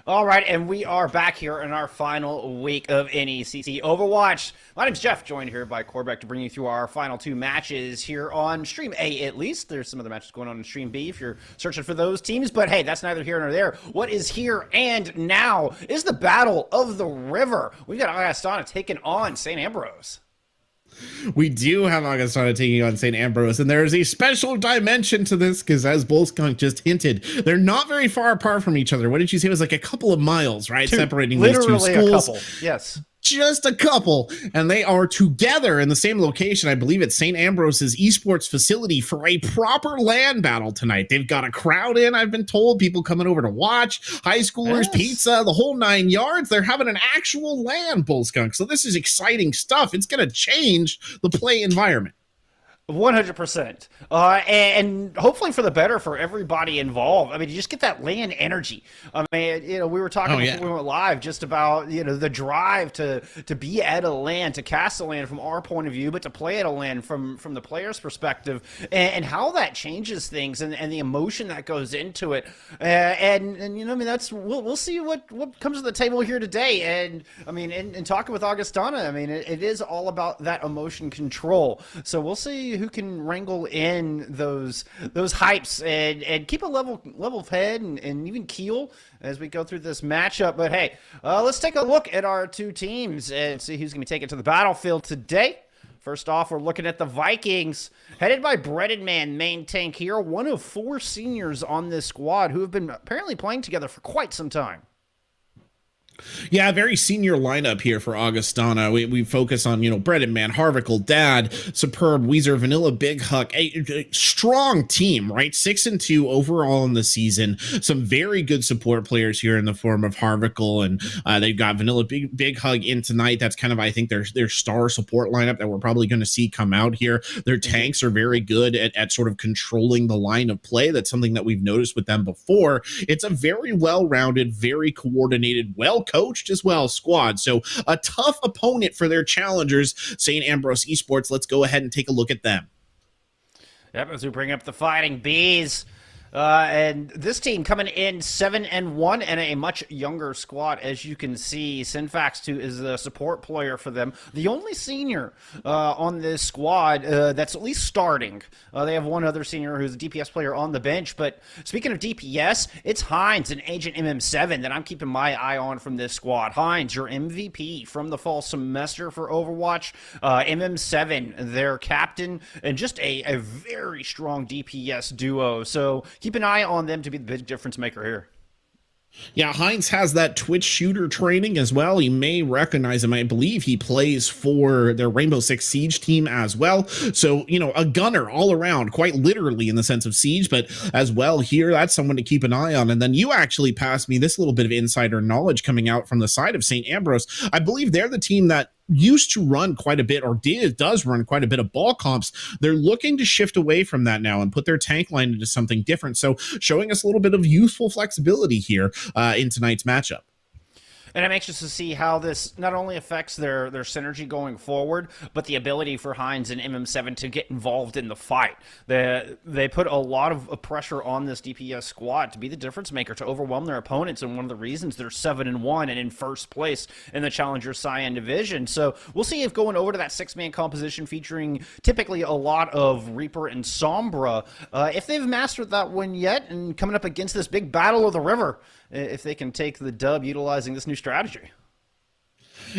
All right, and we are back here in our final week of NECC Overwatch. My name's Jeff, joined here by Corbeck to bring you through our final two matches here on Stream A at least. There's some other matches going on in Stream B if you're searching for those teams, but hey, that's neither here nor there. What is here and now is the Battle of the River. We've got Agastana taking on St. Ambrose. We do have Augustana taking on St. Ambrose, and there is a special dimension to this because, as Bullskunk just hinted, they're not very far apart from each other. What did you say? It was like a couple of miles, right? Separating these two schools. Literally a couple, yes. Just a couple, and they are together in the same location. I believe it's St. Ambrose's esports facility for a proper LAN battle tonight. They've got a crowd in, I've been told, people coming over to watch, high schoolers, yes. Pizza, the whole 9 yards. They're having an actual LAN, Bullskunk. So this is exciting stuff. It's going to change the play environment. 100%. And hopefully for the better for everybody involved. I mean, you just get that LAN energy. I mean, we were talking before we went live just about, the drive to be at a LAN, to cast a LAN from our point of view, but to play at a LAN from the player's perspective, and how that changes things and the emotion that goes into it. That's we'll see what comes to the table here today. And I mean, in talking with Augustana, I mean, it is all about that emotion control. So we'll see who can wrangle in those hypes and keep a level head and even keel as we go through this matchup. But hey, let's take a look at our two teams and see who's going to be taking to the battlefield today. First off, we're looking at the Vikings, headed by Breaded Man, main tank here, one of 4 seniors on this squad who have been apparently playing together for quite some time. Yeah, very senior lineup here for Augustana. We focus on, Breaded Man, Harvicle, Dad, Superb, Weezer, Vanilla, Big Huck, a strong team, right? 6-2 overall in the season. Some very good support players here in the form of Harvicle, and they've got Vanilla, Big Hug in tonight. That's kind of, I think, their star support lineup that we're probably going to see come out here. Their tanks are very good at sort of controlling the line of play. That's something that we've noticed with them before. It's a very well-rounded, very coordinated, coached as well squad. So a tough opponent for their challengers, St. Ambrose Esports. Let's go ahead and take a look at them. Yep, as we bring up the Fighting Bees. And this team coming in 7-1 and a much younger squad, as you can see. Sinfax is the support player for them. The only senior on this squad that's at least starting. They have one other senior who's a DPS player on the bench. But speaking of DPS, it's Heinz and Agent MM7 that I'm keeping my eye on from this squad. Heinz, your MVP from the fall semester for Overwatch. MM7, their captain, and just a very strong DPS duo. So keep an eye on them to be the big difference maker here. Yeah, Heinz has that Twitch shooter training as well. You may recognize him. I believe he plays for their Rainbow Six Siege team as well. So, a gunner all around, quite literally in the sense of Siege, but as well here, that's someone to keep an eye on. And then you actually passed me this little bit of insider knowledge coming out from the side of St. Ambrose. I believe they're the team that used to run quite a bit, or does run quite a bit of ball comps. They're looking to shift away from that now and put their tank line into something different. So showing us a little bit of youthful flexibility here in tonight's matchup. And I'm anxious to see how this not only affects their synergy going forward, but the ability for Heinz and MM7 to get involved in the fight. They put a lot of pressure on this DPS squad to be the difference maker, to overwhelm their opponents, and one of the reasons they're 7-1 and in first place in the Challenger Cyan division. So we'll see if going over to that 6-man composition featuring typically a lot of Reaper and Sombra, if they've mastered that one yet, and coming up against this big Battle of the River, if they can take the dub utilizing this new strategy.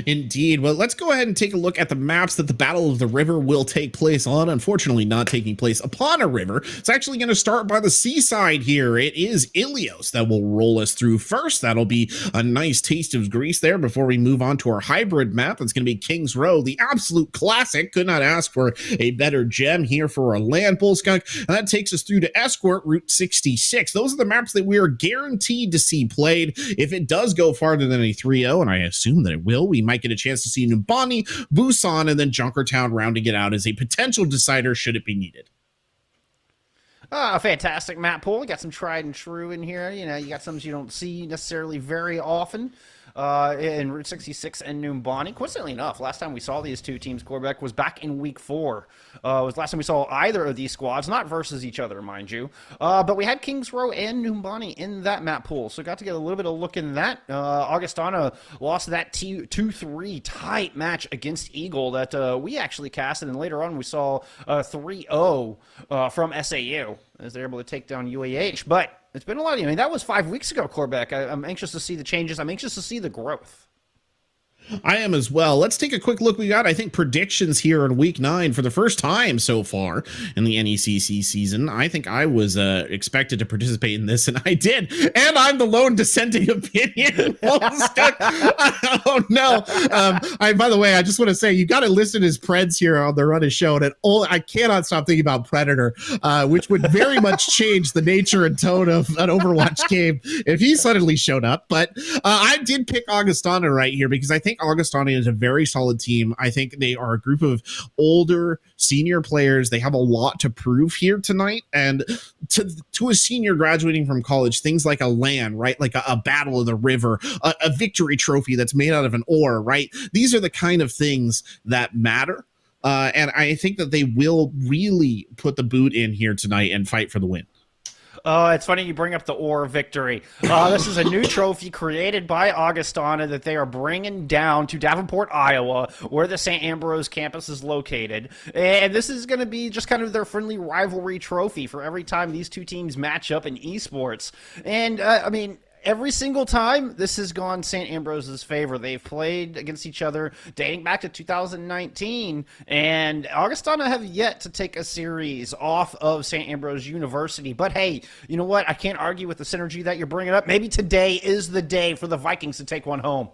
Indeed. Well, let's go ahead and take a look at the maps that the Battle of the River will take place on. Unfortunately, not taking place upon a river. It's actually going to start by the seaside here. It is Ilios that will roll us through first. That'll be a nice taste of Greece there before we move on to our hybrid map. That's going to be King's Row, the absolute classic. Could not ask for a better gem here for our land, Bullskunk. And that takes us through to Escort, Route 66. Those are the maps that we are guaranteed to see played. If it does go farther than a 3-0, and I assume that it will, we might get a chance to see Numbani, Busan, and then Junkertown rounding it out as a potential decider should it be needed. Fantastic map pool. You got some tried and true in here. You got some you don't see necessarily very often. in Route 66 and Numbani. Coincidentally enough, last time we saw these two teams, Quebec, was back in week 4. Was the last time we saw either of these squads, not versus each other, mind you. But we had Kings Row and Numbani in that map pool, so got to get a little bit of a look in that. Augustana lost that 2-3 tight match against Eagle that we actually casted, and later on we saw 3-0 from SAU as they're able to take down UAH. But it's been a lot. I mean, that was 5 weeks ago, Quebec. I'm anxious to see the changes. I'm anxious to see the growth. I am as well. Let's take a quick look. We got, I think, predictions here in week 9 for the first time so far in the NECC season. I think I was expected to participate in this, and I did. And I'm the lone dissenting opinion. Oh, no. By the way, I just want to say, you got to listen to his Preds here on the Run of Show. And I cannot stop thinking about Predator, which would very much change the nature and tone of an Overwatch game if he suddenly showed up. But I did pick Augustana right here because I think Augustana is a very solid team. I think they are a group of older senior players. They have a lot to prove here tonight. And to a senior graduating from college, things like a LAN, right? Like a battle of the river, a victory trophy that's made out of an ore, right? These are the kind of things that matter. And I think that they will really put the boot in here tonight and fight for the win. It's funny you bring up the ore victory. This is a new trophy created by Augustana that they are bringing down to Davenport, Iowa, where the St. Ambrose campus is located. And this is going to be just kind of their friendly rivalry trophy for every time these two teams match up in esports. And, I mean, every single time, this has gone St. Ambrose's favor. They've played against each other dating back to 2019, and Augustana have yet to take a series off of St. Ambrose University. But hey, you know what? I can't argue with the synergy that you're bringing up. Maybe today is the day for the Vikings to take one home.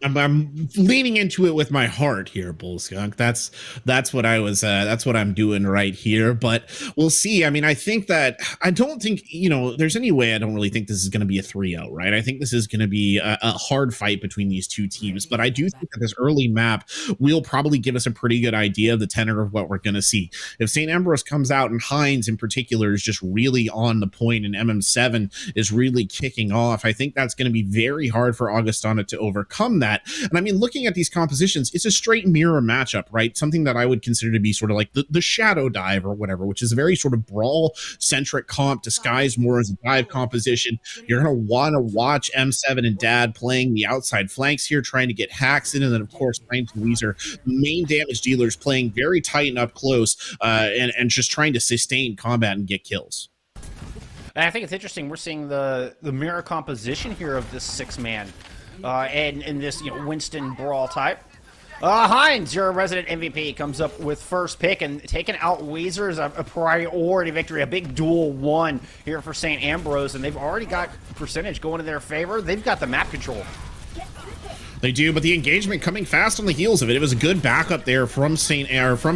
I'm leaning into it with my heart here, Bull Skunk. That's what I was. That's what I'm doing right here. But we'll see. I mean, I don't think, there's any way. I don't really think this is going to be a 3-0, right? I think this is going to be a hard fight between these two teams. But I do think that this early map will probably give us a pretty good idea of the tenor of what we're going to see. If St. Ambrose comes out and Hines in particular is just really on the point and MM7 is really kicking off, I think that's going to be very hard for Augustana to overcome that. And I mean, looking at these compositions, it's a straight mirror matchup, right? Something that I would consider to be sort of like the Shadow Dive or whatever, which is a very sort of brawl-centric comp disguised more as a dive composition. You're going to want to watch M7 and Dad playing the outside flanks here, trying to get hacks in, and then, of course, Hines and Weezer, main damage dealers, playing very tight and up close and just trying to sustain combat and get kills. And I think it's interesting. We're seeing the mirror composition here of this 6-man. And in this, Winston brawl type. Hines, your resident MVP, comes up with first pick, and taking out Weezer is a priority victory, a big duel 1 here for St. Ambrose, and they've already got percentage going in their favor. They've got the map control. They do, but the engagement coming fast on the heels of it. It was a good backup there from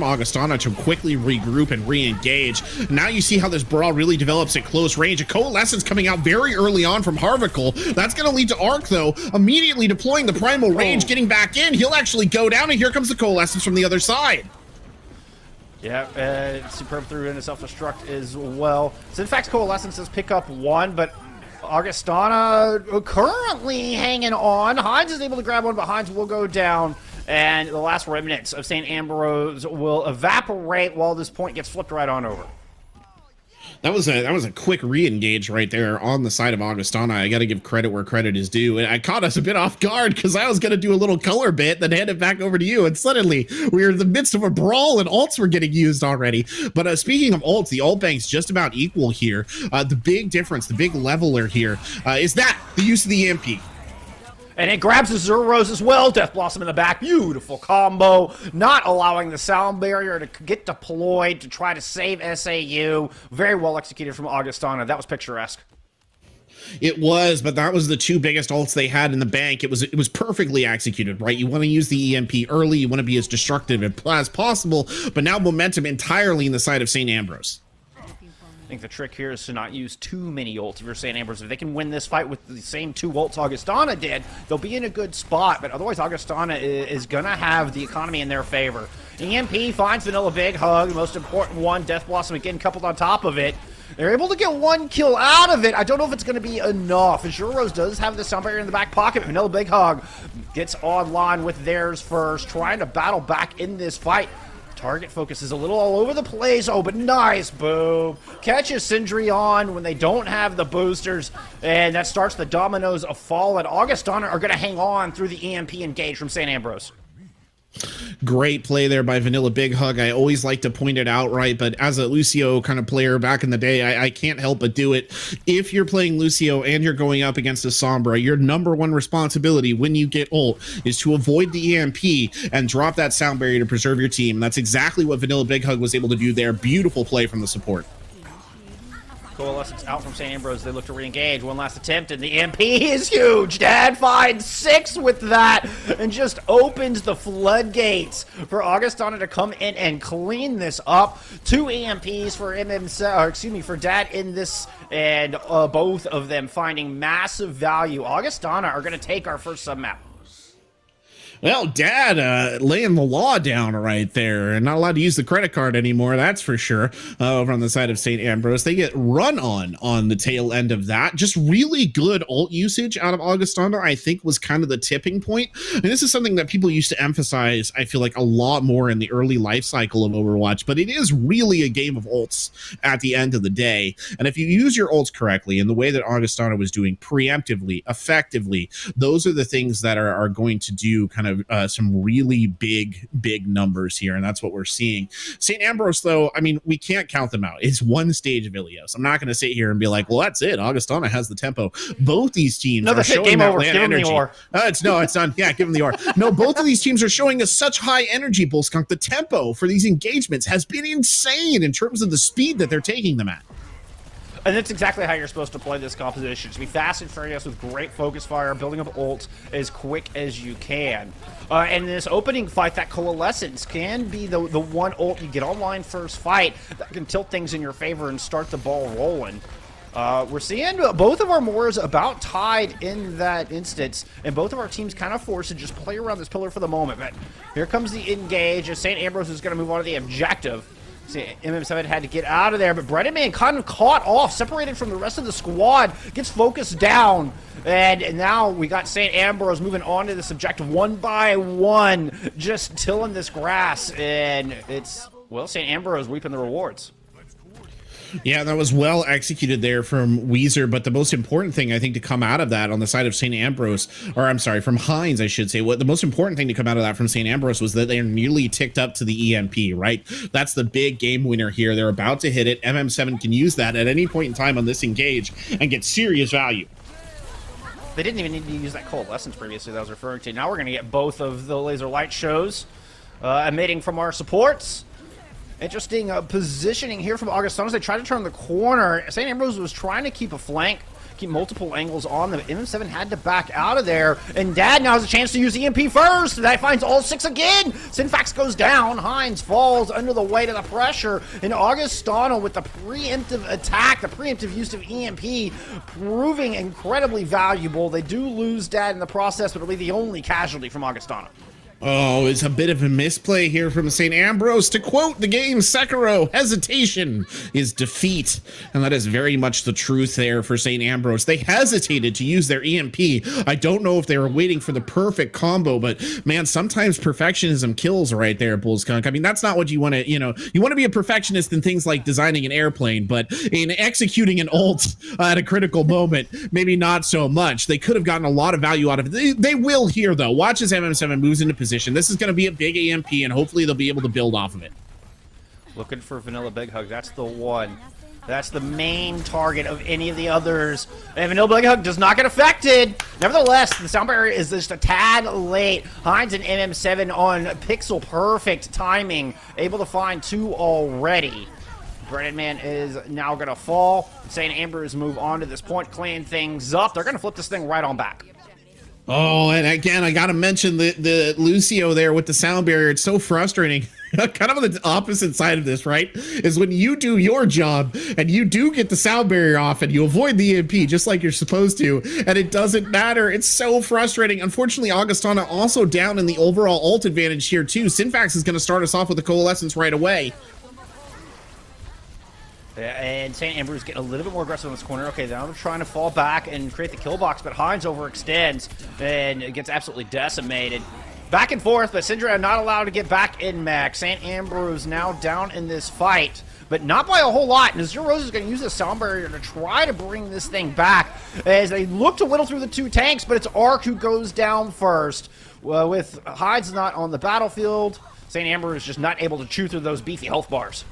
Augustana to quickly regroup and re-engage. Now you see how this brawl really develops at close range. A Coalescence coming out very early on from Harvicle. That's going to lead to Arc, though, immediately deploying the Primal Rage, getting back in. He'll actually go down, and here comes the Coalescence from the other side. Yeah, Superb threw in a self-destruct as well. So, in fact, Coalescence does pick up 1, but Augustana currently hanging on. Hines is able to grab one, but Hines will go down, and the last remnants of St. Ambrose will evaporate while this point gets flipped right on over. That was a quick re-engage right there on the side of Augustana. I got to give credit where credit is due. And I caught us a bit off guard because I was going to do a little color bit, then hand it back over to you. And suddenly we were in the midst of a brawl and ults were getting used already. But speaking of ults, the ult bank's just about equal here. The big difference, the big leveler here is that the use of the EMP. And it grabs the Zeros as well. Death Blossom in the back. Beautiful combo. Not allowing the sound barrier to get deployed to try to save SAU. Very well executed from Augustana. That was picturesque. It was, but that was the two biggest ults they had in the bank. It was perfectly executed, right? You want to use the EMP early. You want to be as destructive as possible. But now momentum entirely in the side of St. Ambrose. I think the trick here is to not use too many ults if you're St. Ambrose. If they can win this fight with the same 2 ults Augustana did, they'll be in a good spot. But otherwise, Augustana is going to have the economy in their favor. EMP finds Vanilla Big Hug, the most important one. Death Blossom again coupled on top of it. They're able to get 1 kill out of it. I don't know if it's going to be enough. Azure Rose does have the sound barrier in the back pocket. Vanilla Big Hug gets online with theirs first, trying to battle back in this fight. Target focus is a little all over the place. Oh, but nice boom. Catches Sindri on when they don't have the boosters, and that starts the dominoes of fall, and Augustana are going to hang on through the EMP engage from St. Ambrose. Great play there by Vanilla Big Hug. I always like to point it out, right? But as a Lucio kind of player back in the day, I can't help but do it. If you're playing Lucio and you're going up against a Sombra, your #1 responsibility when you get ult is to avoid the EMP and drop that sound barrier to preserve your team. That's exactly what Vanilla Big Hug was able to do there. Beautiful play from the support. Coalescence out from St. Ambrose. They look to re-engage. One last attempt, and the EMP is huge. Dad finds 6 with that and just opens the floodgates for Augustana to come in and clean this up. 2 EMPs for for Dad in this, and both of them finding massive value. Augustana are going to take our first sub-map. Well, Dad laying the law down right there, and not allowed to use the credit card anymore, that's for sure. Over on the side of St. Ambrose, they get run on the tail end of that. Just really good ult usage out of Augustana, I think, was kind of the tipping point. And this is something that people used to emphasize, I feel like, a lot more in the early life cycle of Overwatch, but it is really a game of ults at the end of the day. And if you use your ults correctly in the way that Augustana was doing, preemptively, effectively, those are the things that are going to do kind of some really big numbers here, and that's what we're seeing. St. Ambrose, though, I mean, we can't count them out. It's one stage of Ilios. I'm not going to sit here and be like, well, that's it. Augustana has the tempo. Both these teams are showing game that over. Give energy. It's done. Yeah, give them the ore. No, both of these teams are showing us such high energy, Bullskunk. The tempo for these engagements has been insane in terms of the speed that they're taking them at. And that's exactly how you're supposed to play this composition. Just be fast and furious with great focus fire, building up ult as quick as you can. And this opening fight, that Coalescence can be the one ult you get online first fight that can tilt things in your favor and start the ball rolling. We're seeing both of our Moors about tied in that instance, and both of our teams kind of forced to just play around this pillar for the moment. But here comes the engage as St. Ambrose is going to move on to the objective. See, MM7 had to get out of there, but Breaded Man kind of caught off, separated from the rest of the squad, gets focused down, and now we got St. Ambrose moving on to this objective 1 by 1, just tilling this grass, and it's, well, St. Ambrose reaping the rewards. Yeah, that was well executed there from Weezer, but the most important thing, I think, to come out of that on the side of St. Ambrose, or I'm sorry, from Hines, I should say, what the most important thing to come out of that from St. Ambrose was that they're nearly ticked up to the EMP, right? That's the big game winner here. They're about to hit it. MM7 can use that at any point in time on this engage and get serious value. They didn't even need to use that Coalescence previously that I was referring to. Now we're going to get both of the laser light shows emitting from our supports. Interesting positioning here from Augustana as they try to turn the corner. St. Ambrose was trying to keep a flank, keep multiple angles on them. MM7 had to back out of there, and Dad now has a chance to use EMP first. That finds all 6 again. Synfax goes down. Hines falls under the weight of the pressure, and Augustana with the preemptive attack, the preemptive use of EMP, proving incredibly valuable. They do lose Dad in the process, but it'll be the only casualty from Augustana. Oh, it's a bit of a misplay here from St. Ambrose. To quote the game Sekiro, hesitation is defeat. And that is very much the truth there for St. Ambrose. They hesitated to use their EMP. I don't know if they were waiting for the perfect combo, but man, sometimes perfectionism kills right there, Bullskunk. I mean, that's not what you want to, you want to be a perfectionist in things like designing an airplane, but in executing an ult at a critical moment, maybe not so much. They could have gotten a lot of value out of it. They will here, though. Watch as MM7 moves into position. This is going to be a big EMP, and hopefully they'll be able to build off of it. Looking for Vanilla Big Hug. That's the one. That's the main target of any of the others. And Vanilla Big Hug does not get affected. Nevertheless, the sound barrier is just a tad late. Hines and MM7 on pixel perfect timing, able to find 2 already. Breaded Man is now going to fall. St. Ambrose move on to this point, clean things up. They're going to flip this thing right on back. Oh, and again, I got to mention the Lucio there with the sound barrier. It's so frustrating. Kind of on the opposite side of this, right? Is when you do your job and you do get the sound barrier off and you avoid the EMP just like you're supposed to, and it doesn't matter. It's so frustrating. Unfortunately, Augustana also down in the overall ult advantage here too. Synfax is going to start us off with the Coalescence right away. And St. Ambrose getting a little bit more aggressive in this corner. Okay, now they're trying to fall back and create the kill box, but Hines overextends and gets absolutely decimated. Back and forth, but Syndra not allowed to get back in mech. St. Ambrose now down in this fight, but not by a whole lot. And Zero Rose is going to use the sound barrier to try to bring this thing back as they look to whittle through the two tanks, but it's Arc who goes down first. With Hines not on the battlefield, St. Ambrose is just not able to chew through those beefy health bars.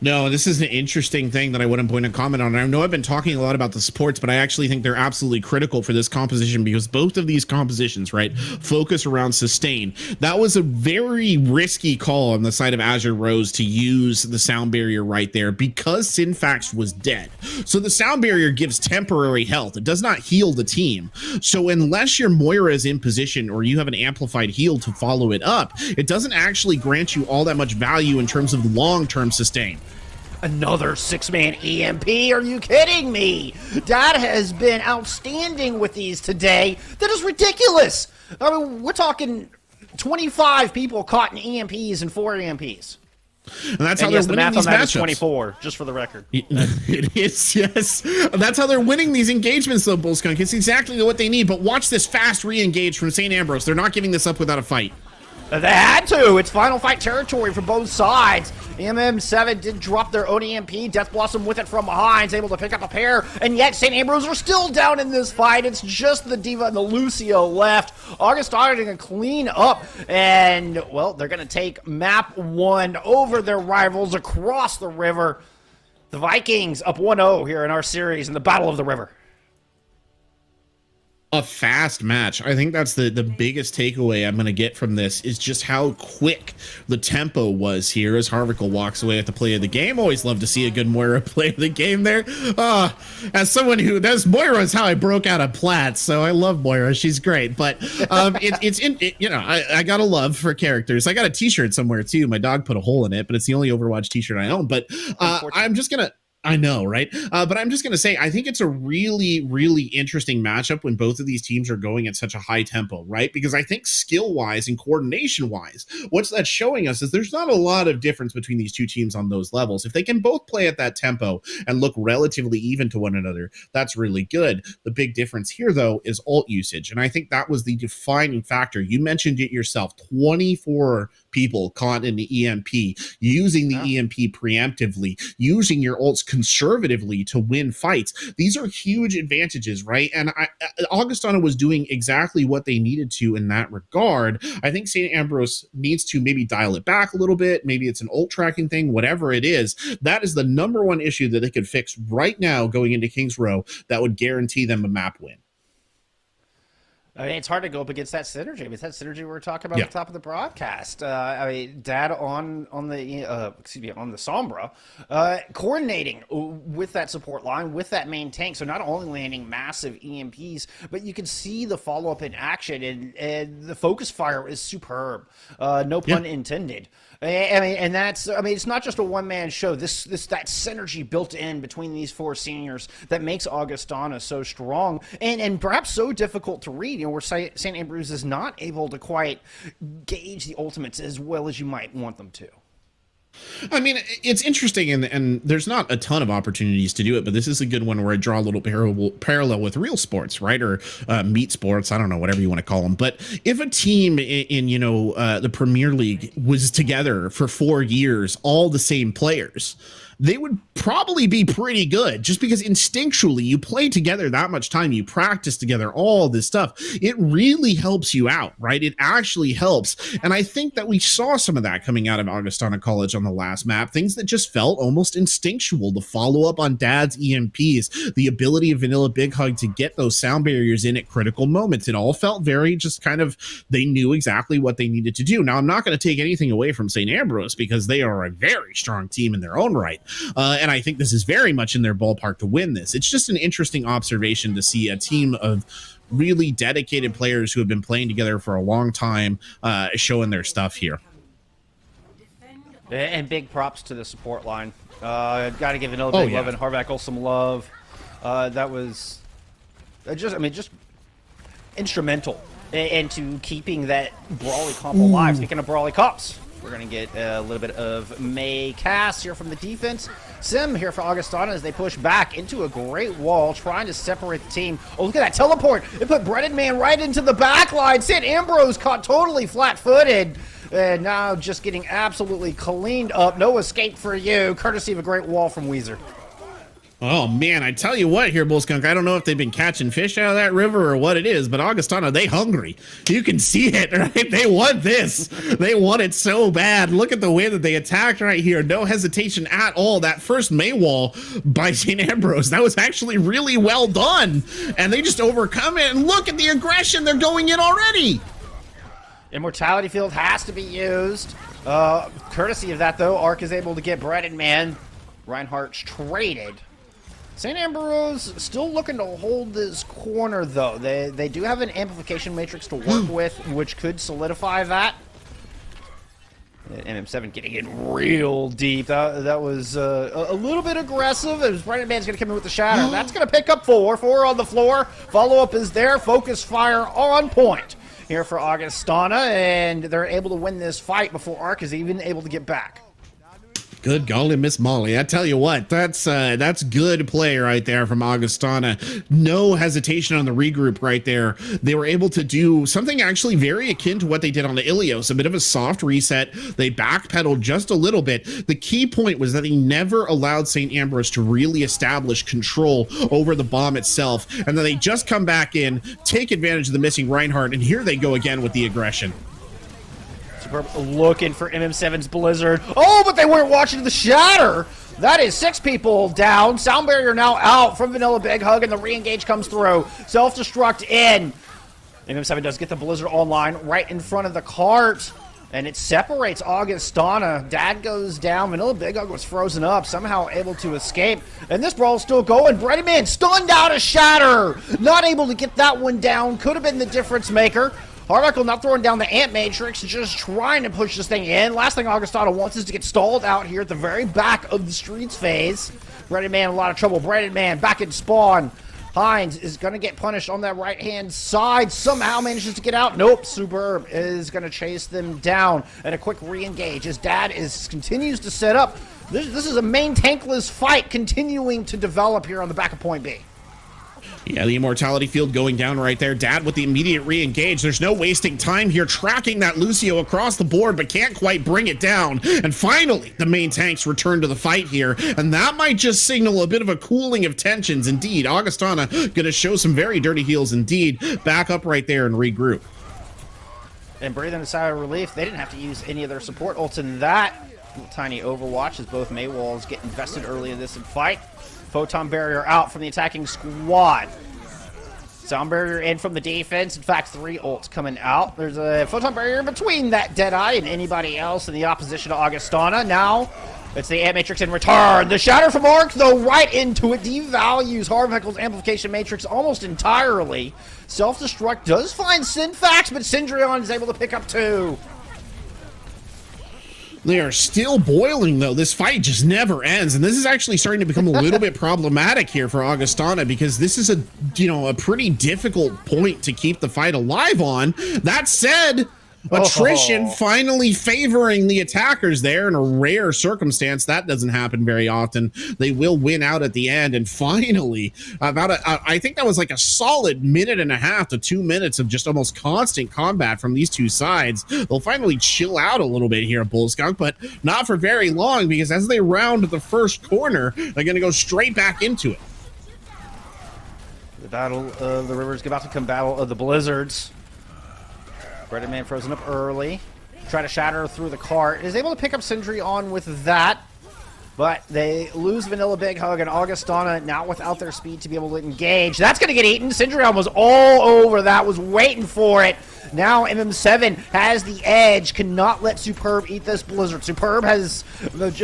No, this is an interesting thing that I wouldn't point a comment on. I know I've been talking a lot about the supports, but I actually think they're absolutely critical for this composition because both of these compositions, right, focus around sustain. That was a very risky call on the side of Azure Rose to use the sound barrier right there because Sinfax was dead. So the sound barrier gives temporary health. It does not heal the team. So unless your Moira is in position or you have an amplified heal to follow it up, it doesn't actually grant you all that much value in terms of long-term sustain. Another 6-man EMP? Are you kidding me? Dad has been outstanding with these today. That is ridiculous. I mean, we're talking 25 people caught in EMPs and 4 EMPs. And that's how they're winning these matchups. 24, just for the record. It is, yes. That's how they're winning these engagements, though, Bullskunk. It's exactly what they need. But watch this fast re-engage from St. Ambrose. They're not giving this up without a fight. They had to. It's final fight territory for both sides. MM7 did drop their own EMP. Death Blossom with it from behind, is able to pick up a pair, and yet St. Ambrose are still down in this fight. It's just the D.Va and the Lucio left. Augustana going to clean up, and, well, they're going to take map 1 over their rivals across the river. The Vikings up 1-0 here in our series in the Battle of the River. A fast match. I think that's the biggest takeaway I'm going to get from this is just how quick the tempo was here as Harvickle walks away at the play of the game. Always love to see a good Moira play of the game there. As someone who, Moira is how I broke out of Platt, so I love Moira. She's great. But I got a love for characters. I got a t-shirt somewhere too. My dog put a hole in it, but it's the only Overwatch t-shirt I own. But I'm just going to, I know, right? But I'm just going to say, I think it's a really, really interesting matchup when both of these teams are going at such a high tempo, right? Because I think skill-wise and coordination-wise, what's that showing us is there's not a lot of difference between these two teams on those levels. If they can both play at that tempo and look relatively even to one another, that's really good. The big difference here, though, is ult usage. And I think that was the defining factor. You mentioned it yourself, 24 people caught in the EMP, using the EMP preemptively, using your ults conservatively to win fights. These are huge advantages, right? And Augustana was doing exactly what they needed to in that regard. I think St. Ambrose needs to maybe dial it back a little bit. Maybe it's an ult tracking thing, whatever it is. That is the number one issue that they could fix right now going into Kings Row that would guarantee them a map win. I mean, it's hard to go up against that synergy. I mean, it's that synergy we were talking about at the top of the broadcast. I mean, Dad on the Sombra, coordinating with that support line, with that main tank. So not only landing massive EMPs, but you can see the follow-up in action, and the focus fire is superb. No pun intended. I mean, and that's, I mean, it's not just a one-man show. That synergy built in between these 4 seniors that makes Augustana so strong and perhaps so difficult to read. You know, where St. Ambrose is not able to quite gauge the ultimates as well as you might want them to. I mean, it's interesting, and there's not a ton of opportunities to do it, but this is a good one where I draw a little parallel with real sports, right? Or meat sports, I don't know, whatever you want to call them. But if a team in the Premier League was together for 4 years, all the same players, they would probably be pretty good just because instinctually you play together that much time, you practice together, all this stuff. It really helps you out, right? It actually helps. And I think that we saw some of that coming out of Augustana College on the last map, things that just felt almost instinctual. The follow up on Dad's EMPs, the ability of Vanilla Big Hug to get those sound barriers in at critical moments. It all felt very just kind of, they knew exactly what they needed to do. Now, I'm not going to take anything away from St. Ambrose because they are a very strong team in their own right. And I think this is very much in their ballpark to win this. It's just an interesting observation to see a team of really dedicated players who have been playing together for a long time showing their stuff here. And big props to the support line. Got to give Vanilla Big Love and Harvackle some love. That was just instrumental into keeping that Brawly comp alive. Speaking of Brawly comps, We're going to get a little bit of May Cass here from the defense. Sim here for Augustana as they push back into a great wall, trying to separate the team. Oh, look at that teleport. It put Breaded Man right into the back line. St. Ambrose caught totally flat-footed. And now just getting absolutely cleaned up. No escape for you, courtesy of a great wall from Weezer. Oh, man, I tell you what here, Bullskunk, I don't know if they've been catching fish out of that river or what it is, but Augustana, they hungry. You can see it, right? They want this. They want it so bad. Look at the way that they attacked right here. No hesitation at all. That first May wall by St. Ambrose, that was actually really well done. And they just overcome it. And look at the aggression. They're going in already. Immortality Field has to be used. Courtesy of that, though, Arc is able to get Breaded Man. Reinhardt's traded. St. Ambrose still looking to hold this corner, though. They do have an amplification matrix to work with, which could solidify that. MM7 getting in real deep. That was a little bit aggressive. As Breaded Man's going to come in with the shatter. That's going to pick up 4. 4 on the floor. Follow-up is there. Focus fire on point here for Augustana, and they're able to win this fight before Arc is even able to get back. Good golly, Miss Molly. I tell you what, that's good play right there from Augustana. No hesitation on the regroup right there. They were able to do something actually very akin to what they did on the Ilios, a bit of a soft reset. They backpedaled just a little bit. The key point was that they never allowed St. Ambrose to really establish control over the bomb itself. And then they just come back in, take advantage of the missing Reinhardt, and here they go again with the aggression. Superb looking for MM7's Blizzard. Oh, but they weren't watching the shatter. That is 6 people down. Sound barrier now out from Vanilla Big Hug, and the re-engage comes through. Self-destruct in. MM7 does get the Blizzard online right in front of the cart, and it separates Augustana. Dad goes down. Vanilla Big Hug was frozen up, somehow able to escape. And this brawl's still going. Breaded Man stunned out a shatter. Not able to get that one down. Could have been the difference maker. Harvickle not throwing down the Ant Matrix, just trying to push this thing in. Last thing Augustana wants is to get stalled out here at the very back of the Streets phase. Breaded Man in a lot of trouble. Breaded Man back in spawn. Hines is going to get punished on that right-hand side. Somehow manages to get out. Nope. Superb is going to chase them down. And a quick re-engage as Dad continues to set up. This is a main tankless fight continuing to develop here on the back of point B. Yeah, the Immortality Field going down right there. Dad with the immediate re-engage. There's no wasting time here, tracking that Lucio across the board, but can't quite bring it down. And finally, the main tanks return to the fight here, and that might just signal a bit of a cooling of tensions. Indeed, Augustana going to show some very dirty heels indeed. Back up right there and regroup. And breathing a sigh of relief, they didn't have to use any of their support ults in that. Tiny Overwatch as both Maywalls get invested early in this fight. Photon barrier out from the attacking squad. Sound barrier in from the defense. In fact, 3 ults coming out. There's a photon barrier between that Deadeye and anybody else in the opposition to Augustana. Now, it's the Ant Matrix in return. The shatter from Arc, though, right into it. Devalues Harvickle's amplification matrix almost entirely. Self-destruct does find Synfax, but Syndreon is able to pick up 2. They are still boiling, though. This fight just never ends, and this is actually starting to become a little bit problematic here for Augustana, because this is a pretty difficult point to keep the fight alive on. That said, attrition finally favoring the attackers there in a rare circumstance. That doesn't happen very often. They will win out at the end, and finally, I think that was like a solid 1.5 to 2 minutes of just almost constant combat from these two sides. They'll finally chill out a little bit here at Bullskunk, but not for very long, because as they round the first corner, they're going to go straight back into it. The battle of the rivers about to come battle of the blizzards. Breaded Man frozen up early. Try to shatter through the cart. Is able to pick up Sindri on with that. But they lose Vanilla Big Hug, and Augustana now without their speed to be able to engage. That's going to get eaten. Syndreon was all over that, was waiting for it. Now MM7 has the edge, cannot let Superb eat this Blizzard. Superb has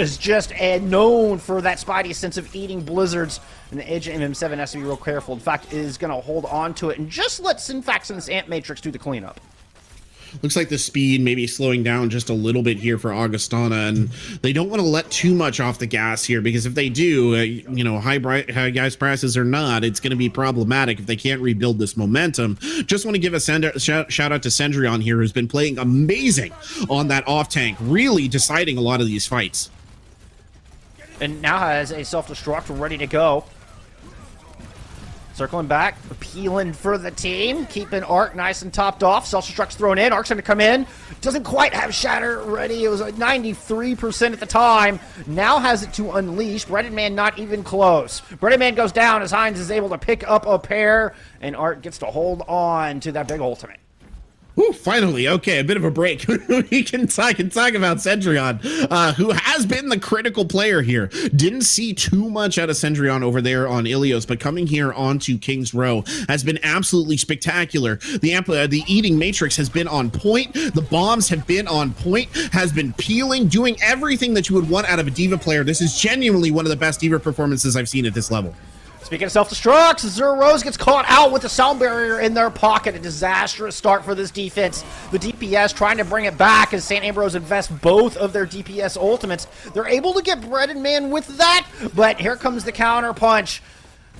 just known for that spidey sense of eating Blizzards. And the edge of MM7 has to be real careful. In fact, is going to hold on to it and just let Synfax and this Ant Matrix do the cleanup. Looks like the speed maybe slowing down just a little bit here for Augustana, and they don't want to let too much off the gas here, because if they do, you know, high gas prices or not, it's going to be problematic if they can't rebuild this momentum. Just want to give a shout out to Cendrillon here, who's been playing amazing on that off tank, really deciding a lot of these fights. And now has a self-destruct ready to go. Circling back, appealing for the team, keeping Arc nice and topped off. Self-destruct's thrown in. Arc's going to come in. Doesn't quite have Shatter ready. It was like 93% at the time. Now has it to unleash. Breaded Man not even close. Breaded Man goes down as Hines is able to pick up a pair, and Arc gets to hold on to that big ultimate. Ooh, finally, okay, a bit of a break. we can talk about Cendrillon, who has been the critical player here. Didn't see too much out of Cendrillon over there on Ilios, but coming here onto King's Row has been absolutely spectacular. The eating matrix has been on point. The bombs have been on point, has been peeling, doing everything that you would want out of a D.Va player. This is genuinely one of the best D.Va performances I've seen at this level. Speaking of self-destructs, Zero Rose gets caught out with the sound barrier in their pocket. A disastrous start for this defense. The DPS trying to bring it back as St. Ambrose invests both of their DPS ultimates. They're able to get Breaded Man with that, but here comes the counter punch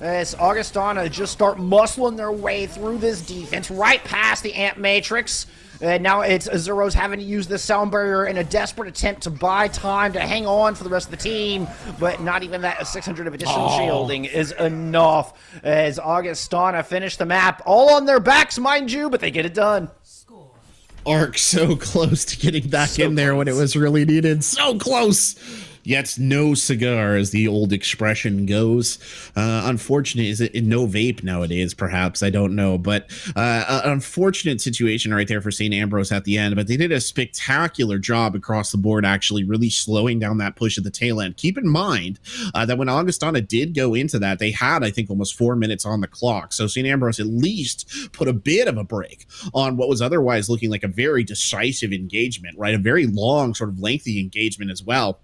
as Augustana just start muscling their way through this defense, right past the Amp Matrix. And now it's Zero's having to use this sound barrier in a desperate attempt to buy time to hang on for the rest of the team, but not even that 600 of additional shielding is enough as Augustana finish the map. All on their backs, mind you, but they get it done. Arc so close to getting back in there when it was really needed. So close. Yet no cigar, as the old expression goes. Unfortunate, is it no vape nowadays, perhaps? I don't know. But unfortunate situation right there for St. Ambrose at the end. But they did a spectacular job across the board, actually, really slowing down that push at the tail end. Keep in mind that when Augustana did go into that, they had, I think, almost 4 minutes on the clock. So St. Ambrose at least put a bit of a break on what was otherwise looking like a very decisive engagement, right? A very long, sort of lengthy engagement as well.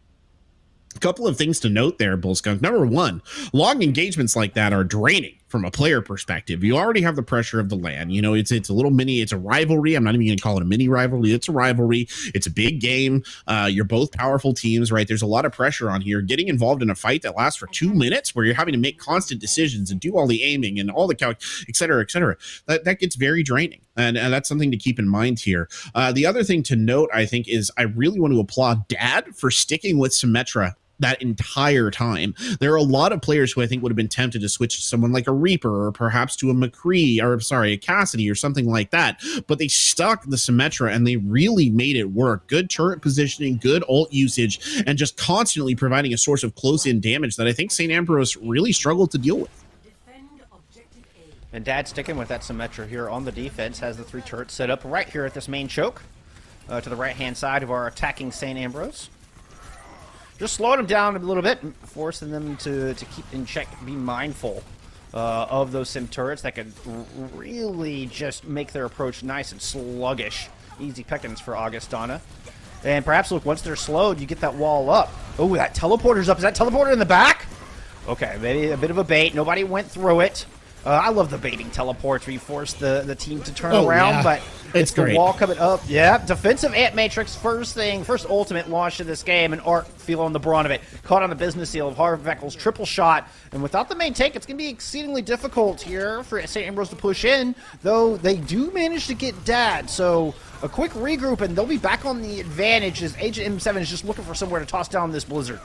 A couple of things to note there, Bullskunk. Number one, long engagements like that are draining from a player perspective. You already have the pressure of the LAN. You know, it's a little mini, it's a rivalry. I'm not even going to call it a mini rivalry. It's a rivalry. It's a big game. You're both powerful teams, right? There's a lot of pressure on here. Getting involved in a fight that lasts for 2 minutes where you're having to make constant decisions and do all the aiming and all the calc, et cetera, that gets very draining. And that's something to keep in mind here. The other thing to note, I think, is I really want to applaud Dad for sticking with Symmetra that entire time. There are a lot of players who I think would have been tempted to switch to someone like a Reaper or perhaps to a McCree, or sorry, a Cassidy or something like that. But they stuck the Symmetra and they really made it work. Good turret positioning, good ult usage, and just constantly providing a source of close-in damage that I think St. Ambrose really struggled to deal with. And Dad sticking with that Symmetra here on the defense, has the 3 turrets set up right here at this main choke to the right-hand side of our attacking St. Ambrose. Just slowing them down a little bit, forcing them to keep in check, be mindful of those sim turrets that could really just make their approach nice and sluggish. Easy pickings for Augustana. And perhaps, look, once they're slowed, you get that wall up. Oh, that teleporter's up. Is that teleporter in the back? Okay, maybe a bit of a bait. Nobody went through it. I love the baiting teleports where you force the team to turn around, yeah. but it's the great. Wall coming up. Yeah, defensive Ant Matrix, first ultimate launched in this game, and Arc feeling the brunt of it. Caught on the business seal of Harveckle's triple shot, and without the main tank, it's going to be exceedingly difficult here for St. Ambrose to push in, though they do manage to get Dad, so a quick regroup, and they'll be back on the advantage as Agent M7 is just looking for somewhere to toss down this Blizzard.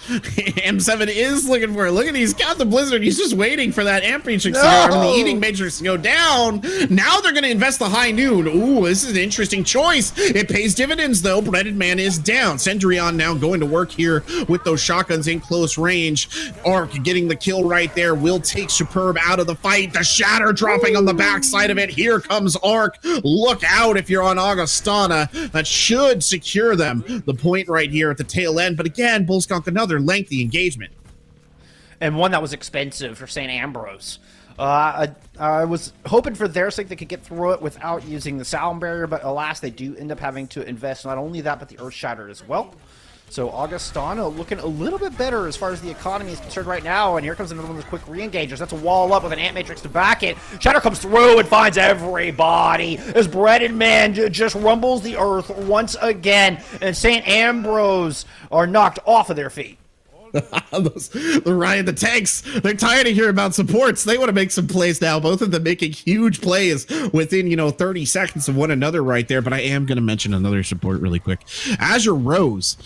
M7 is looking for it. Look at, he's got the Blizzard. He's just waiting for that Amp Matrix to go, the Eating Matrix to go down. Now they're going to invest the High Noon. Ooh, this is an interesting choice. It pays dividends, though. Breaded Man is down. Cendrillon now going to work here with those shotguns in close range. Arc getting the kill right there. Will take Superb out of the fight. The Shatter dropping on the backside of it. Here comes Arc. Look out if you're on Augustana. That should secure them. The point right here at the tail end. But again, Bullskunk, another lengthy engagement, and one that was expensive for St. Ambrose. I was hoping for their sake they could get through it without using the sound barrier, but alas, they do end up having to invest not only that but the Earth Shatter as well. So Augustana looking a little bit better as far as the economy is concerned right now. And here comes another one of those quick re-engagers. That's a wall up with an Ant Matrix to back it. Shatter comes through and finds everybody as Breaded Man just rumbles the earth once again. And St. Ambrose are knocked off of their feet. The Riot, the tanks, they're tired of hearing about supports. They want to make some plays now. Both of them making huge plays within, 30 seconds of one another right there. But I am going to mention another support really quick. Azure Rose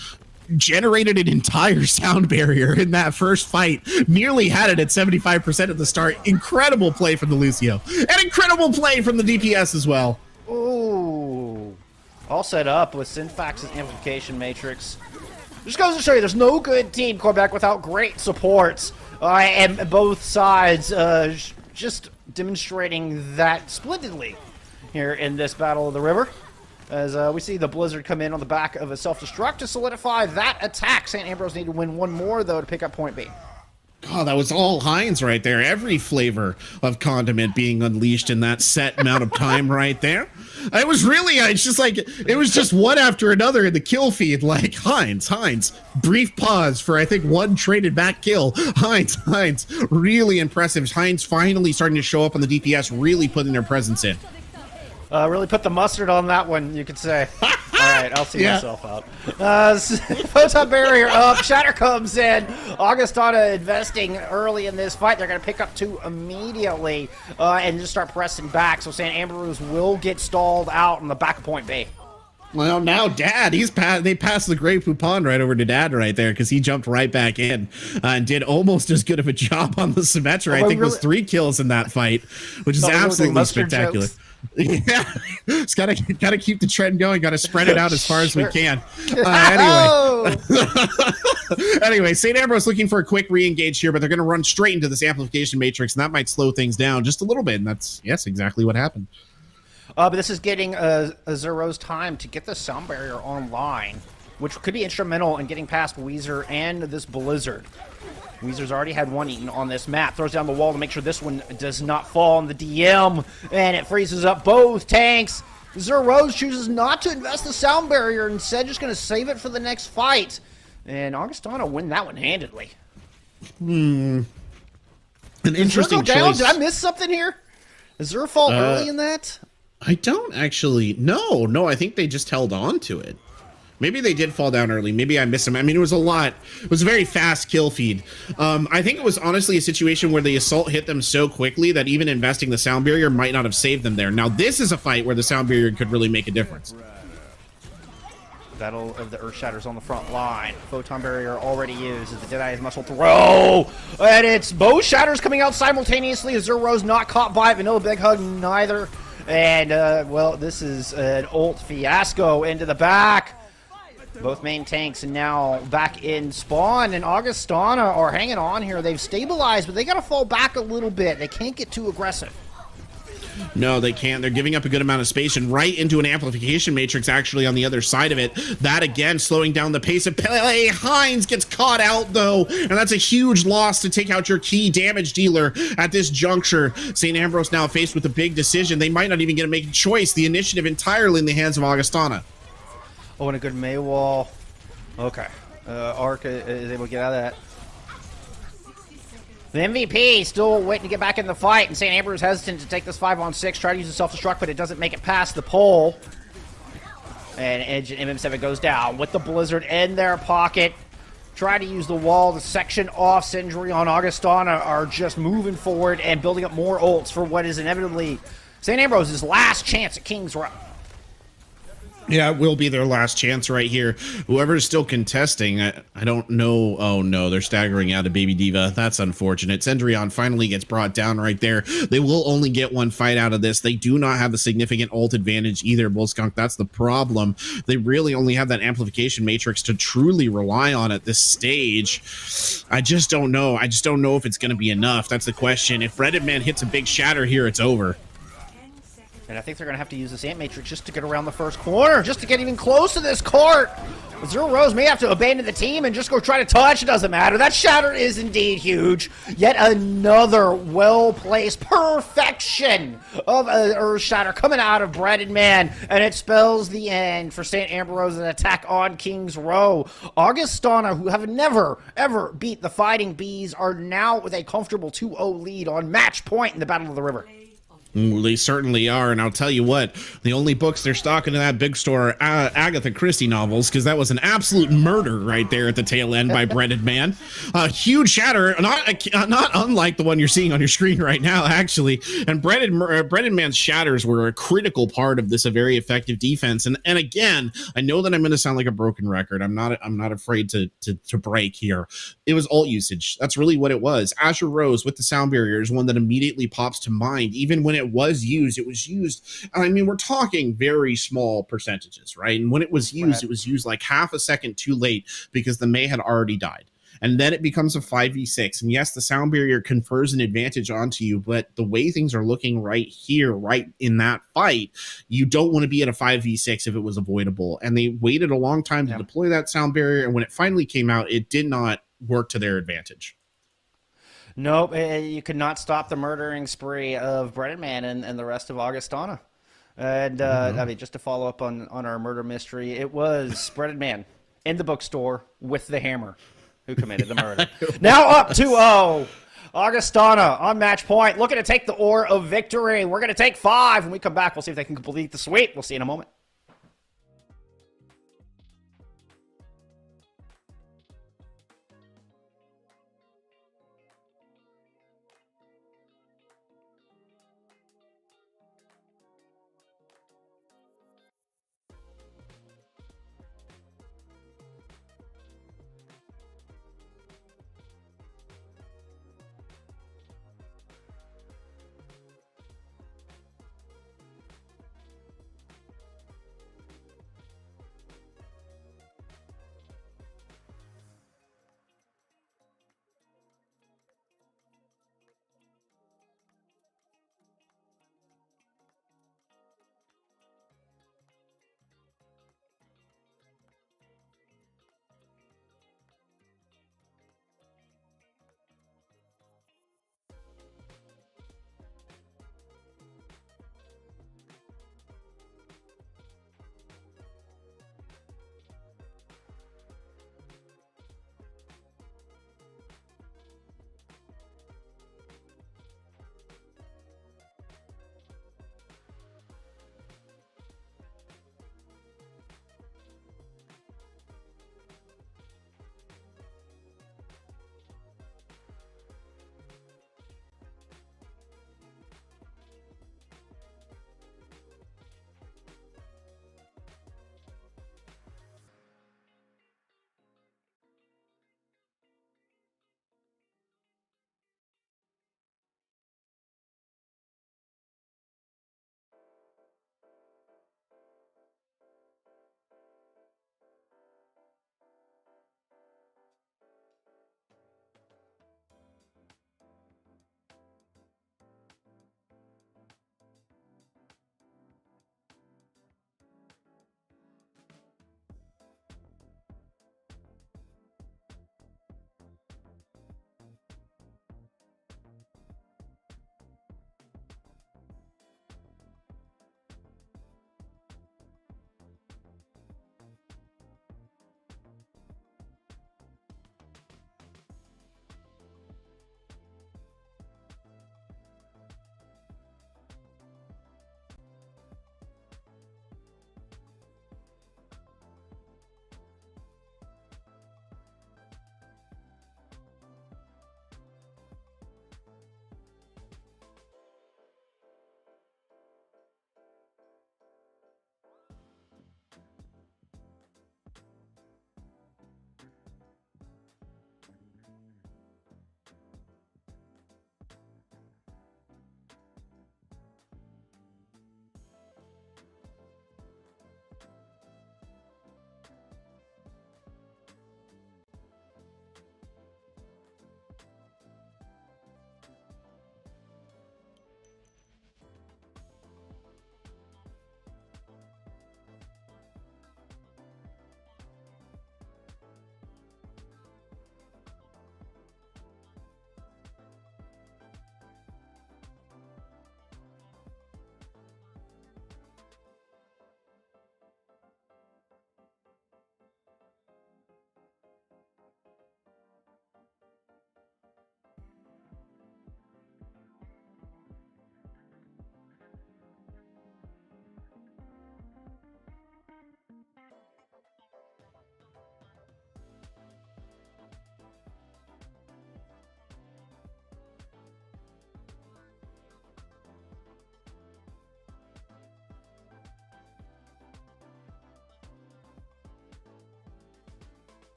generated an entire sound barrier in that first fight, nearly had it at 75% at the start. Incredible play from the Lucio, and incredible play from the DPS as well. Ooh, all set up with Synfax's amplification matrix. Just goes to show you there's no good team quarterback without great supports, and both sides just demonstrating that splendidly here in this Battle of the River. As we see the Blizzard come in on the back of a self-destruct to solidify that attack. St. Ambrose need to win one more, though, to pick up point B. Oh, that was all Heinz right there. Every flavor of condiment being unleashed in that set amount of time right there. It was really, it's just like, it was just one after another in the kill feed. Like, Heinz, brief pause for, I think, one traded back kill. Heinz, really impressive. Heinz finally starting to show up on the DPS, really putting their presence in. Really put the mustard on that one, you could say. All right, I'll see myself out. Photon barrier up. Shatter comes in. Augustana investing early in this fight. They're going to pick up two immediately and just start pressing back. So St. Ambrose will get stalled out on the back of point B. Well, now Dad, they passed the Grey Poupon right over to Dad right there because he jumped right back in and did almost as good of a job on the Symmetra. I think it was 3 kills in that fight, which is absolutely spectacular. Jokes. Yeah, it's gotta keep the trend going. Gotta spread it out as far as we can. Anyway, St. Ambrose looking for a quick re-engage here, but they're gonna run straight into this amplification matrix, and that might slow things down just a little bit. And that's exactly what happened. But this is getting Zero's time to get the sound barrier online, which could be instrumental in getting past Weezer and this Blizzard. Weezer's already had one eaten on this map. Throws down the wall to make sure this one does not fall on the DM. And it freezes up both tanks. Zero's chooses not to invest the sound barrier. Instead, just going to save it for the next fight. And Augustana win that one handedly. An interesting choice. Did I miss something here? Is there a fall early in that? I don't actually. No, I think they just held on to it. Maybe they did fall down early. Maybe I missed them. I mean, it was a lot. It was a very fast kill feed. I think it was honestly a situation where the assault hit them so quickly that even investing the sound barrier might not have saved them there. Now, this is a fight where the sound barrier could really make a difference. Battle of the Earthshatters on the front line. Photon barrier already used as the Deadeye's muscle throw. And it's both shatters coming out simultaneously. Zero's not caught by it. Vanilla Big Hug neither. And, well, this is an ult fiasco into the back. Both main tanks now back in spawn, and Augustana are hanging on here. They've stabilized, but they got to fall back a little bit. They can't get too aggressive. No, they can't. They're giving up a good amount of space and right into an amplification matrix actually on the other side of it. That, again, slowing down the pace of play. Heinz gets caught out, though, and that's a huge loss to take out your key damage dealer at this juncture. St. Ambrose now faced with a big decision. They might not even get to make a choice. The initiative entirely in the hands of Augustana. Oh, and a good May wall. Okay. Arc is able to get out of that. The MVP still waiting to get back in the fight, and St. Ambrose hesitant to take this 5-on-6, try to use the self-destruct, but it doesn't make it past the pole. And Edge and MM7 goes down with the Blizzard in their pocket. Try to use the wall to section off Sindri on Augustana are just moving forward and building up more ults for what is inevitably St. Ambrose's last chance at King's Row. Yeah, it will be their last chance right here. Whoever's still contesting, I don't know. Oh, no, they're staggering out of Baby Diva. That's unfortunate. Cendrillon finally gets brought down right there. They will only get one fight out of this. They do not have a significant ult advantage either, Bullskunk. That's the problem. They really only have that amplification matrix to truly rely on at this stage. I just don't know. I just don't know if it's going to be enough. That's the question. If Breaded Man hits a big shatter here, it's over. And I think they're going to have to use this Ant Matrix just to get around the first corner, just to get even close to this court. Zero Rose may have to abandon the team and just go try to touch. It doesn't matter. That shatter is indeed huge. Yet another well-placed perfection of an Earth Shatter coming out of Breaded Man. And it spells the end for St. Ambrose's attack on Kings Row. Augustana, who have never, ever beat the Fighting Bees, are now with a comfortable 2-0 lead on match point in the Battle of the River. They certainly are, and I'll tell you what, the only books they're stocking in that big store are Agatha Christie novels, because that was an absolute murder right there at the tail end by Breaded Man. Huge shatter, not unlike the one you're seeing on your screen right now, actually. And Breaded Man's shatters were a critical part of this, a very effective defense. And again, I know that I'm going to sound like a broken record. I'm not afraid to break here. It was ult usage. That's really what it was. Azure Rose with the sound barrier is one that immediately pops to mind, even when it was used, I mean, we're talking very small percentages, right? And when it was used, It was used like half a second too late because the Mei had already died. And then it becomes a 5v6. And yes, the sound barrier confers an advantage onto you, but the way things are looking right here, right in that fight, you don't want to be at a 5v6 if it was avoidable. And they waited a long time to deploy that sound barrier. And when it finally came out, it did not work to their advantage. Nope, you could not stop the murdering spree of Breaded Man and the rest of Augustana. And, I mean, just to follow up on our murder mystery, it was Breaded Man in the bookstore with the hammer who committed the murder. Now up 2-0. Augustana on match point, looking to take the ore of victory. We're going to take 5. When we come back, we'll see if they can complete the sweep. We'll see in a moment.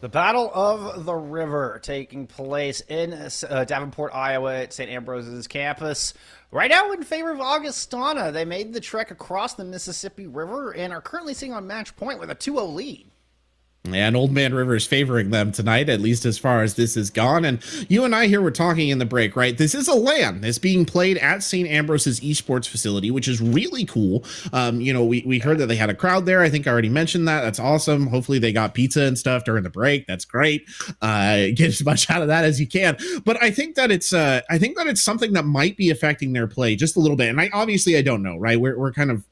The Battle of the River taking place in Davenport, Iowa at St. Ambrose's campus. Right now in favor of Augustana. They made the trek across the Mississippi River and are currently sitting on match point with a 2-0 lead. And Old Man River is favoring them tonight, at least as far as this has gone. And you and I here were talking in the break, right? This is a LAN that's being played at St. Ambrose's esports facility, which is really cool. We heard that they had a crowd there. I think I already mentioned that. That's awesome. Hopefully they got pizza and stuff during the break. That's great. Get as much out of that as you can. But I think that it's something that might be affecting their play just a little bit. And I don't know, right? We're kind of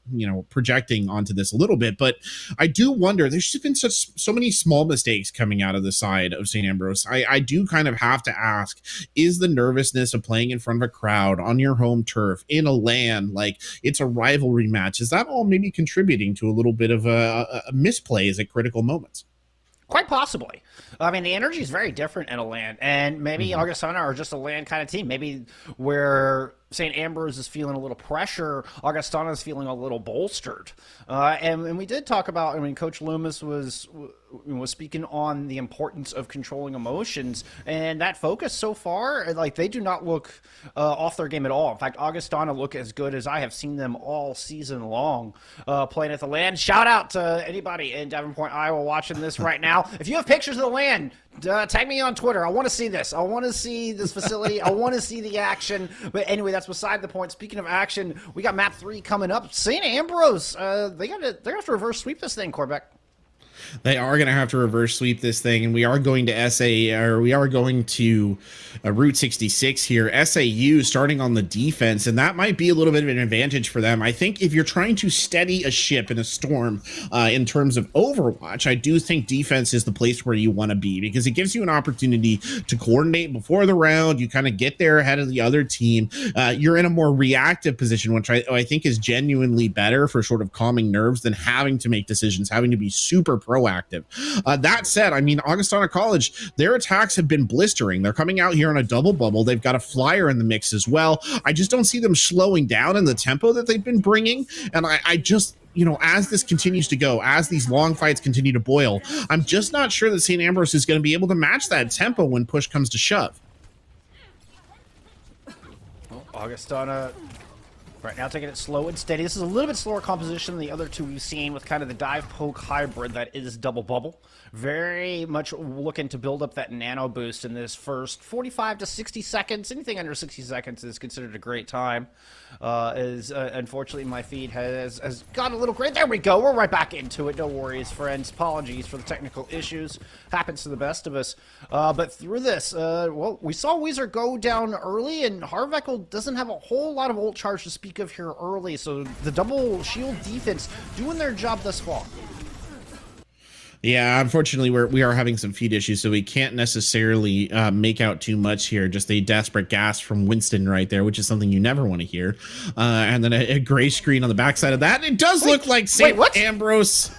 projecting onto this a little bit, but I do wonder. There's just been so many small mistakes coming out of the side of St. Ambrose. I do kind of have to ask, is the nervousness of playing in front of a crowd on your home turf in a LAN, like it's a rivalry match, is that all maybe contributing to a little bit of a misplays at critical moments? Quite possibly. I mean, the energy is very different in a LAN, and maybe Augustana are just a LAN kind of team. Maybe where St. Ambrose is feeling a little pressure, Augustana is feeling a little bolstered. And we did talk about, Coach Loomis was speaking on the importance of controlling emotions, and that focus so far, like, they do not look off their game at all. In fact, Augustana look as good as I have seen them all season long playing at the LAN. Shout out to anybody in Davenport, Iowa watching this right now. If you have pictures of the LAN, tag me on Twitter. I want to see this. I want to see this facility. I want to see the action. But anyway, that's beside the point. Speaking of action, we got map 3 coming up. St. Ambrose, they're gonna have to reverse sweep this thing, Corbeck. They are going to have to reverse sweep this thing, and we are going to Route 66 here. SAU starting on the defense, and that might be a little bit of an advantage for them. I think if you're trying to steady a ship in a storm in terms of Overwatch, I do think defense is the place where you want to be, because it gives you an opportunity to coordinate before the round. You kind of get there ahead of the other team. You're in a more reactive position, which I think is genuinely better for sort of calming nerves than having to make decisions, having to be super proactive. That said, Augustana College, their attacks have been blistering. They're coming out here on a double bubble. They've got a flyer in the mix as well. I just don't see them slowing down in the tempo that they've been bringing. And I just, as this continues to go, as these long fights continue to boil, I'm just not sure that St. Ambrose is going to be able to match that tempo when push comes to shove. Well, Augustana right now taking it slow and steady. This is a little bit slower composition than the other two we've seen, with kind of the dive poke hybrid that is double bubble. Very much looking to build up that nano boost in this first 45 to 60 seconds. Anything under 60 seconds is considered a great time. Unfortunately, my feed has got a little great. There we go. We're right back into it. No worries, friends. Apologies for the technical issues. Happens to the best of us. But through this, we saw Weezer go down early, and Harvekel doesn't have a whole lot of ult charge to speak of here early. So the double shield defense doing their job thus far. Yeah, unfortunately, we are having some feed issues, so we can't necessarily make out too much here. Just a desperate gasp from Winston right there, which is something you never want to hear. And then a gray screen on the backside of that. It does look like St. Ambrose.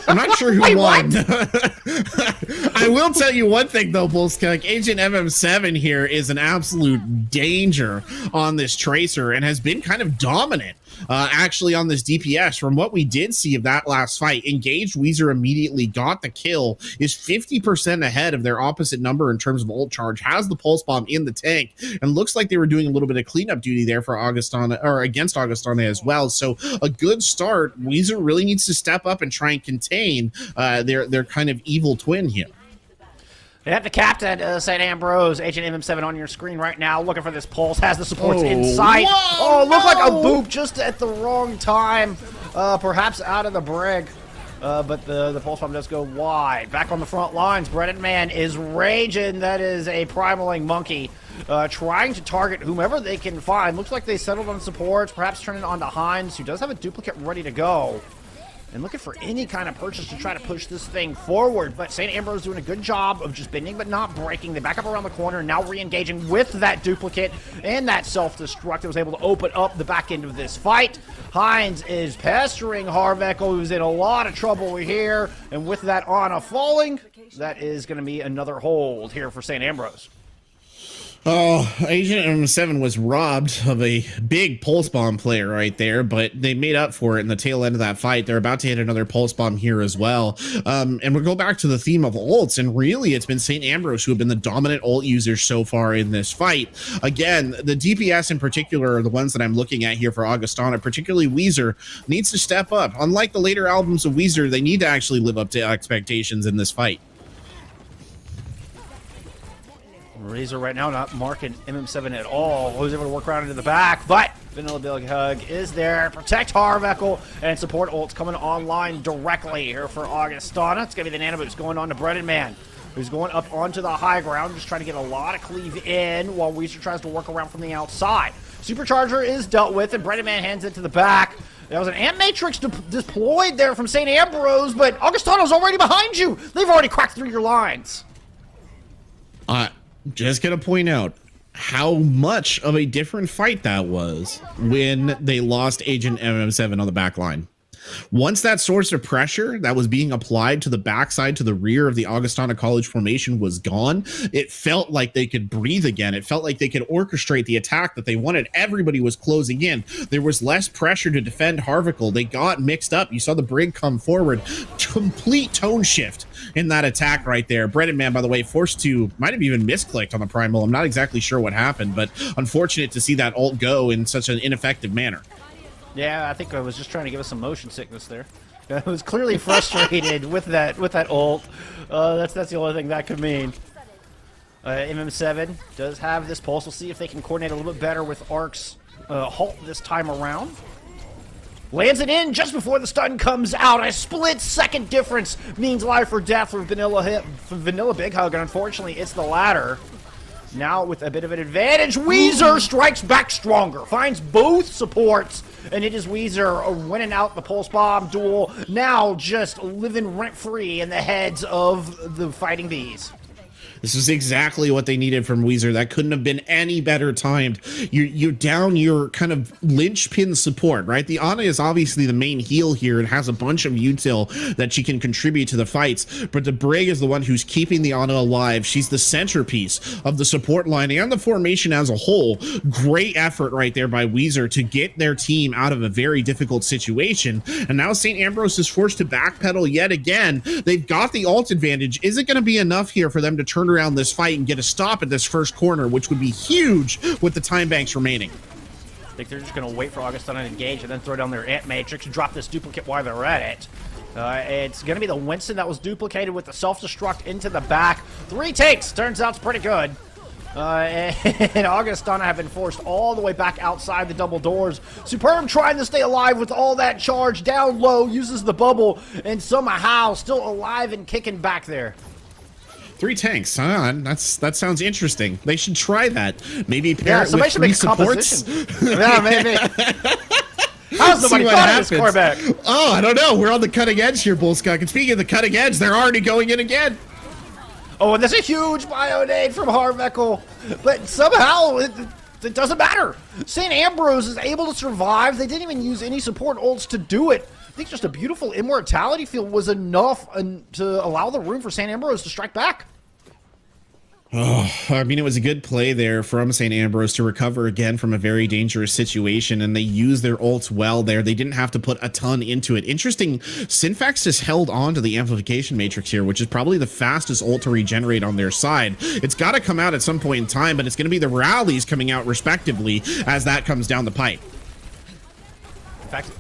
I'm not sure who won. I will tell you one thing, though, Bulls. Like, Agent MM7 here is an absolute danger on this Tracer and has been kind of dominant. Actually on this DPS. From what we did see of that last fight, Engaged Weezer immediately got the kill, is 50% ahead of their opposite number in terms of ult charge, has the pulse bomb in the tank, and looks like they were doing a little bit of cleanup duty there for Augustana, or against Augustana as well. So a good start. Weezer really needs to step up and try and contain their kind of evil twin here. You have the captain, St. Ambrose, Agent MM7 on your screen right now, looking for this pulse, has the supports in sight. Looked like a boop just at the wrong time, perhaps out of the brig. But the pulse bomb does go wide. Back on the front lines, Breaded Man is raging. That is a primaling monkey trying to target whomever they can find. Looks like they settled on supports, perhaps turning on to Hines, who does have a duplicate ready to go. And looking for any kind of purchase to try to push this thing forward. But St. Ambrose doing a good job of just bending but not breaking. They back up around the corner, now re-engaging with that duplicate and that self-destruct that was able to open up the back end of this fight. Hines is pestering Harvekel, who's in a lot of trouble here. And with that Ana falling, that is going to be another hold here for St. Ambrose. Oh, Agent M7 was robbed of a big pulse bomb player right there, but they made up for it in the tail end of that fight. They're about to hit another pulse bomb here as well. And we'll go back to the theme of ults, and really it's been St. Ambrose who have been the dominant ult users so far in this fight. Again, the DPS in particular are the ones that I'm looking at here for Augustana, particularly Weezer, needs to step up. Unlike the later albums of Weezer, they need to actually live up to expectations in this fight. Razor right now not marking MM7 at all. Was able to work around into the back, but Vanilla Big Hug is there. Protect Harveckle, and support ults coming online directly here for Augustana. It's going to be the nano boost going on to Breaded Man, who's going up onto the high ground, just trying to get a lot of cleave in while Weezer tries to work around from the outside. Supercharger is dealt with, and Breaded Man hands it to the back. There was an Ant Matrix deployed there from St. Ambrose, but Augustana's already behind you. They've already cracked through your lines. Just gonna point out how much of a different fight that was when they lost Agent MM7 on the back line. Once that source of pressure that was being applied to the backside, to the rear of the Augustana College formation was gone, it felt like they could breathe again. It felt like they could orchestrate the attack that they wanted. Everybody was closing in. There was less pressure to defend Harveckle. They got mixed up. You saw the Brig come forward. Complete tone shift in that attack right there. Breaded Man, by the way, forced to, might have even misclicked on the Primal. I'm not exactly sure what happened, but unfortunate to see that ult go in such an ineffective manner. Yeah, I think I was just trying to give us some motion sickness there. I was clearly frustrated with that ult. That's the only thing that could mean. MM7 does have this pulse. We'll see if they can coordinate a little bit better with Ark's halt this time around. Lands it in just before the stun comes out. A split-second difference means life or death for Vanilla Big Hug, and unfortunately, it's the latter. Now, with a bit of an advantage, Weezer strikes back stronger, finds both supports, and it is Weezer winning out the Pulse Bomb duel, now just living rent-free in the heads of the Fighting Bees. This is exactly what they needed from Weezer. That couldn't have been any better timed. You're down your kind of linchpin support, right? The Ana is obviously the main heal here and has a bunch of util that she can contribute to the fights, but the Brig is the one who's keeping the Ana alive. She's the centerpiece of the support line and the formation as a whole. Great effort right there by Weezer to get their team out of a very difficult situation. And now St. Ambrose is forced to backpedal yet again. They've got the ult advantage. Is it going to be enough here for them to turn around this fight and get a stop at this first corner, which would be huge with the time banks remaining? I think they're just going to wait for Augustana to engage and then throw down their Ant Matrix and drop this duplicate while they're at it. It's going to be the Winston that was duplicated with the self-destruct into the back. 3 takes. Turns out it's pretty good. And Augustana have been forced all the way back outside the double doors. Superb trying to stay alive with all that charge down low, uses the bubble, and somehow still alive and kicking back there. 3 tanks, huh? That sounds interesting. They should try that. Maybe pair it with 3 supports. Yeah, maybe. How's nobody thought of this quarterback? Oh, I don't know. We're on the cutting edge here, Bullskunk. And speaking of the cutting edge, they're already going in again. Oh, and there's a huge bionade from Harveckle. But somehow it doesn't matter. St. Ambrose is able to survive. They didn't even use any support ults to do it. I think just a beautiful immortality field was enough to allow the room for St. Ambrose to strike back. Oh, I mean, it was a good play there from St. Ambrose to recover again from a very dangerous situation, and they used their ults well there. They didn't have to put a ton into it. Interesting, Synfax has held on to the amplification matrix here, which is probably the fastest ult to regenerate on their side. It's got to come out at some point in time, but it's going to be the rallies coming out respectively as that comes down the pipe. In fact,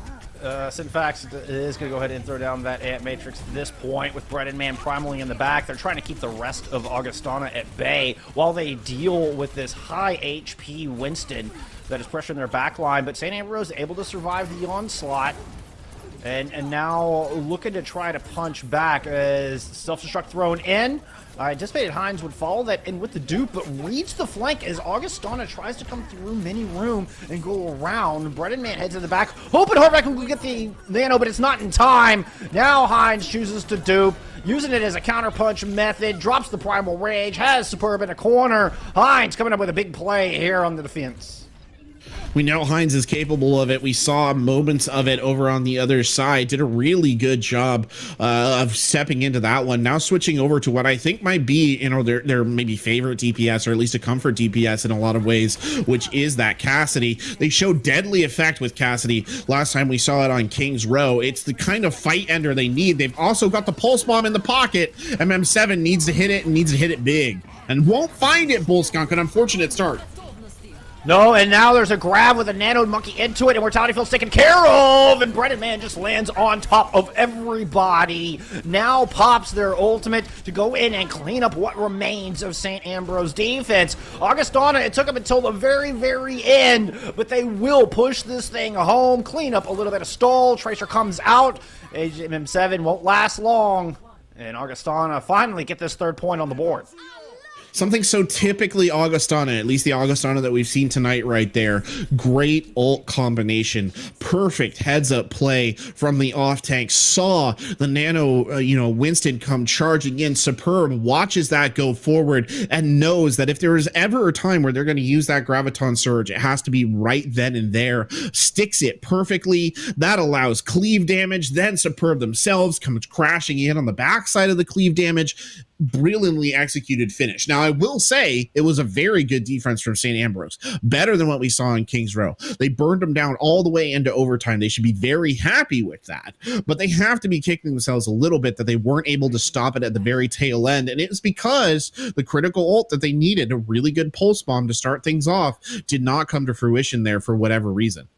Synfax is going to go ahead and throw down that Ant Matrix at this point with Breaded Man primally in the back. They're trying to keep the rest of Augustana at bay while they deal with this high HP Winston that is pressuring their back line. But St. Ambrose able to survive the onslaught. And now looking to try to punch back as self-destruct thrown in. I anticipated Hines would follow that in with the dupe, but reads the flank as Augustana tries to come through mini room and go around. Breaded Man heads in the back, hoping Harveckle will get the nano, but it's not in time. Now Hines chooses to dupe, using it as a counterpunch method, drops the Primal Rage, has Superb in a corner. Hines coming up with a big play here on the defense. We know Heinz is capable of it. We saw moments of it over on the other side. Did a really good job of stepping into that one. Now switching over to what I think might be, you know, their maybe favorite DPS, or at least a comfort DPS in a lot of ways, which is that Cassidy. They showed deadly effect with Cassidy last time we saw it on King's Row. It's the kind of fight ender they need. They've also got the pulse bomb in the pocket. MM7 needs to hit it, and needs to hit it big, and won't find it, Bullskunk. An unfortunate start. No, and now there's a grab with a nanoed monkey into it, and Mortality Field's taken care of, and Breaded Man just lands on top of everybody. Now pops their ultimate to go in and clean up what remains of St. Ambrose defense. Augustana, it took them until the very, very end, but they will push this thing home, clean up a little bit of stall. Tracer comes out. MM7 won't last long, and Augustana finally get this 3rd point on the board. Something so typically Augustana, at least the Augustana that we've seen tonight right there. Great ult combination. Perfect heads-up play from the off-tank. Saw the nano, Winston come charging in. Superb. Watches that go forward and knows that if there is ever a time where they're going to use that Graviton Surge, it has to be right then and there. Sticks it perfectly. That allows cleave damage. Then Superb themselves comes crashing in on the backside of the cleave damage. Brilliantly executed finish. Now, I will say it was a very good defense from St. Ambrose. Better than what we saw in King's Row. They burned them down all the way into overtime. They should be very happy with that. But they have to be kicking themselves a little bit that they weren't able to stop it at the very tail end. And it was because the critical ult that they needed, a really good pulse bomb to start things off, did not come to fruition there for whatever reason.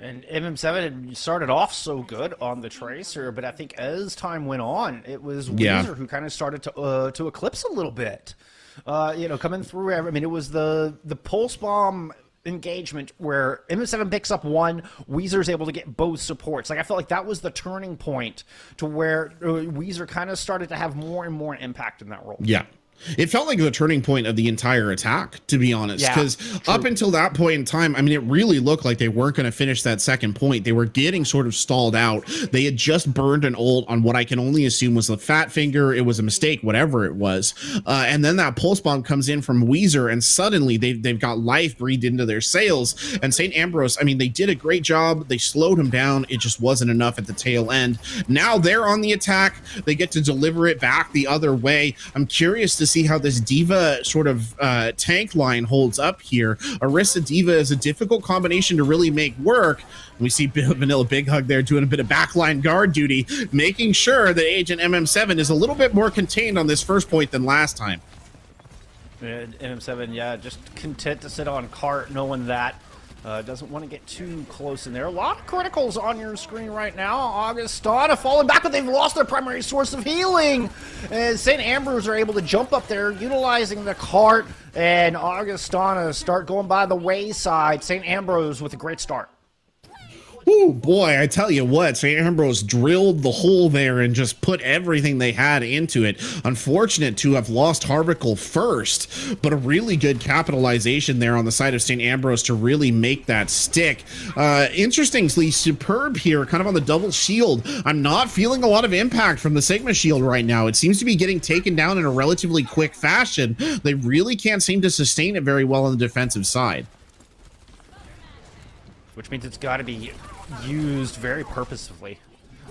And MM7 had started off so good on the Tracer, but I think as time went on, it was Weezer who kind of started to eclipse a little bit. Coming through. I mean, it was the pulse bomb engagement where MM7 picks up one, Weezer's able to get both supports. Like, I felt like that was the turning point to where Weezer kind of started to have more and more impact in that role. Yeah. It felt like the turning point of the entire attack, to be honest, because up until that point in time, I mean, it really looked like they weren't going to finish that second point. They were getting sort of stalled out. They had just burned an ult on what I can only assume was the fat finger. It was a mistake, whatever it was. And then that pulse bomb comes in from Weezer, and suddenly they've got life breathed into their sails. And St. Ambrose, I mean, they did a great job. They slowed him down. It just wasn't enough at the tail end. Now they're on the attack. They get to deliver it back the other way. I'm curious to see how this Diva sort of tank line holds up here. Orisa Diva is a difficult combination to really make work. We see Vanilla Big Hug there doing a bit of backline guard duty, making sure that Agent MM7 is a little bit more contained on this first point than last time. MM7, yeah, just content to sit on cart, knowing that doesn't want to get too close in there. A lot of criticals on your screen right now. Augustana falling back, but they've lost their primary source of healing. And St. Ambrose are able to jump up there, utilizing the cart, and Augustana start going by the wayside. St. Ambrose with a great start. Oh boy, I tell you what, St. Ambrose drilled the hole there and just put everything they had into it. Unfortunate to have lost Harvicle first, but a really good capitalization there on the side of St. Ambrose to really make that stick. Interestingly, Superb here, kind of on the double shield. I'm not feeling a lot of impact from the Sigma shield right now. It seems to be getting taken down in a relatively quick fashion. They really can't seem to sustain it very well on the defensive side. Which means it's got to be used very purposefully.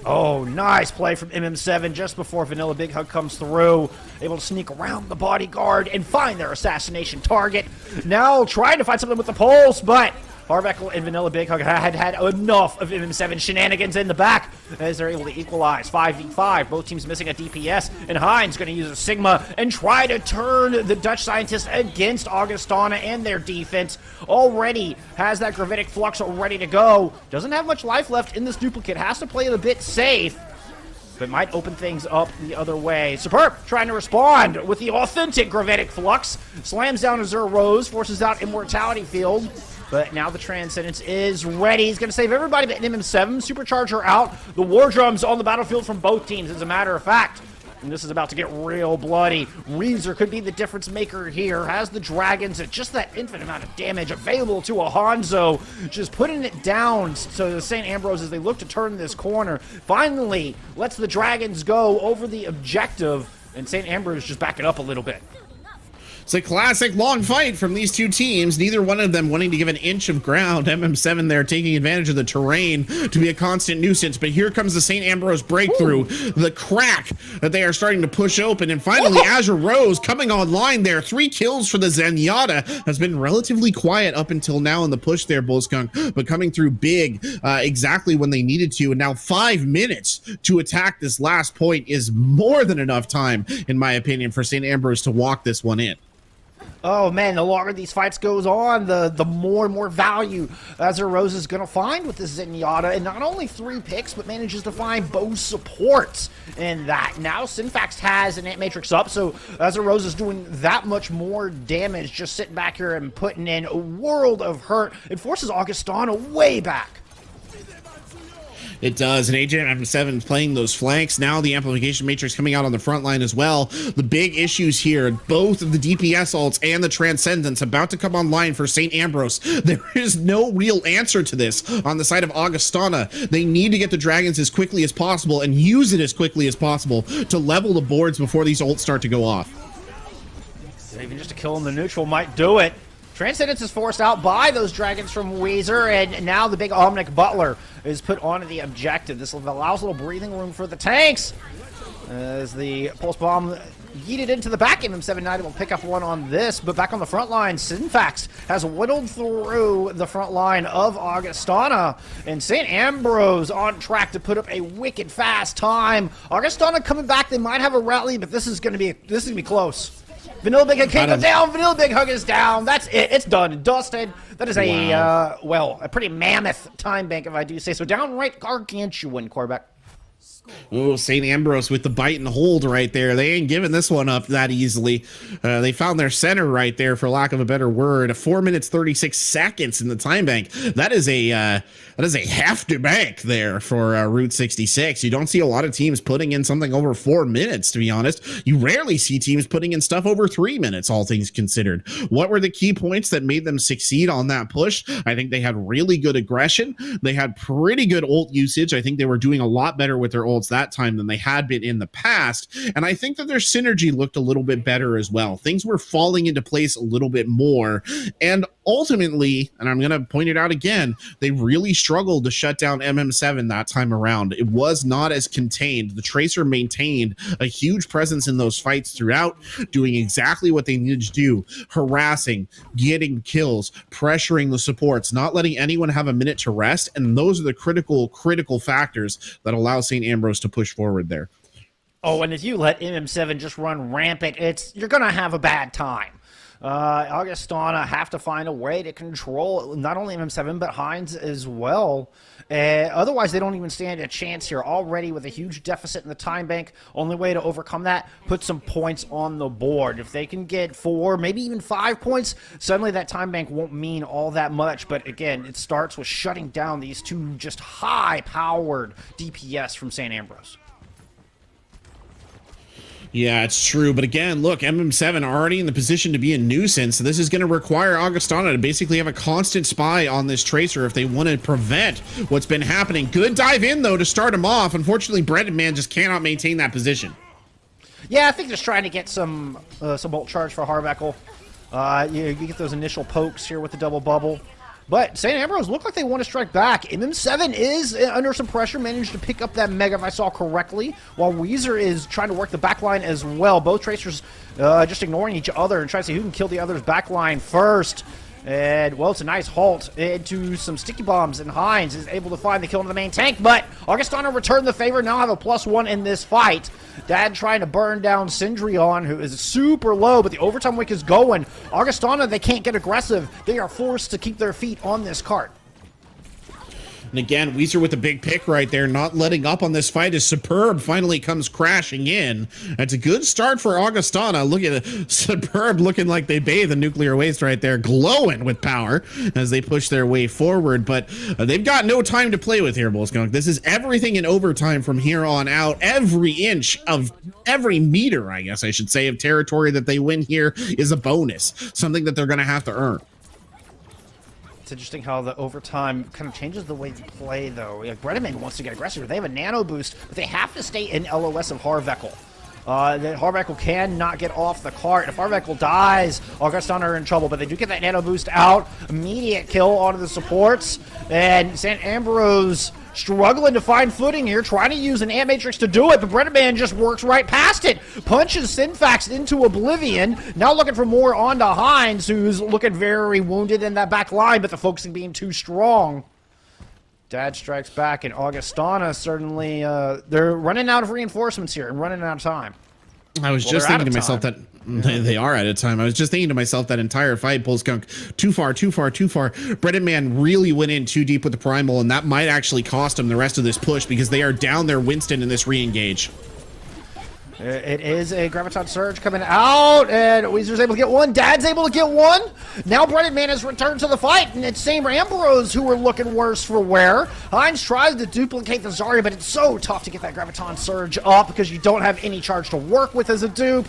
Oh, nice play from MM7 just before Vanilla Big Hug comes through. Able to sneak around the bodyguard and find their assassination target. Now trying to find something with the pulse, but Harvekel and Vanilla Big Hug had enough of MM7 shenanigans in the back as they're able to equalize 5v5. Both teams missing a DPS, and Heinz going to use a Sigma and try to turn the Dutch scientist against Augustana and their defense. Already has that Gravitic Flux ready to go. Doesn't have much life left in this duplicate. Has to play it a bit safe, but might open things up the other way. Superb trying to respond with the authentic Gravitic Flux. Slams down Azure Rose, forces out Immortality Field. But now the Transcendence is ready. He's going to save everybody but MM7. Supercharger out. The War Drums on the battlefield from both teams, as a matter of fact. And this is about to get real bloody. Weezer could be the difference maker here. Has the Dragons at just that infinite amount of damage available to a Hanzo. Just putting it down to the St. Ambrose as they look to turn this corner. Finally lets the Dragons go over the objective. And St. Ambrose just back it up a little bit. It's a classic long fight from these two teams, neither one of them wanting to give an inch of ground. MM7 there taking advantage of the terrain to be a constant nuisance, but here comes the St. Ambrose breakthrough, the crack that they are starting to push open, and finally Azure Rose coming online there. 3 kills for the Zenyatta. Has been relatively quiet up until now in the push there, Bullskunk, but coming through big exactly when they needed to, and now 5 minutes to attack this last point is more than enough time, in my opinion, for St. Ambrose to walk this one in. Oh man, the longer these fights goes on, the more and more value Azure Rose is going to find with this Zenyatta, and not only 3 picks, but manages to find both supports in that. Now Synfax has an Ant Matrix up, so Azure Rose is doing that much more damage, just sitting back here and putting in a world of hurt. It forces Augustana way back. It does, and AJM7 playing those flanks. Now the Amplification Matrix coming out on the front line as well. The big issues here, both of the DPS ults and the Transcendence about to come online for St. Ambrose. There is no real answer to this on the side of Augustana. They need to get the Dragons as quickly as possible and use it as quickly as possible to level the boards before these ults start to go off. Even just a kill in the neutral might do it. Transcendence is forced out by those Dragons from Weezer, and now the big Omnic Butler is put onto the objective. This allows a little breathing room for the tanks as the Pulse Bomb yeeted into the back. MM7 United will pick up one on this, but back on the front line, Synfax has whittled through the front line of Augustana, and St. Ambrose on track to put up a wicked fast time. Augustana coming back, they might have a rally, but this is gonna be close. Vanilla Big Hug can't go down. Vanilla Big Hug is down. That's it. It's done and dusted. That is a pretty mammoth time bank, if I do say so. Downright gargantuan, Corbeck. Oh, St. Ambrose with the bite and hold right there. They ain't giving this one up that easily. They found their center right there, for lack of a better word. 4 minutes 36 seconds in the time bank. That is a hefty bank there for Route 66. You don't see a lot of teams putting in something over 4 minutes, to be honest. You rarely see teams putting in stuff over 3 minutes, all things considered. What were the key points that made them succeed on that push? I think they had really good aggression. They had pretty good ult usage. I think they were doing a lot better with their ults that time than they had been in the past, and I think that their synergy looked a little bit better as well. Things were falling into place a little bit more, and ultimately, and I'm going to point it out again, they really struggled to shut down MM7 that time around. It was not as contained. The Tracer maintained a huge presence in those fights throughout, doing exactly what they needed to do, harassing, getting kills, pressuring the supports, not letting anyone have a minute to rest, and those are the critical factors that allow St. Ambrose to push forward there. Oh, and if you let MM7 just run rampant, you're going to have a bad time. Augustana have to find a way to control not only MM7 but Heinz as well. Otherwise, they don't even stand a chance here. Already with a huge deficit in the time bank, only way to overcome that, put some points on the board. If they can get 4, maybe even 5 points, suddenly that time bank won't mean all that much. But again, it starts with shutting down these two just high-powered DPS from St. Ambrose. Yeah, it's true. But again, look, MM7 already in the position to be a nuisance. So this is going to require Augustana to basically have a constant spy on this Tracer if they want to prevent what's been happening. Good dive in, though, to start him off. Unfortunately, Bread Man just cannot maintain that position. Yeah, I think just trying to get some Ult Charge for Harveckle. You get those initial pokes here with the double bubble. But St. Ambrose look like they want to strike back. MM7 is under some pressure, managed to pick up that Mega if I saw correctly, while Weezer is trying to work the backline as well. Both Tracers just ignoring each other and trying to see who can kill the other's backline first. And, well, it's a nice halt into some sticky bombs, and Heinz is able to find the kill into the main tank, but Augustana returned the favor, now have a +1 in this fight. Dad trying to burn down Cindrion, who is super low, but the overtime wick is going. Augustana, they can't get aggressive. They are forced to keep their feet on this cart. And again, Weezer with a big pick right there, not letting up on this fight as Superb finally comes crashing in. That's a good start for Augustana. Look at it. Superb looking like they bathe in nuclear waste right there, glowing with power as they push their way forward. But they've got no time to play with here, Bullskunk. This is everything in overtime from here on out. Every inch of every meter, I guess I should say, of territory that they win here is a bonus, something that they're going to have to earn. It's interesting how the overtime kind of changes the way you play, though. Like, Bredeman wants to get aggressive. They have a nano boost, but they have to stay in LOS of Harveckle. That Harveckle cannot get off the cart. If Harveckle dies, Augustana are in trouble, but they do get that nano boost out. Immediate kill onto the supports, and St. Ambrose struggling to find footing here, trying to use an Ant Matrix to do it, but Breadman just works right past it. Punches Sinfax into oblivion. Now looking for more onto Hines, who's looking very wounded in that back line, but the focusing being too strong. Dad strikes back, and Augustana certainly, they're running out of reinforcements here and running out of time. I was just thinking to myself that they are out of time. I was just thinking to myself that entire fight, Bullskunk, too far. Breaded Man really went in too deep with the Primal, and that might actually cost him the rest of this push because they are down their Winston in this re-engage. It is a Graviton Surge coming out, and Weezer's able to get one. Dad's able to get one. Now Breaded Man has returned to the fight, and it's St. Ambrose who are looking worse for wear. Hines tries to duplicate the Zarya, but it's so tough to get that Graviton Surge up because you don't have any charge to work with as a dupe.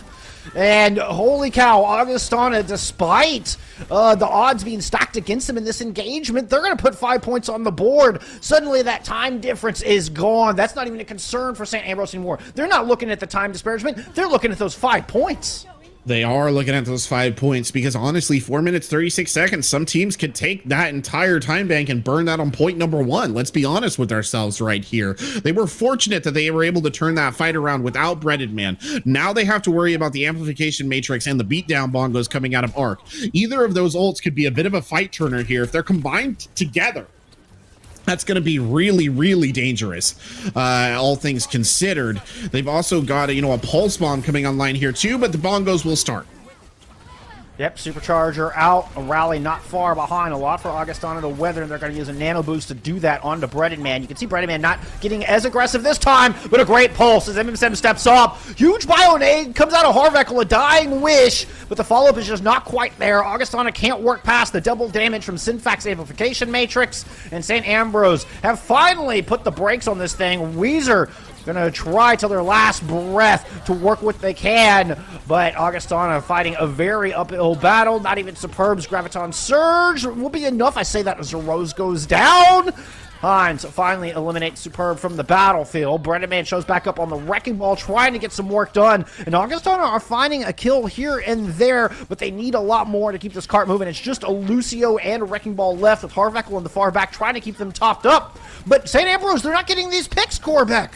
And holy cow, Augustana, despite the odds being stacked against them in this engagement, they're going to put 5 points on the board. Suddenly that time difference is gone. That's not even a concern for St. Ambrose anymore. They're not looking at the time disparagement. They're looking at those 5 points. They are looking at those 5 points because honestly, 4 minutes, 36 seconds, some teams could take that entire time bank and burn that on point number 1. Let's be honest with ourselves right here. They were fortunate that they were able to turn that fight around without Breaded Man. Now they have to worry about the amplification matrix and the beatdown bongos coming out of Arc. Either of those ults could be a bit of a fight turner here if they're combined together. That's going to be really, really dangerous, all things considered. They've also got, a pulse bomb coming online here too, but the bongos will start. Yep, Supercharger out, a rally not far behind, a lot for Augustana to weather, and they're going to use a nano boost to do that onto Breaded Man. You can see Breaded Man not getting as aggressive this time, but a great pulse as MM7 steps up. Huge Bionade comes out of Harveckle, a dying wish, but the follow-up is just not quite there. Augustana can't work past the double damage from Sinfax Amplification Matrix, and St. Ambrose have finally put the brakes on this thing. Weezer gonna try till their last breath to work what they can, but Augustana fighting a very uphill battle. Not even Superb's Graviton Surge will be enough. I say that as the Rose goes down. Hines finally eliminates Superb from the battlefield. Breaded Man shows back up on the Wrecking Ball, trying to get some work done. And Augustana are finding a kill here and there, but they need a lot more to keep this cart moving. It's just a Lucio and a Wrecking Ball left, with Harveckle in the far back trying to keep them topped up. But St. Ambrose, they're not getting these picks, Corbeck.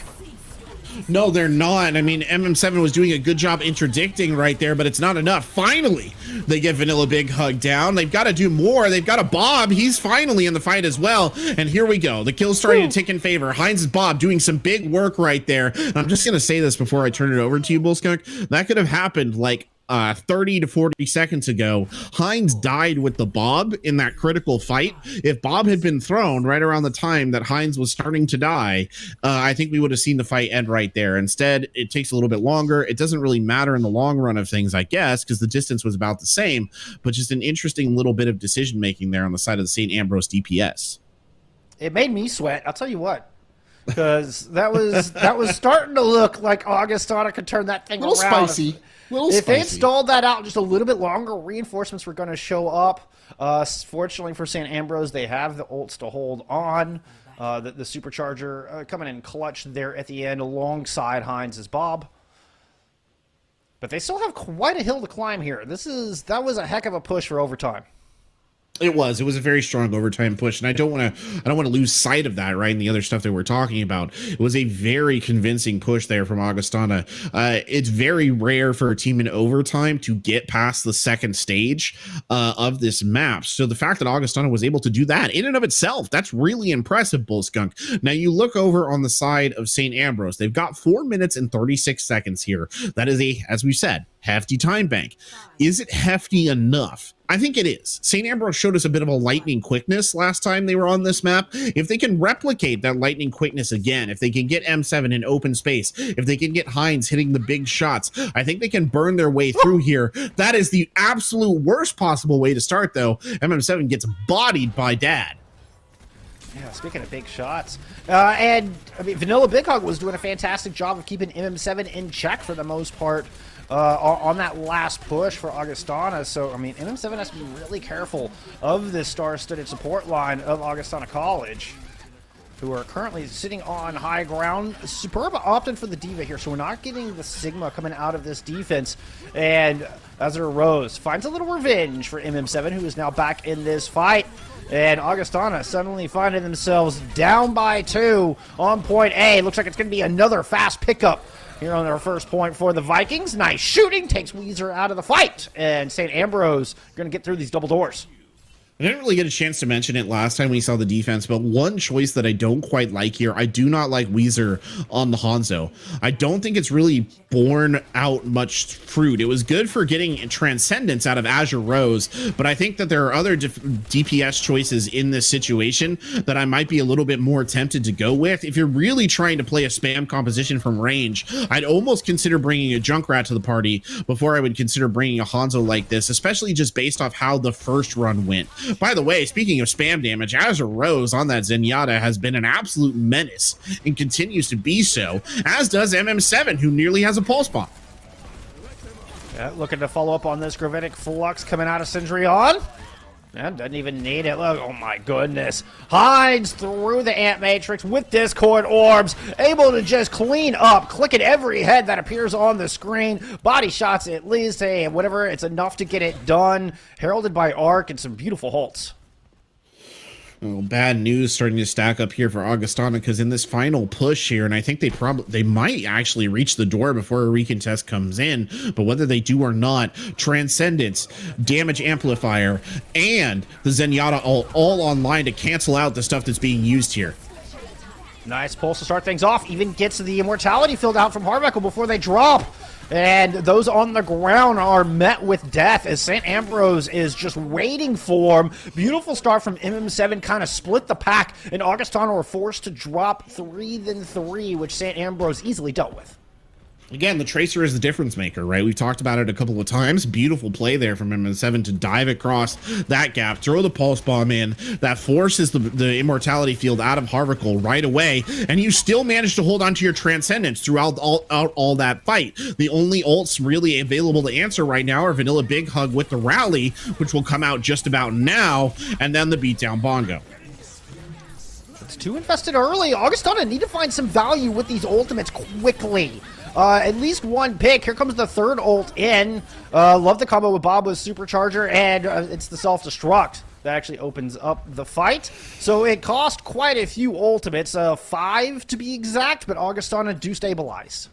No, they're not. I mean, MM7 was doing a good job interdicting right there, but it's not enough. Finally, they get Vanilla Big Hug down. They've got to do more. They've got a Bob. He's finally in the fight as well. And here we go. The kill's starting to tick in favor. Hines' Bob doing some big work right there. And I'm just going to say this before I turn it over to you, Bullskunk. That could have happened like 30 to 40 seconds ago. Hines died with the Bob in that critical fight. If Bob had been thrown right around the time that Hines was starting to die, I think we would have seen the fight end right there. Instead, it takes a little bit longer. It doesn't really matter in the long run of things, I guess, because the distance was about the same, but just an interesting little bit of decision making there on the side of the St. Ambrose DPS. It made me sweat, I'll tell you what, because that was starting to look like Augustana could turn that thing around. Spicy. If they had stalled that out just a little bit longer, reinforcements were going to show up. Fortunately for St. Ambrose, they have the ults to hold on. The Supercharger coming in clutch there at the end alongside Hines' Bob. But they still have quite a hill to climb here. That was a heck of a push for overtime. It was a very strong overtime push, and I don't want to lose sight of that, right? And the other stuff that we're talking about. It was a very convincing push there from Augustana. It's very rare for a team in overtime to get past the second stage of this map. So the fact that Augustana was able to do that in and of itself, that's really impressive, Bullskunk. Now you look over on the side of St. Ambrose. They've got 4 minutes and 36 seconds here. That is as we said, hefty time bank. Is it hefty enough? I think it is. St. Ambrose showed us a bit of a lightning quickness last time they were on this map. If they can replicate that lightning quickness again, if they can get M7 in open space, if they can get Hines hitting the big shots, I think they can burn their way through here. That is the absolute worst possible way to start, though. MM7 gets bodied by Dad. Yeah, speaking of big shots, and I mean, Vanilla Big Hug was doing a fantastic job of keeping MM7 in check for the most part. On that last push for Augustana. So, I mean, MM7 has to be really careful of this star-studded support line of Augustana College. who are currently sitting on high ground. Superb opted for the D.Va here, so we're not getting the Sigma coming out of this defense. And Azure Rose finds a little revenge for MM7, who is now back in this fight. And Augustana suddenly finding themselves down by 2 on point A. Looks like it's going to be another fast pickup here on their first point for the Vikings. Nice shooting, takes Weezer out of the fight. And St. Ambrose going to get through these double doors. I didn't really get a chance to mention it last time we saw the defense, but one choice that I don't quite like here, I do not like Weezer on the Hanzo. I don't think it's really borne out much fruit. It was good for getting Transcendence out of Azure Rose, but I think that there are other DPS choices in this situation that I might be a little bit more tempted to go with. If you're really trying to play a spam composition from range, I'd almost consider bringing a Junkrat to the party before I would consider bringing a Hanzo like this, especially just based off how the first run went. By the way, speaking of spam damage, Azure Rose on that Zenyatta has been an absolute menace and continues to be so, as does MM7, who nearly has a pulse bomb. Yeah, looking to follow up on this Gravitic Flux coming out of Syndreon. And doesn't even need it. Look, oh my goodness. Hides through the Ant Matrix with Discord Orbs. Able to just clean up, clicking every head that appears on the screen. Body shots at least, hey, whatever. It's enough to get it done. Heralded by Arc and some beautiful holds. Well, bad news starting to stack up here for Augustana, because in this final push here, and I think they might actually reach the door before a recontest comes in, but whether they do or not, Transcendence, Damage Amplifier, and the Zenyatta all online to cancel out the stuff that's being used here. Nice pulse to start things off. Even gets the Immortality filled out from Harveckle before they drop. And those on the ground are met with death as St. Ambrose is just waiting for him. Beautiful start from MM7, kind of split the pack, and Augustana were forced to drop 3-3, which St. Ambrose easily dealt with. Again, the Tracer is the difference maker, right? We've talked about it a couple of times. Beautiful play there from MM7 to dive across that gap, throw the pulse bomb in. That forces the Immortality field out of Harveckle right away, and you still manage to hold onto your Transcendence throughout all that fight. The only ults really available to answer right now are Vanilla Big Hug with the Rally, which will come out just about now, and then the Beatdown Bongo. It's too invested early. Augustana need to find some value with these ultimates quickly. At least one pick. Here comes the third ult in. Love the combo with Bob with Supercharger, and it's the self-destruct that actually opens up the fight. So it cost quite a few ultimates, 5 to be exact, but Augustana do stabilize.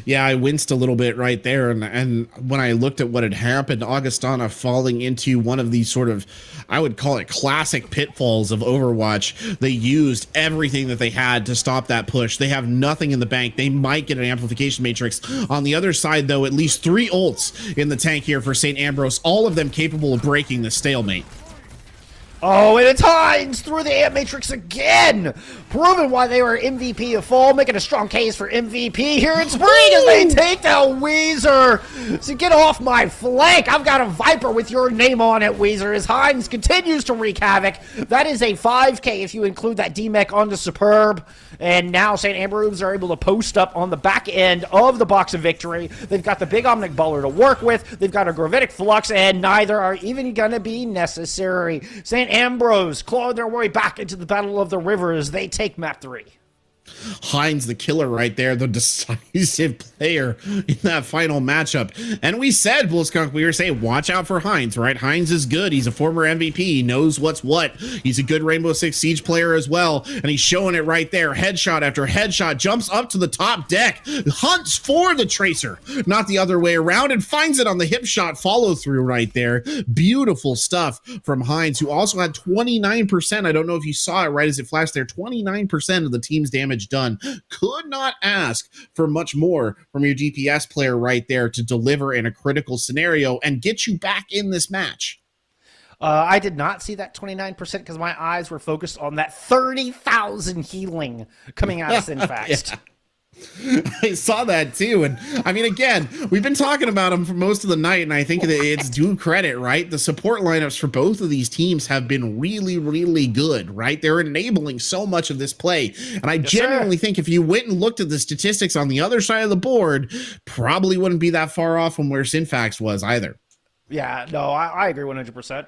Yeah, I winced a little bit right there, and when I looked at what had happened, Augustana falling into one of these sort of, I would call it classic pitfalls of Overwatch. They used everything that they had to stop that push. They have nothing in the bank. They might get an amplification matrix. On the other side, though, at least 3 ults in the tank here for St. Ambrose, all of them capable of breaking the stalemate. Oh, and it's Hines through the Ant Matrix again! Proving why they were MVP of fall, making a strong case for MVP here in spring as they take down Weezer! So get off my flank! I've got a Viper with your name on it, Weezer, as Hines continues to wreak havoc. That is a 5K if you include that D-Mech onto Superb. And now St. Ambrose are able to post up on the back end of the Box of Victory. They've got the big Omnic Bowler to work with. They've got a Gravitic Flux, and neither are even going to be necessary. St. Ambrose clawed their way back into the Battle of the Rivers. They take map 3. Hines the killer right there, the decisive player in that final matchup. And we said, Bullskunk, we were saying, watch out for Hines, right? Hines is good. He's a former MVP. He knows what's what. He's a good Rainbow Six Siege player as well. And he's showing it right there. Headshot after headshot, jumps up to the top deck, hunts for the Tracer, not the other way around, and finds it on the hip shot follow through right there. Beautiful stuff from Hines, who also had 29%. I don't know if you saw it right as it flashed there. 29% of the team's damage done. Could not ask for much more from your DPS player right there to deliver in a critical scenario and get you back in this match. I did not see that 29% because my eyes were focused on that 30,000 healing coming out of Sinfast. Yeah. I saw that too, and I mean, again, we've been talking about them for most of the night, and I think that it's due credit, right? The support lineups for both of these teams have been really, really good, right? They're enabling so much of this play, and I genuinely think if you went and looked at the statistics on the other side of the board, probably wouldn't be that far off from where Sinfax was either. Yeah, no, I agree 100%.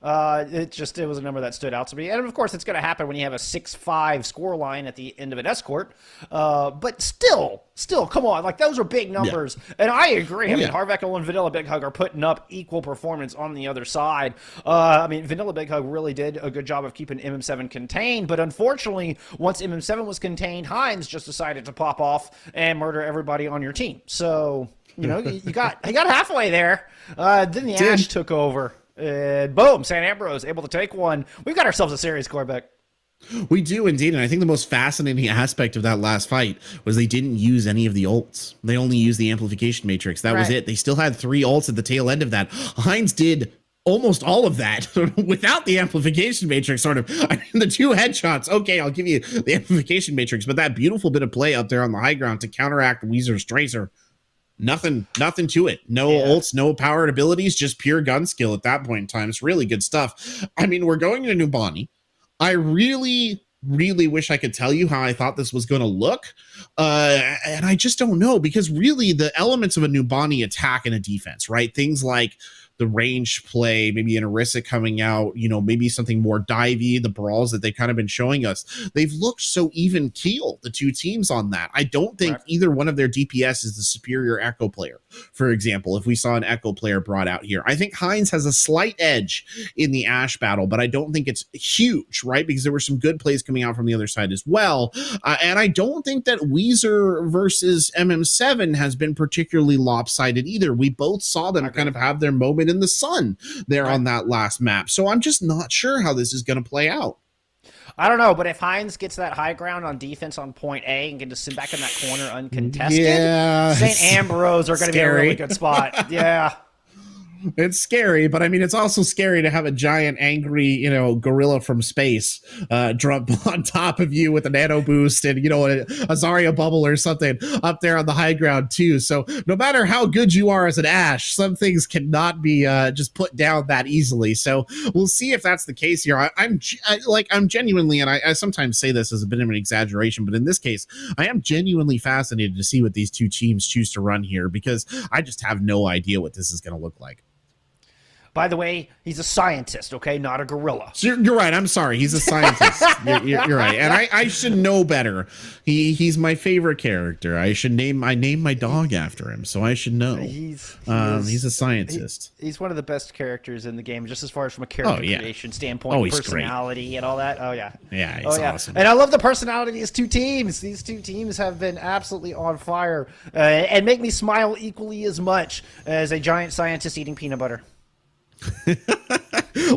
It was a number that stood out to me. And of course, it's going to happen when you have a 6-5 score line at the end of an escort. But still, come on. Like, those are big numbers. Yeah. And I agree. I mean, Harvekel and Vanilla Big Hug are putting up equal performance on the other side. I mean, Vanilla Big Hug really did a good job of keeping MM7 contained. But unfortunately, once MM7 was contained, Heinz just decided to pop off and murder everybody on your team. So, you know, he got halfway there. Then the Ash took over. And boom, St. Ambrose able to take one. We've got ourselves a series, Corbeck. We do indeed, and I think the most fascinating aspect of that last fight was they didn't use any of the ults. They only used the amplification matrix. That was it. They still had 3 ults at the tail end of that. Heinz did almost all of that without the amplification matrix, sort of. I mean, the 2 headshots, okay, I'll give you the amplification matrix, but that beautiful bit of play up there on the high ground to counteract Weezer's Tracer, nothing to it. No ults, no powered abilities, just pure gun skill at that point in time. It's really good stuff. I mean, we're going to Numbani. I really wish I could tell you how I thought this was going to look. And I just don't know, because really the elements of a Numbani attack and a defense, right? Things like the range play, maybe an Orisa coming out, you know, maybe something more divey, the brawls that they've kind of been showing us. They've looked so even keel, the 2 teams on that. I don't think either one of their DPS is the superior Echo player, for example, if we saw an Echo player brought out here. I think Heinz has a slight edge in the Ashe battle, but I don't think it's huge, right? Because there were some good plays coming out from the other side as well. And I don't think that Weezer versus MM7 has been particularly lopsided either. We both saw them kind of have their moment in the sun there on that last map. So I'm just not sure how this is going to play out. I don't know, but if Heinz gets that high ground on defense on point A and can just sit back in that corner uncontested, St. Ambrose are going to be a really good spot. Yeah. It's scary, but I mean, it's also scary to have a giant, angry, you know, gorilla from space drop on top of you with a nano boost and, you know, a Zarya bubble or something up there on the high ground too. So no matter how good you are as an Ashe, some things cannot be just put down that easily. So we'll see if that's the case here. I'm genuinely, and I sometimes say this as a bit of an exaggeration, but in this case, I am genuinely fascinated to see what these 2 teams choose to run here, because I just have no idea what this is going to look like. By the way, he's a scientist, okay, not a gorilla. You're right. I'm sorry. He's a scientist. You're right. And I should know better. He's my favorite character. I named my dog after him, so I should know. He's a scientist. He's one of the best characters in the game, just as far as from a character creation standpoint, personality great. And all that. Oh, yeah. Yeah, he's awesome. And I love the personality of these 2 teams. These 2 teams have been absolutely on fire and make me smile equally as much as a giant scientist eating peanut butter.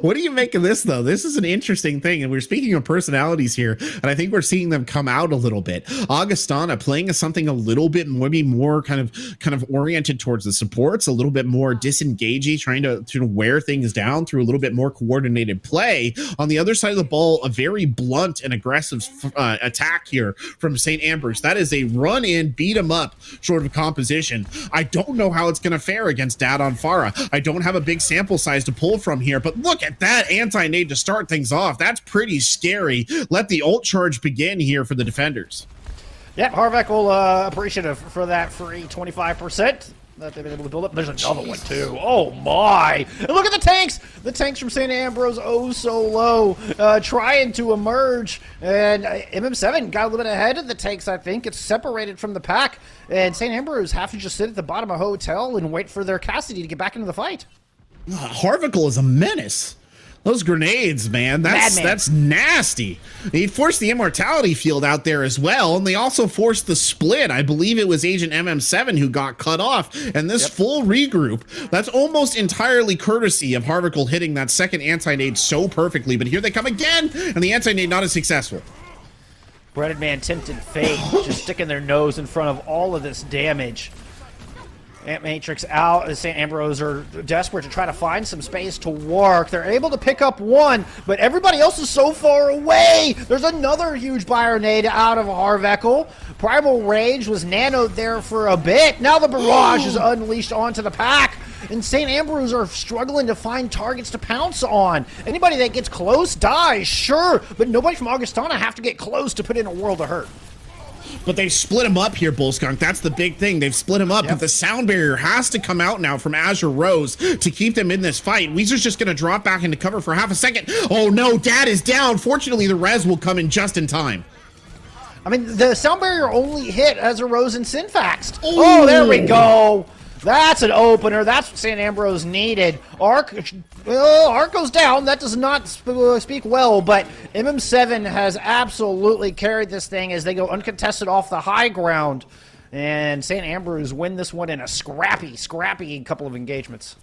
What do you make of this, though? This is an interesting thing, and we're speaking of personalities here, and I think we're seeing them come out a little bit. Augustana playing as something a little bit maybe more kind of oriented towards the supports, a little bit more disengagey, trying to wear things down through a little bit more coordinated play. On the other side of the ball, a very blunt and aggressive attack here from St. Ambrose. That is a run-in, beat-em-up sort of composition. I don't know how it's going to fare against Dad on Pharah. I don't have a big sample size to pull from here, but look at that anti-nade to start things off. That's pretty scary. Let the ult charge begin here for the defenders. Yeah, Harvekel appreciative for that free 25% that they've been able to build up. There's another one too. Oh my! And look at the tanks! The tanks from St. Ambrose, oh so low, trying to emerge. And MM7 got a little bit ahead of the tanks, I think. It's separated from the pack. And St. Ambrose have to just sit at the bottom of a hotel and wait for their Cassidy to get back into the fight. Harvekel is a menace. Those grenades, man, that's nasty. He forced the immortality field out there as well, and they also forced the split. I believe it was Agent MM7 who got cut off, and this full regroup, that's almost entirely courtesy of Harvekel hitting that second anti-nade so perfectly, but here they come again, and the anti-nade not as successful. Breaded Man tempted fate, just sticking their nose in front of all of this damage. Ant Matrix out. St. Ambrose are desperate to try to find some space to work. They're able to pick up one, but everybody else is so far away. There's another huge Byronade out of Harvekel. Primal Rage was nanoed there for a bit. Now the barrage is unleashed onto the pack, and St. Ambrose are struggling to find targets to pounce on. Anybody that gets close dies, sure, but nobody from Augustana have to get close to put in a world of hurt. But they've split him up here, Bullskunk. That's the big thing. They've split him up. Yep. But the sound barrier has to come out now from Azure Rose to keep them in this fight. Weezer's just going to drop back into cover for half a second. Oh, no. Dad is down. Fortunately, the res will come in just in time. I mean, the sound barrier only hit Azure Rose and Synfaxed. Oh, there we go. That's an opener. That's what St. Ambrose needed. Arc goes down. That does not speak well, but MM7 has absolutely carried this thing as they go uncontested off the high ground. And St. Ambrose win this one in a scrappy couple of engagements.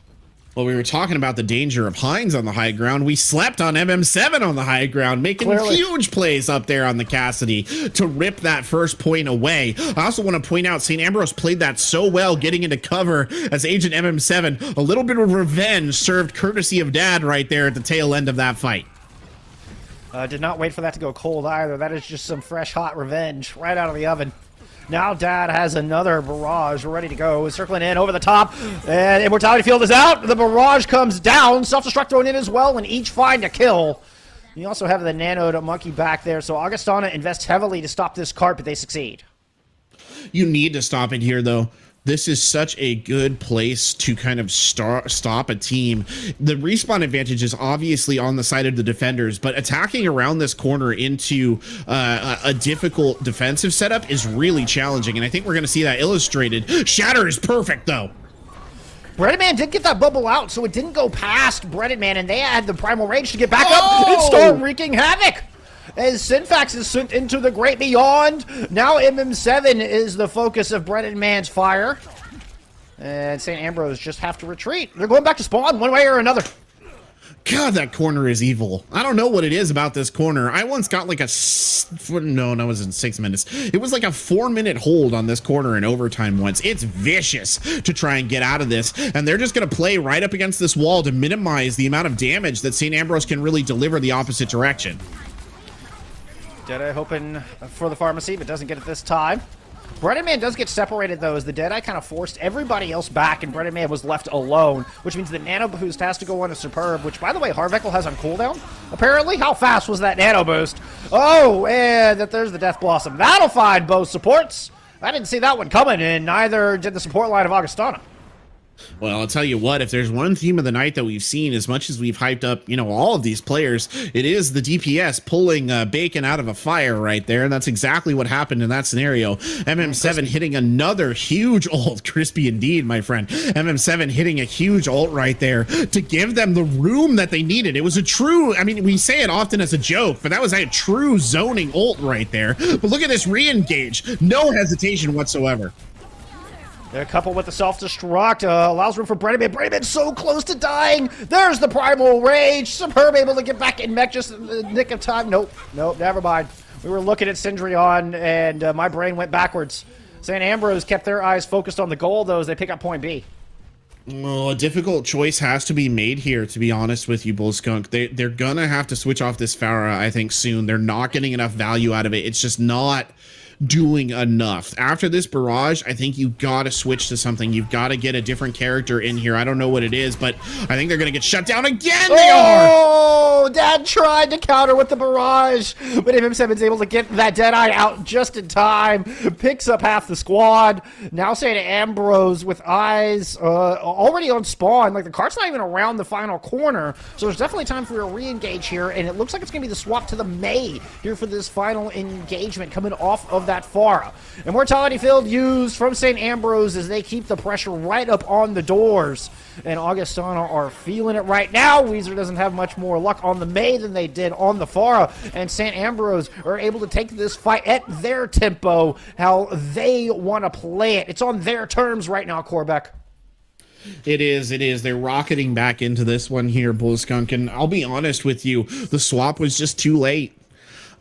Well, we were talking about the danger of Hines on the high ground. We slept on MM7 on the high ground, making huge plays up there on the Cassidy to rip that first point away. I also want to point out St. Ambrose played that so well, getting into cover as Agent MM7. A little bit of revenge served courtesy of Dad right there at the tail end of that fight. Did not wait for that to go cold either. That is just some fresh, hot revenge right out of the oven. Now Dad has another barrage ready to go. Circling in over the top. And Immortality Field is out. The barrage comes down. Self-destruct thrown in as well, and each find a kill. You also have the nanoed monkey back there. So Augustana invests heavily to stop this cart, but they succeed. You need to stop it here, though. This is such a good place to kind of stop a team. The respawn advantage is obviously on the side of the defenders, but attacking around this corner into a difficult defensive setup is really challenging, and I think we're going to see that illustrated. Shatter is perfect, though. Breaded Man did get that bubble out, so it didn't go past Breaded Man, and they had the Primal Rage to get back up and start wreaking havoc. As Synfax is sent into the great beyond. Now MM7 is the focus of Breaded Man's fire. And St. Ambrose just have to retreat. They're going back to spawn one way or another. God, that corner is evil. I don't know what it is about this corner. I once got like no, it wasn't 6 minutes. It was like a 4-minute hold on this corner in overtime once. It's vicious to try and get out of this. And they're just going to play right up against this wall to minimize the amount of damage that St. Ambrose can really deliver the opposite direction. Deadeye hoping for the pharmacy, but doesn't get it this time. Breaded Man does get separated, though, as the Deadeye kind of forced everybody else back, and Breaded Man was left alone, which means the Nano Boost has to go on a Superb, which, by the way, Harvekel has on cooldown, apparently. How fast was that Nano Boost? Oh, and there's the Death Blossom. That'll find both supports. I didn't see that one coming, and neither did the support line of Augustana. Well, I'll tell you what, if there's one theme of the night that we've seen, as much as we've hyped up, all of these players, it is the DPS pulling bacon out of a fire right there. And that's exactly what happened in that scenario. MM7 hitting another huge ult. Crispy indeed, my friend. MM7 hitting a huge ult right there to give them the room that they needed. It was a true, we say it often as a joke, but that was a true zoning ult right there. But look at this re-engage. No hesitation whatsoever. A couple with the self-destruct allows room for Breaded Man. Breaded Man so close to dying. There's the Primal Rage. Superb able to get back in mech just in the nick of time. Nope, never mind. We were looking at Syndrion, and my brain went backwards. St. Ambrose kept their eyes focused on the goal, though, as they pick up point B. Well, a difficult choice has to be made here, to be honest with you, Bullskunk. They're going to have to switch off this Pharah, I think, soon. They're not getting enough value out of it. It's just not doing enough. After this barrage, I think you gotta switch to something. You've got to get a different character in here. I don't know what it is, but I think they're gonna get shut down again. They are. Oh, Dad tried to counter with the barrage, but MM7's able to get that Deadeye out just in time. Picks up half the squad. Now St. Ambrose with eyes already on spawn. Like, the cart's not even around the final corner, so there's definitely time for a re-engage here, and it looks like it's gonna be the swap to the May here for this final engagement coming off of that Pharah. Immortality Field used from St. Ambrose as they keep the pressure right up on the doors. And Augustana are feeling it right now. Weezer doesn't have much more luck on the May than they did on the Pharah. And St. Ambrose are able to take this fight at their tempo, how they want to play it. It's on their terms right now, Corbeck. It is. They're rocketing back into this one here, Bullskunk. And I'll be honest with you, the swap was just too late.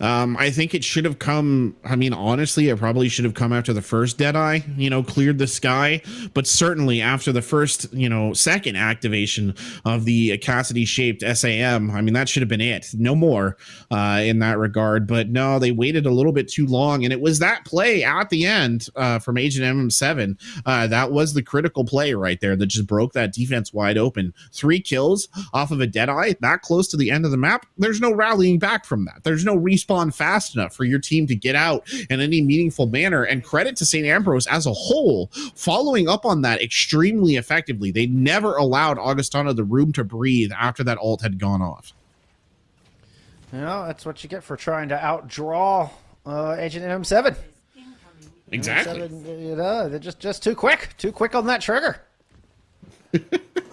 I think it should have come, honestly, it probably should have come after the first Deadeye, cleared the sky, but certainly after the first, second activation of the Cassidy-shaped SAM, that should have been it. No more in that regard, but no, they waited a little bit too long, and it was that play at the end from Agent MM7 that was the critical play right there that just broke that defense wide open. 3 kills off of a Deadeye that close to the end of the map. There's no rallying back from that. There's no respawn respawn fast enough for your team to get out in any meaningful manner. And credit to St. Ambrose as a whole, following up on that extremely effectively. They never allowed Augustana the room to breathe after that ult had gone off. You know, that's what you get for trying to outdraw Agent M7. Exactly. M7, you know, they're just too quick on that trigger.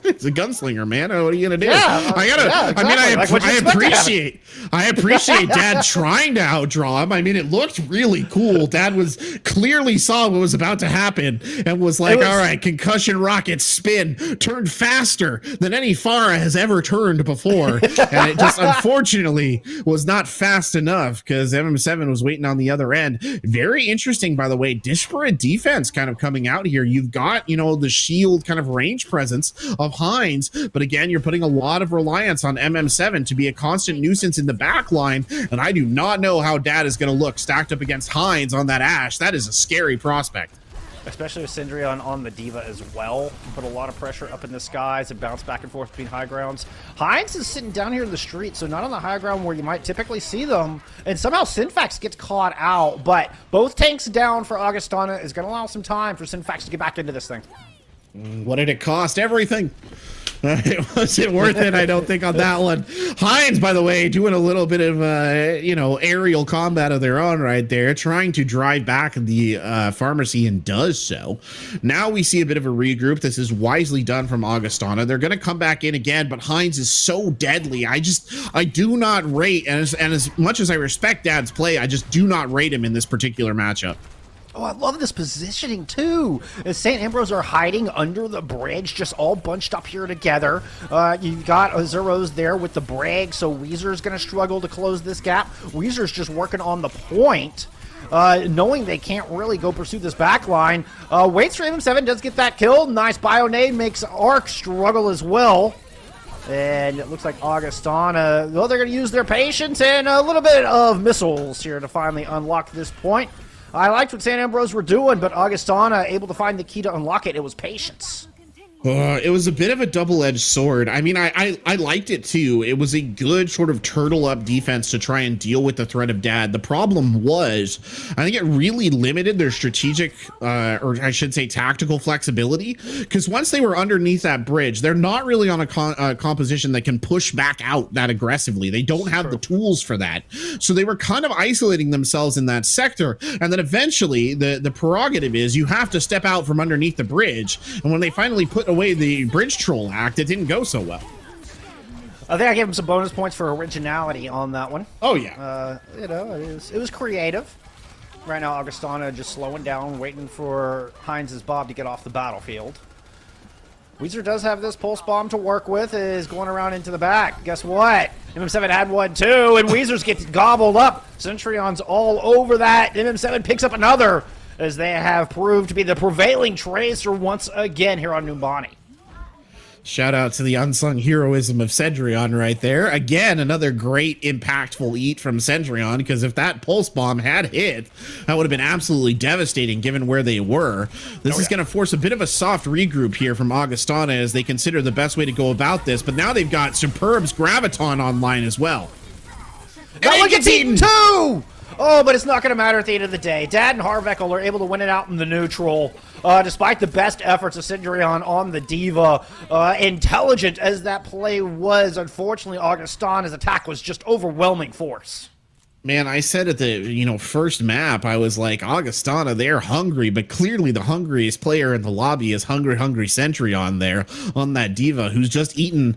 It's a gunslinger, man. What are you gonna do? Yeah, exactly. I appreciate Dad trying to outdraw him. I mean, it looked really cool. Dad was clearly saw what was about to happen and was like, all right, concussion rocket spin, turned faster than any Pharah has ever turned before. And it just unfortunately was not fast enough because MM7 was waiting on the other end. Very interesting, by the way, disparate defense kind of coming out here. You've got, you know, the shield kind of range presence of Hines, but again, you're putting a lot of reliance on MM7 to be a constant nuisance in the back line, and I do not know how Dad is going to look stacked up against Hines on that Ashe. That is a scary prospect. Especially with Syndreon on the D.Va as well. Put a lot of pressure up in the skies and bounce back and forth between high grounds. Hines is sitting down here in the street, so not on the high ground where you might typically see them. And somehow Synfax gets caught out, but both tanks down for Augustana is going to allow some time for Synfax to get back into this thing. What did it cost? Everything. It wasn't worth it, I don't think, on that one. Hines, by the way, doing a little bit of, you know, aerial combat of their own right there, trying to drive back the pharmacy, and does so. Now we see a bit of a regroup. This is wisely done from Augustana. They're going to come back in again, but Hines is so deadly. I do not rate, and as much as I respect Dad's play, I just do not rate him in this particular matchup. Oh, I love this positioning, too. As St. Ambrose are hiding under the bridge, just all bunched up here together. You've got Azuros there with the Brag, so Weezer's going to struggle to close this gap. Weezer's just working on the point, knowing they can't really go pursue this back line. Waits for MM7, does get that kill. Nice Bionade, makes Arc struggle as well. And it looks like Augustana, well, they're going to use their patience and a little bit of missiles here to finally unlock this point. I liked what St. Ambrose were doing, but Augustana able to find the key to unlock it. It was patience. It was a bit of a double-edged sword. I mean, I liked it too. It was a good sort of turtle-up defense to try and deal with the threat of Dad. The problem was, I think it really limited their strategic, or I should say tactical flexibility, because once they were underneath that bridge, they're not really on a composition that can push back out that aggressively. They don't have the tools for that. So they were kind of isolating themselves in that sector, and then eventually the prerogative is you have to step out from underneath the bridge, and when they finally put away the bridge troll act, it didn't go so well. I think I gave him some bonus points for originality on that one. Oh yeah. You know, it was creative. Right now, Augustana just slowing down, waiting for Hines' Bob to get off the battlefield. Weezer does have this pulse bomb to work with, is going around into the back. Guess what? MM7 had one too, and Weezer's gets gobbled up. Centurion's all over that. MM7 picks up another, as they have proved to be the prevailing tracer once again here on Numbani. Shout out to the unsung heroism of Cendrillon right there. Again, another great impactful eat from Cendrillon, because if that pulse bomb had hit, that would have been absolutely devastating given where they were. This is going to force a bit of a soft regroup here from Augustana as they consider the best way to go about this, but now they've got Superb's Graviton online as well. That one gets eaten too! Oh, but it's not going to matter at the end of the day. Dad and Harvekel are able to win it out in the neutral, despite the best efforts of Cindrion on the D.Va. Intelligent as that play was, unfortunately, Augustana's attack was just overwhelming force. Man, I said at the first map, I was like, Augustana, they're hungry, but clearly the hungriest player in the lobby is Hungry Cendrillon there on that D.Va, who's just eaten...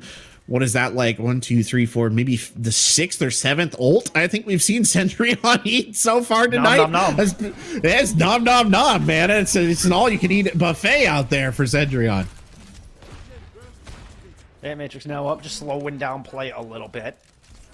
What is that, like 1, 2, 3, 4, maybe the 6th or 7th ult I think we've seen Cendrillon eat so far tonight? Nom, nom, nom. It's nom nom nom, man. It's an all-you-can-eat buffet out there for Cendrillon. Yeah, Matrix now up, just slowing down play a little bit.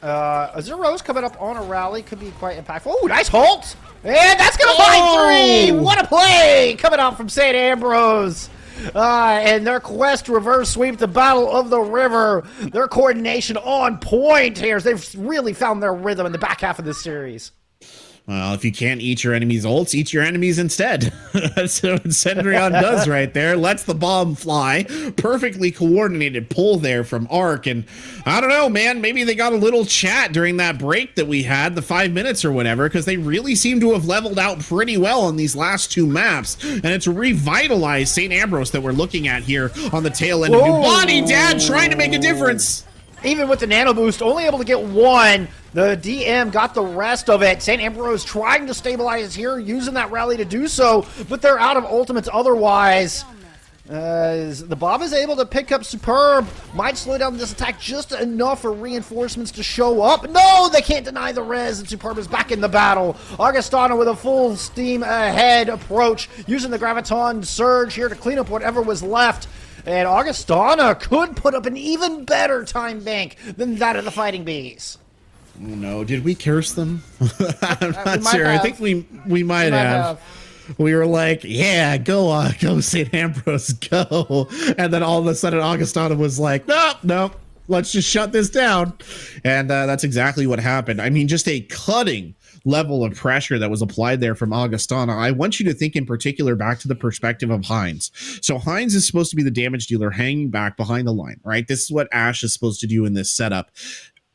Azuro's coming up on a rally, could be quite impactful. Oh, nice ult! And that's gonna find 3! What a play! Coming out from St. Ambrose. And their quest to reverse sweep the Battle of the River. Their coordination on point here. They've really found their rhythm in the back half of this series. Well, if you can't eat your enemies' ults, eat your enemies instead. That's what Cendrillon does right there. Lets the bomb fly. Perfectly coordinated pull there from Arc. And I don't know, man, maybe they got a little chat during that break that we had, the 5 minutes or whatever, because they really seem to have leveled out pretty well on these last 2 maps. And it's revitalized St. Ambrose that we're looking at here on the tail end of New Body. Dad trying to make a difference. Even with the nano boost, only able to get 1. The DM got the rest of it. St. Ambrose trying to stabilize here, using that rally to do so, but they're out of ultimates otherwise. The Bob is able to pick up Superb. Might slow down this attack just enough for reinforcements to show up. No, they can't deny the res, and Superb is back in the battle. Augustana with a full steam ahead approach, using the Graviton Surge here to clean up whatever was left. And Augustana could put up an even better time bank than that of the Fighting Bees. Oh no, did we curse them? I'm not sure. I think we might have. We were like, yeah, go St. Ambrose, go. And then all of a sudden Augustana was like, nope, let's just shut this down. And that's exactly what happened. I mean, just a cutting level of pressure that was applied there from Augustana. I want you to think in particular back to the perspective of Heinz. So Heinz is supposed to be the damage dealer hanging back behind the line, right? This is what Ashe is supposed to do in this setup.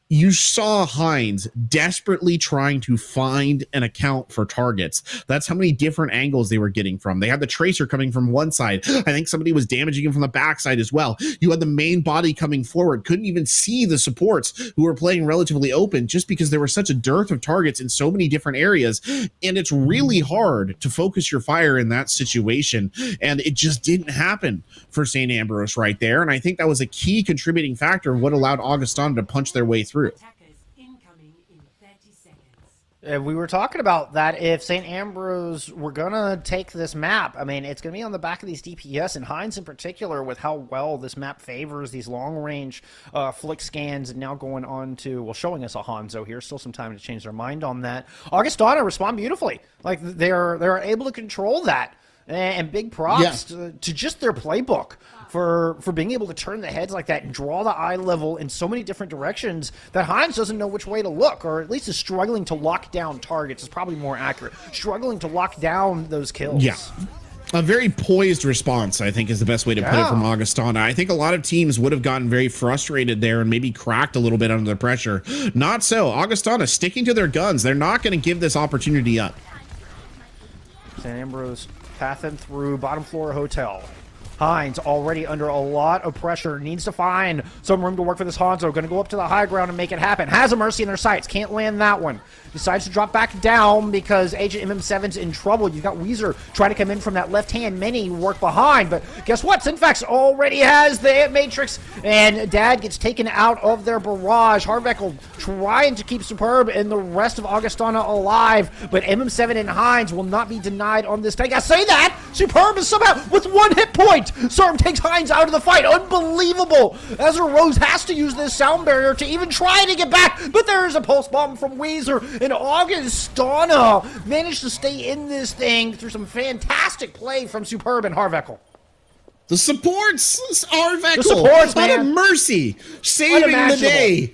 You saw Heinz desperately trying to find an account for targets. That's how many different angles they were getting from. They had the Tracer coming from one side. I think somebody was damaging him from the backside as well. You had the main body coming forward. Couldn't even see the supports who were playing relatively open just because there was such a dearth of targets in so many different areas. And it's really hard to focus your fire in that situation. And it just didn't happen for St. Ambrose right there. And I think that was a key contributing factor of what allowed Augustana to punch their way through. We were talking about that if St. Ambrose were going to take this map, I mean, it's going to be on the back of these DPS, and Heinz in particular with how well this map favors these long-range flick scans, and now going on to, well, showing us a Hanzo here. Still some time to change their mind on that. Augustana respond beautifully. Like, they're able to control that. And big props to just their playbook for being able to turn the heads like that and draw the eye level in so many different directions that Heinz doesn't know which way to look, or at least is struggling to lock down targets is probably more accurate. Struggling to lock down those kills. Yeah. A very poised response, I think, is the best way to put it from Augustana. I think a lot of teams would have gotten very frustrated there and maybe cracked a little bit under the pressure. Not so. Augustana sticking to their guns. They're not going to give this opportunity up. St. Ambrose pathing through bottom floor hotel. Heinz already under a lot of pressure, needs to find some room to work for this Hanzo. Going to go up to the high ground and make it happen. Has a Mercy in their sights, can't land that one. Decides to drop back down because Agent MM7's in trouble. You've got Weezer trying to come in from that left-hand mini, work behind, but guess what? Sinfax already has the Matrix, and Dad gets taken out of their barrage. Harvekel trying to keep Superb and the rest of Augustana alive, but MM7 and Heinz will not be denied on this tank. I say that! Superb is somehow with 1 hit point! Serm takes Heinz out of the fight. Unbelievable! Ezra Rose has to use this sound barrier to even try to get back, but there is a pulse bomb from Weezer, and Augustana managed to stay in this thing through some fantastic play from Superb and Harvekel. The supports! Harvekel! The supports, man! What a mercy! Saving the day!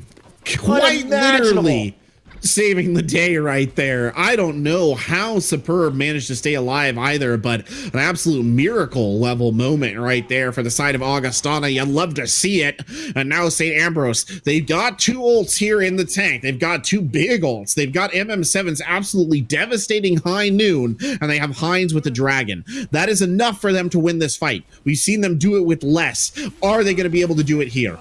Quite literally saving the day right there. I don't know how Superb managed to stay alive either, but an absolute miracle level moment right there for the side of Augustana. You'd love to see it. And now St. Ambrose, they've got 2 ults here in the tank. They've got 2 big ults. They've got MM7's absolutely devastating high noon, and they have Heinz with the dragon. That is enough for them to win this fight. We've seen them do it with less. Are they going to be able to do it here?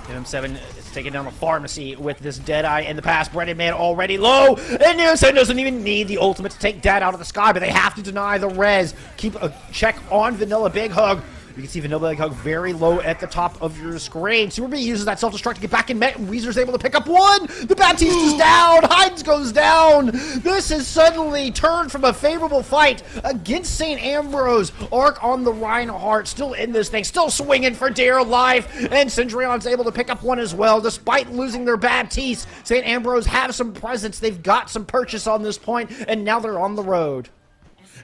MM7 is taking down the pharmacy with this Deadeye in the past. Breaded Man already low, and MM7 doesn't even need the ultimate to take Dad out of the sky, but they have to deny the res. Keep a check on Vanilla Big Hug. You can see Vanilla Big Hug very low at the top of your screen. Super B uses that self-destruct to get back in Met, and Weezer's able to pick up 1. The Baptiste is down. Heinz goes down. This has suddenly turned from a favorable fight against St. Ambrose. Arc on the Reinhardt, still in this thing, still swinging for dear life, and Cendrillon's able to pick up 1 as well, despite losing their Baptiste. St. Ambrose have some presence. They've got some purchase on this point, and now they're on the road.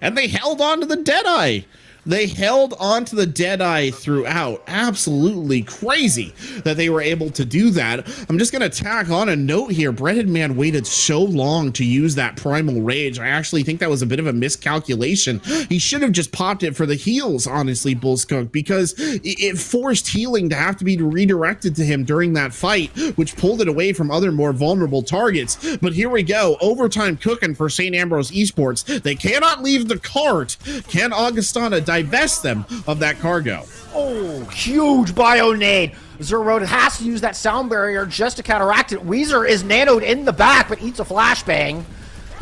And they held on to the Deadeye. They held on to the Deadeye throughout. Absolutely crazy that they were able to do that. I'm just going to tack on a note here. Breaded Man waited so long to use that Primal Rage. I actually think that was a bit of a miscalculation. He should have just popped it for the heals, honestly, Bullskunk, because it forced healing to have to be redirected to him during that fight, which pulled it away from other more vulnerable targets. But here we go. Overtime cooking for St. Ambrose Esports. They cannot leave the cart. Can Augustana divest them of that cargo? Oh, huge bio nade. Zero has to use that sound barrier just to counteract it. Weezer is nanoed in the back, but eats a flashbang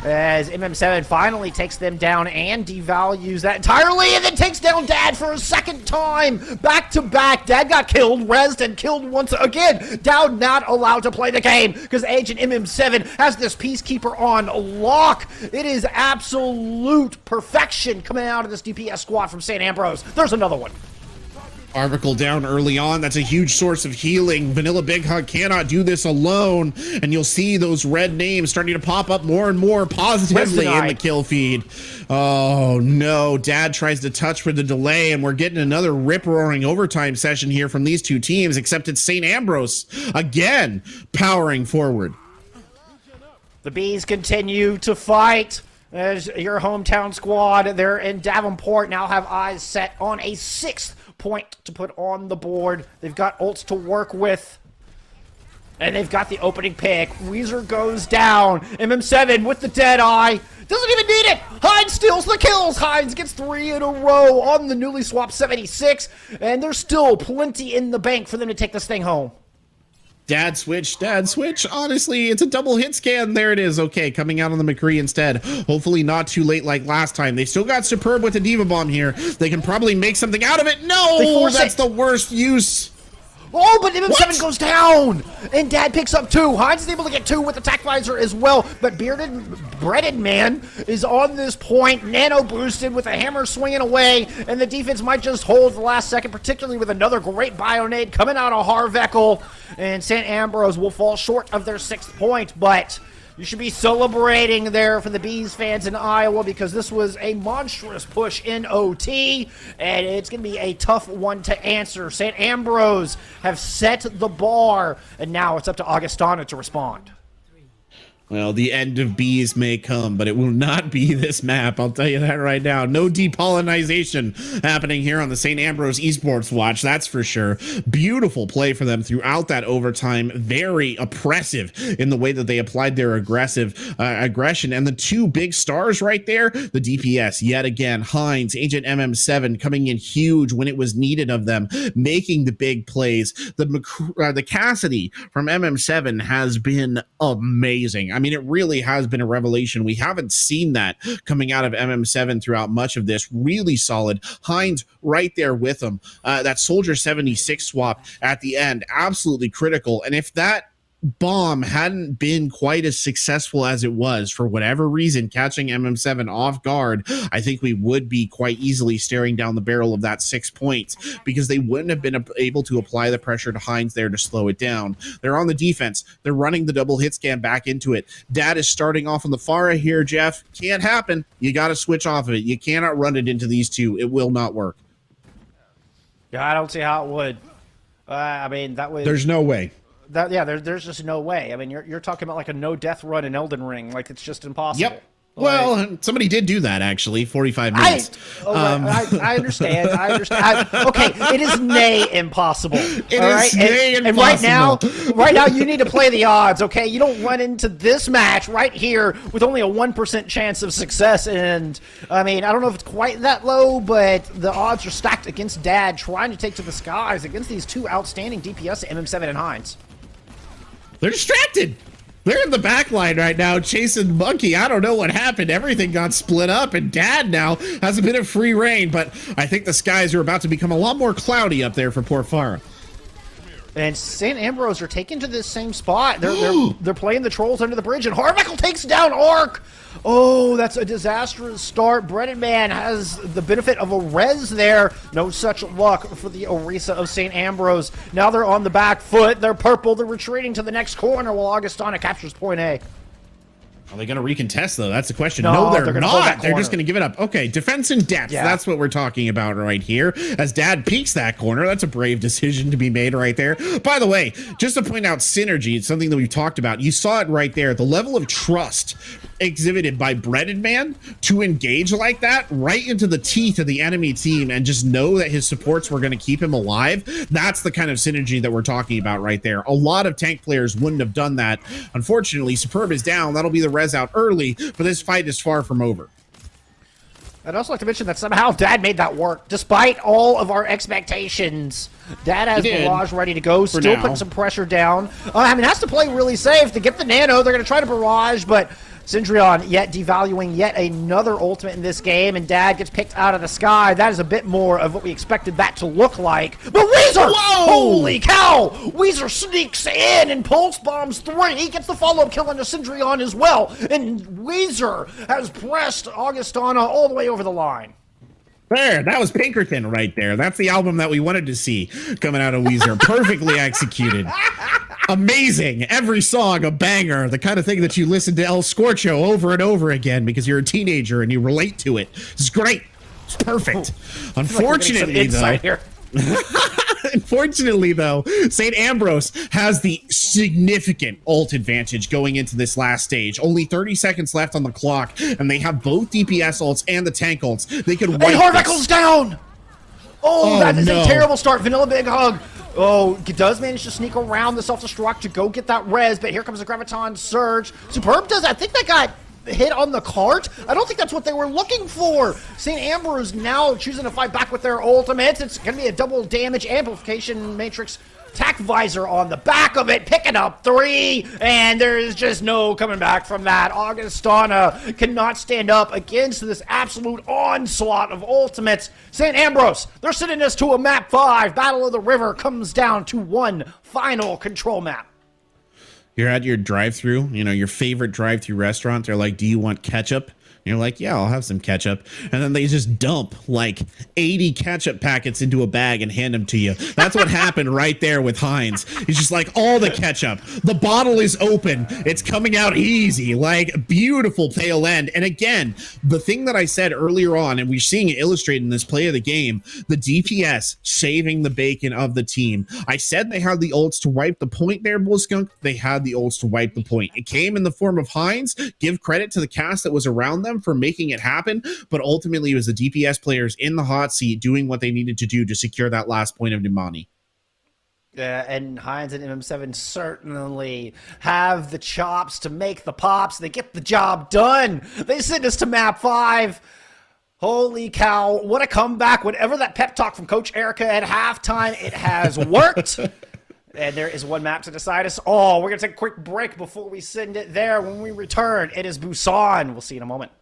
as MM7 finally takes them down and devalues that entirely, and then takes down Dad for a second time. Back to back. Dad got killed, rezzed, and killed once again. Dowd not allowed to play the game because Agent MM7 has this Peacekeeper on lock. It is absolute perfection coming out of this DPS squad from St. Ambrose. There's another one. Arvicle down early on. That's a huge source of healing. Vanilla Big Hug cannot do this alone, and you'll see those red names starting to pop up more and more positively in the kill feed. Oh no, Dad tries to touch with the delay, and we're getting another rip-roaring overtime session here from these two teams, except it's St. Ambrose again powering forward. The Bees continue to fight. As your hometown squad, they're in Davenport, now have eyes set on a 6th point to put on the board. They've got ults to work with, and they've got the opening pick. Weezer goes down. MM7 with the Deadeye. Doesn't even need it. Hines steals the kills. Hines gets 3 in a row on the newly swapped 76, and there's still plenty in the bank for them to take this thing home. Dad switch. Honestly, it's a double hit scan. There it is. Okay, coming out on the McCree instead. Hopefully not too late like last time. They still got Superb with the Diva Bomb here. They can probably make something out of it. No, that's the worst use. Oh, but MM7 goes down, and Dad picks up 2. Hines is able to get 2 with the Tac Visor as well, but Breaded Man is on this point, nano boosted with a hammer swinging away, and the defense might just hold the last second, particularly with another great Bionade coming out of Harvekel, and St. Ambrose will fall short of their 6th point, but you should be celebrating there for the Bees fans in Iowa because this was a monstrous push in OT, and it's going to be a tough one to answer. St. Ambrose have set the bar, and now it's up to Augustana to respond. Well, the end of bees may come, but it will not be this map. I'll tell you that right now. No depollinization happening here on the St. Ambrose Esports watch, that's for sure. Beautiful play for them throughout that overtime. Very oppressive in the way that they applied their aggression. And the 2 big stars right there, the DPS, yet again, Hines, Agent MM7 coming in huge when it was needed of them, making the big plays. The Cassidy from MM7 has been amazing. I mean, it really has been a revelation. We haven't seen that coming out of MM7 throughout much of this. Really solid. Hines right there with him. That Soldier 76 swap at the end, absolutely critical. And if that bomb hadn't been quite as successful as it was, for whatever reason, catching MM7 off guard, I think we would be quite easily staring down the barrel of that 6 points because they wouldn't have been able to apply the pressure to Hines there to slow it down. They're on the defense. They're running the double hit scan back into it. Dad is starting off on the Pharah here, Jeff. Can't happen. You got to switch off of it. You cannot run it into these 2. It will not work. Yeah, I don't see how it would. I mean, that would... There's no way. There's just no way. I mean, you're talking about like a no death run in Elden Ring. Like, it's just impossible. Yep. Well, somebody did do that, actually, 45 minutes. I understand. Okay, it is nay impossible. It is nay impossible. And right now, you need to play the odds, okay? You don't run into this match right here with only a 1% chance of success. And, I mean, I don't know if it's quite that low, but the odds are stacked against Dad trying to take to the skies against these 2 outstanding DPS, MM7 and Hines. They're distracted. They're in the back line right now chasing Monkey. I don't know what happened. Everything got split up, and Dad now has a bit of free reign, but I think the skies are about to become a lot more cloudy up there for poor Pharah. And St. Ambrose are taken to this same spot. They're playing the trolls under the bridge, and Harvekel takes down Ark. Oh, that's a disastrous start. Breaded Man has the benefit of a res there. No such luck for the Orisa of St. Ambrose. Now they're on the back foot. They're purple. They're retreating to the next corner while Augustana captures point A. Are they going to recontest, though? That's the question. No, No, they're gonna not. They're just going to give it up. Okay, defense and depth. Yeah. That's what we're talking about right here. As Dad peeks that corner, that's a brave decision to be made right there. By the way, just to point out synergy, it's something that we've talked about. You saw it right there. The level of trust exhibited by Breaded Man to engage like that right into the teeth of the enemy team and just know that his supports were going to keep him alive. That's the kind of synergy that we're talking about right there. A lot of tank players wouldn't have done that. Unfortunately, Superb is down. That'll be the res out early, but this fight is far from over. I'd also like to mention that somehow Dad made that work, despite all of our expectations. Dad has Barrage ready to go, still putting some pressure down. I mean, has to play really safe to get the Nano. They're going to try to Barrage, but Syndreon yet devaluing yet another ultimate in this game, and Dad gets picked out of the sky. That is a bit more of what we expected that to look like. But Weezer! Whoa! Holy cow! Weezer sneaks in and pulse bombs 3. He gets the follow-up kill onto Syndreon as well, and Weezer has pressed Augustana all the way over the line. There, that was Pinkerton right there. That's the album that we wanted to see coming out of Weezer. Perfectly executed. Amazing. Every song a banger. The kind of thing that you listen to El Scorcho over and over again because you're a teenager and you relate to it. It's great. It's perfect. Unfortunately, Unfortunately, though, St. Ambrose has the significant ult advantage going into this last stage. Only 30 seconds left on the clock, and they have both DPS ults and the tank ults. They could wipe this. Harvicle's down! Oh, that is a terrible start. Vanilla Big Hug. Oh, does manage to sneak around the self-destruct to go get that res, but here comes the Graviton Surge. Superb does, I think that got hit on the cart. I don't think that's what they were looking for. St. Ambrose now choosing to fight back with their ultimates. It's going to be a double damage amplification matrix attack visor on the back of it, picking up 3, and there's just no coming back from that. Augustana cannot stand up against this absolute onslaught of ultimates. St. Ambrose, they're sending this to a map 5. Battle of the River comes down to one final control map. You're at your drive-thru, you know, your favorite drive-thru restaurant. They're like, do you want ketchup? And you're like, yeah, I'll have some ketchup. And then they just dump like 80 ketchup packets into a bag and hand them to you. That's what happened right there with Heinz. He's just like, all the ketchup. The bottle is open. It's coming out easy. Like, beautiful tail end. And again, the thing that I said earlier on, and we're seeing it illustrated in this play of the game, the DPS saving the bacon of the team. I said they had the ults to wipe the point there, Bullskunk. They had the ults to wipe the point. It came in the form of Heinz. Give credit to the cast that was around them for making it happen, but ultimately it was the DPS players in the hot seat doing what they needed to do to secure that last point of Nimani. Yeah, and Heinz and MM7 certainly have the chops to make the pops. They get the job done. They send us to map 5. Holy cow, what a comeback. Whatever that pep talk from Coach Erica at halftime, it has worked. And there is one map to decide us all. We're going to take a quick break before we send it there. When we return, it is Busan. We'll see you in a moment.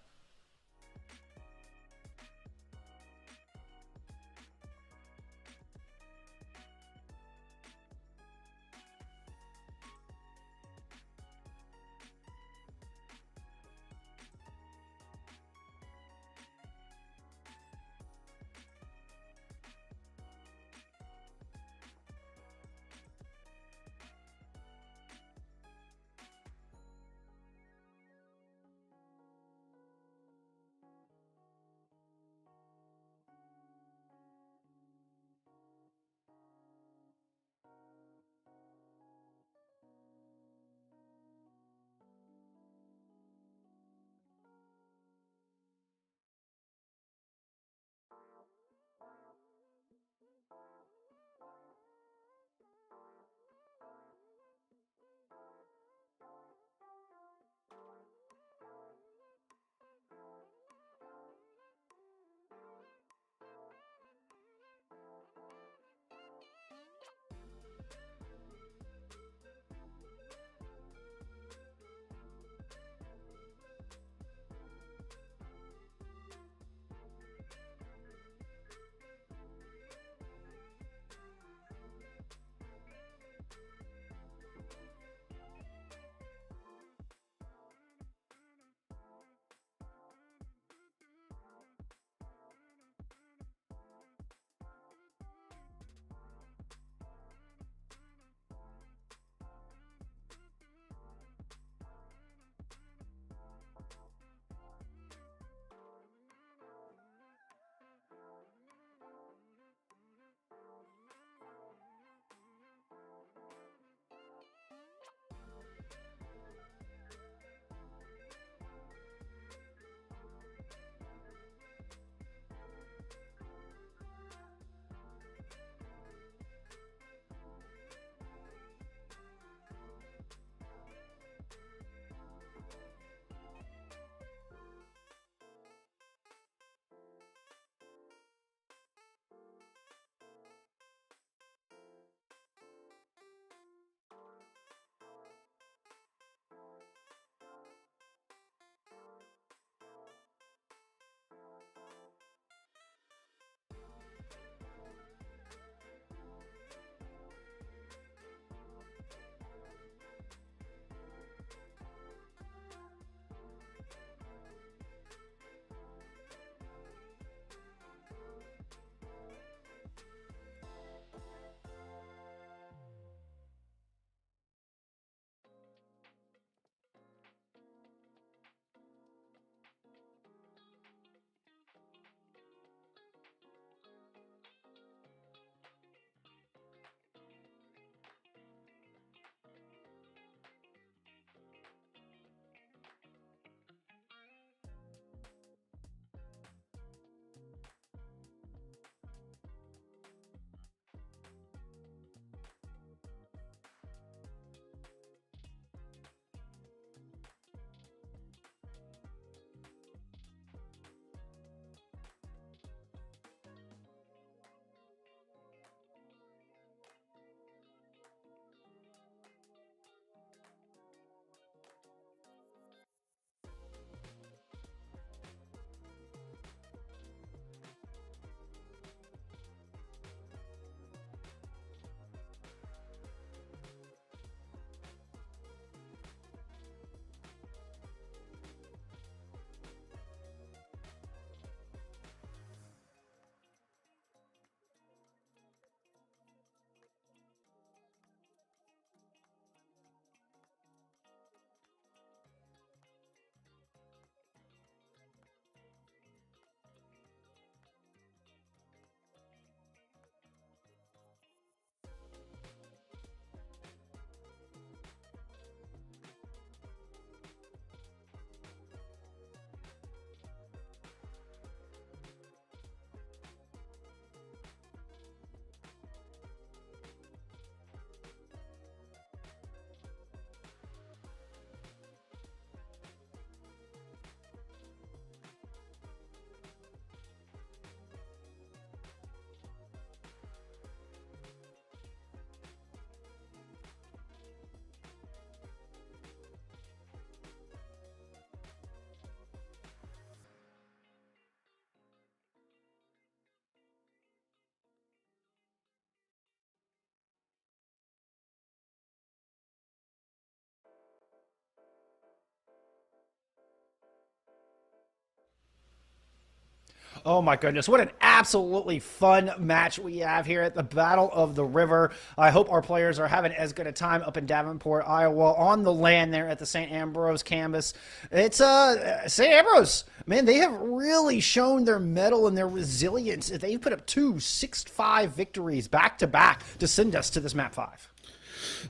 Oh my goodness, what an absolutely fun match we have here at the Battle of the River. I hope our players are having as good a time up in Davenport, Iowa, on the land there at the St. Ambrose campus. It's St. Ambrose, man, they have really shown their mettle and their resilience. They put up 2 6-5 victories back-to-back to send us to this map 5.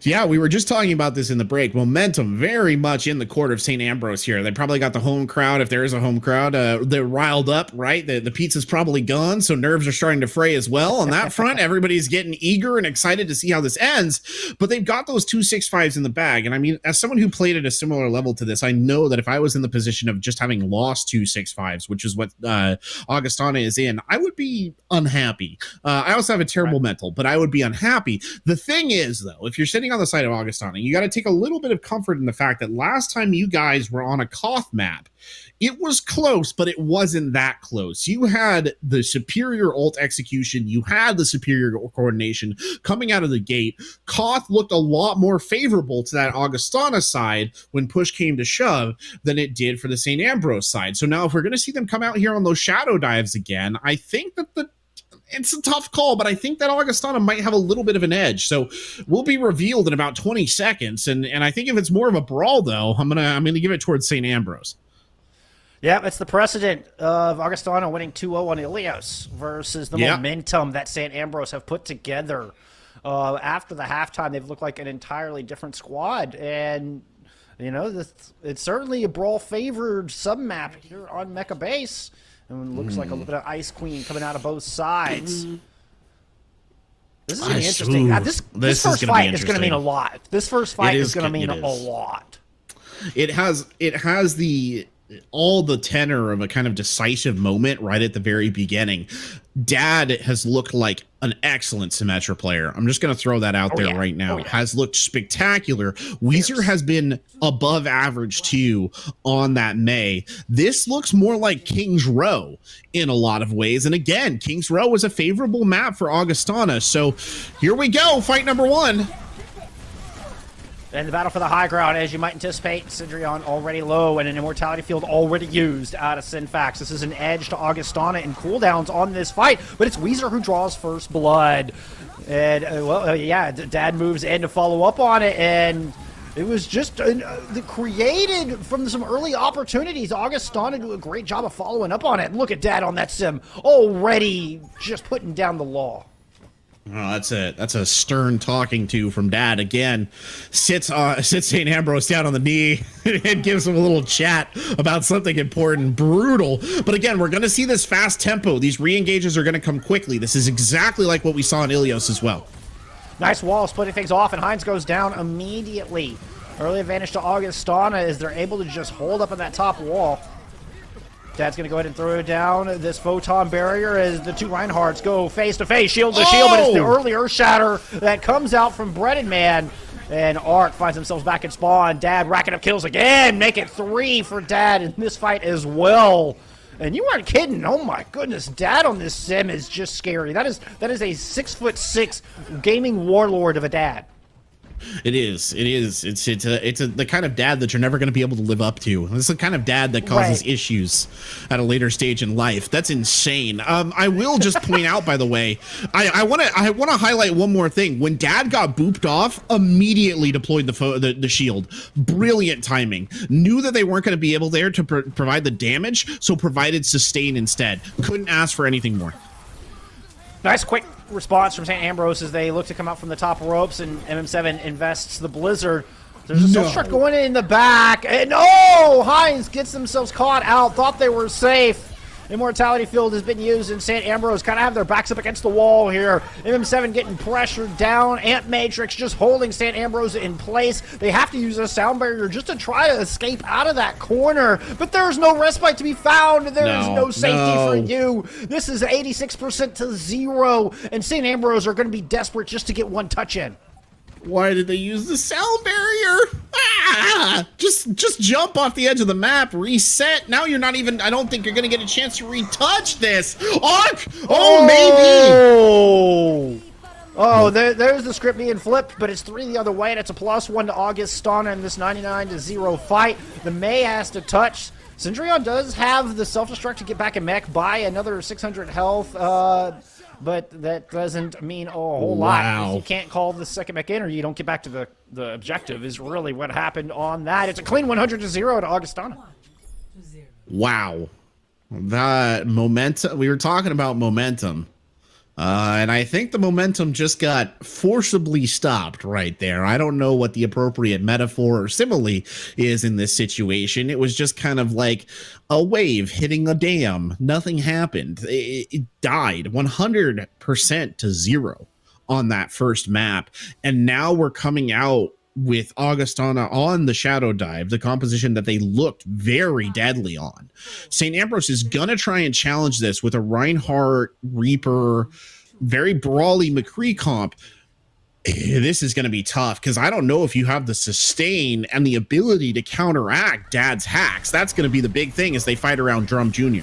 Yeah, we were just talking about this in the break. Momentum very much in the court of St. Ambrose here. They probably got the home crowd, if there is a home crowd. They're riled up, right? The pizza's probably gone, so nerves are starting to fray as well. On that front, everybody's getting eager and excited to see how this ends. But they've got those 2 6-5s in the bag. And I mean, as someone who played at a similar level to this, I know that if I was in the position of just having lost 2 6-5s, which is what Augustana is in, I would be unhappy. I also have a terrible mental, but I would be unhappy. The thing is, though, if you're sitting on the side of Augustana, you got to take a little bit of comfort in the fact that last time you guys were on a Koth map, it was close, but it wasn't that close. You had the superior ult execution. You had the superior coordination coming out of the gate. Koth looked a lot more favorable to that Augustana side when push came to shove than it did for the St. Ambrose side. So now if we're going to see them come out here on those shadow dives again, I think that it's a tough call, but I think that Augustana might have a little bit of an edge. So we'll be revealed in about 20 seconds. And I think if it's more of a brawl, though, I'm gonna give it towards St. Ambrose. Yeah, it's the precedent of Augustana winning 2-0 on Ilios versus the momentum that St. Ambrose have put together. After the halftime, they've looked like an entirely different squad. And, you know, it's certainly a brawl-favored sub-map here on Mecha Base. And it looks like a little bit of Ice Queen coming out of both sides. This is going to be interesting. This first fight is going to mean a lot. This first fight is going to mean a lot. It has all the tenor of a kind of decisive moment right at the very beginning. Dad has looked like an excellent Symmetra player. I'm just going to throw that out there right now. Has looked spectacular. Weezer has been above average too on that May. This looks more like King's Row in a lot of ways. And again, King's Row was a favorable map for Augustana. So here we go. Fight number 1. And the battle for the high ground, as you might anticipate, Cindrion already low and an immortality field already used out of Synfax. This is an edge to Augustana and cooldowns on this fight, but it's Weezer who draws first blood. And, Dad moves in to follow up on it, and it was just created from some early opportunities. Augustana do a great job of following up on it. Look at Dad on that sim, already just putting down the law. Oh, that's a stern talking to from Dad again. Sits St. Ambrose down on the knee and gives him a little chat about something important. Brutal. But again, we're going to see this fast tempo. These re-engages are going to come quickly. This is exactly like what we saw in Ilios as well. Nice wall splitting things off, and Heinz goes down immediately. Early advantage to Augustana as they're able to just hold up on that top wall. Dad's going to go ahead and throw down this photon barrier as the two Reinhardts go face-to-face, shield to shield, but it's the early Earth Shatter that comes out from Breaded Man. And Arc finds themselves back in spawn. Dad racking up kills again, make it 3 for Dad in this fight as well. And you weren't kidding. Oh my goodness, Dad on this sim is just scary. That is a 6'6" gaming warlord of a dad. It is. It's the kind of dad that you're never going to be able to live up to. It's the kind of dad that causes issues at a later stage in life. That's insane. I will just point out, by the way, I want to highlight one more thing. When Dad got booped off, immediately deployed the shield. Brilliant timing. Knew that they weren't going to be able there to provide the damage, so provided sustain instead. Couldn't ask for anything more. Nice quick response from St. Ambrose as they look to come out from the top ropes, and MM7 invests the Blizzard. There's a soul struck going in the back, and Heinz gets themselves caught out. Thought they were safe. Immortality field has been used, and St. Ambrose kind of have their backs up against the wall here. MM7 getting pressured down. Ant Matrix just holding St. Ambrose in place. They have to use a sound barrier just to try to escape out of that corner, but there's no respite to be found. There is no safety for you. This is 86% to 0, and St. Ambrose are going to be desperate just to get one touch in. Why did they use the sound barrier? Just jump off the edge of the map, reset. Now you're not even, I don't think you're going to get a chance to retouch this. Arc! Maybe. There's the script being flipped, but it's 3 the other way, and it's a +1 to Augustana in this 99 to 0 fight. The May has to touch. Syndreon does have the self-destruct to get back in mech by another 600 health, but that doesn't mean a whole lot. If you can't call the second mech in or you don't get back to the objective is really what happened on that. It's a clean 100-0 to Augustana. Wow. That momentum, we were talking about momentum. And I think the momentum just got forcibly stopped right there. I don't know what the appropriate metaphor or simile is in this situation. It was just kind of like a wave hitting a dam. Nothing happened. It died 100% to 0 on that first map. And now we're coming out with Augustana on the Shadow Dive, the composition that they looked very deadly on. St. Ambrose is going to try and challenge this with a Reinhardt, Reaper, very brawly McCree comp. This is going to be tough because I don't know if you have the sustain and the ability to counteract Dad's hacks. That's going to be the big thing as they fight around Drum Jr.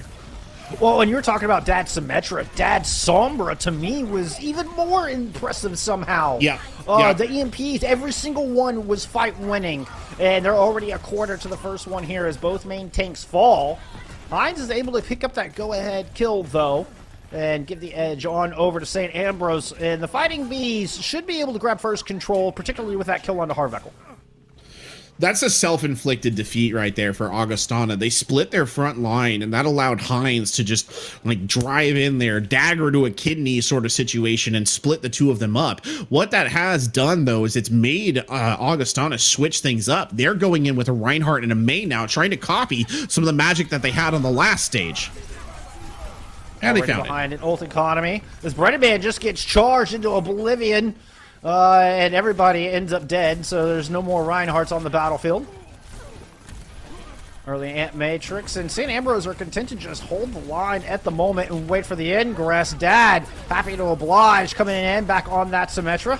Well, and you were talking about Dad Symmetra. Dad Sombra, to me, was even more impressive somehow. Yeah. The EMPs, every single one was fight winning, and they're already a quarter to the first one here as both main tanks fall. Hines is able to pick up that go-ahead kill, though, and give the edge on over to St. Ambrose. And the Fighting Bees should be able to grab first control, particularly with that kill onto Harvekel. That's a self-inflicted defeat right there for Augustana. They split their front line, and that allowed Hines to just like drive in there, dagger to a kidney sort of situation, and split the two of them up. What that has done, though, is it's made Augustana switch things up. They're going in with a Reinhardt and a Mei now, trying to copy some of the magic that they had on the last stage. And they found behind an ult economy. This Breaded Man just gets charged into oblivion. And everybody ends up dead, so there's no more Reinhardts on the battlefield. Early Ant Matrix, and St. Ambrose are content to just hold the line at the moment and wait for the ingress. Dad, happy to oblige, coming in back on that Symmetra.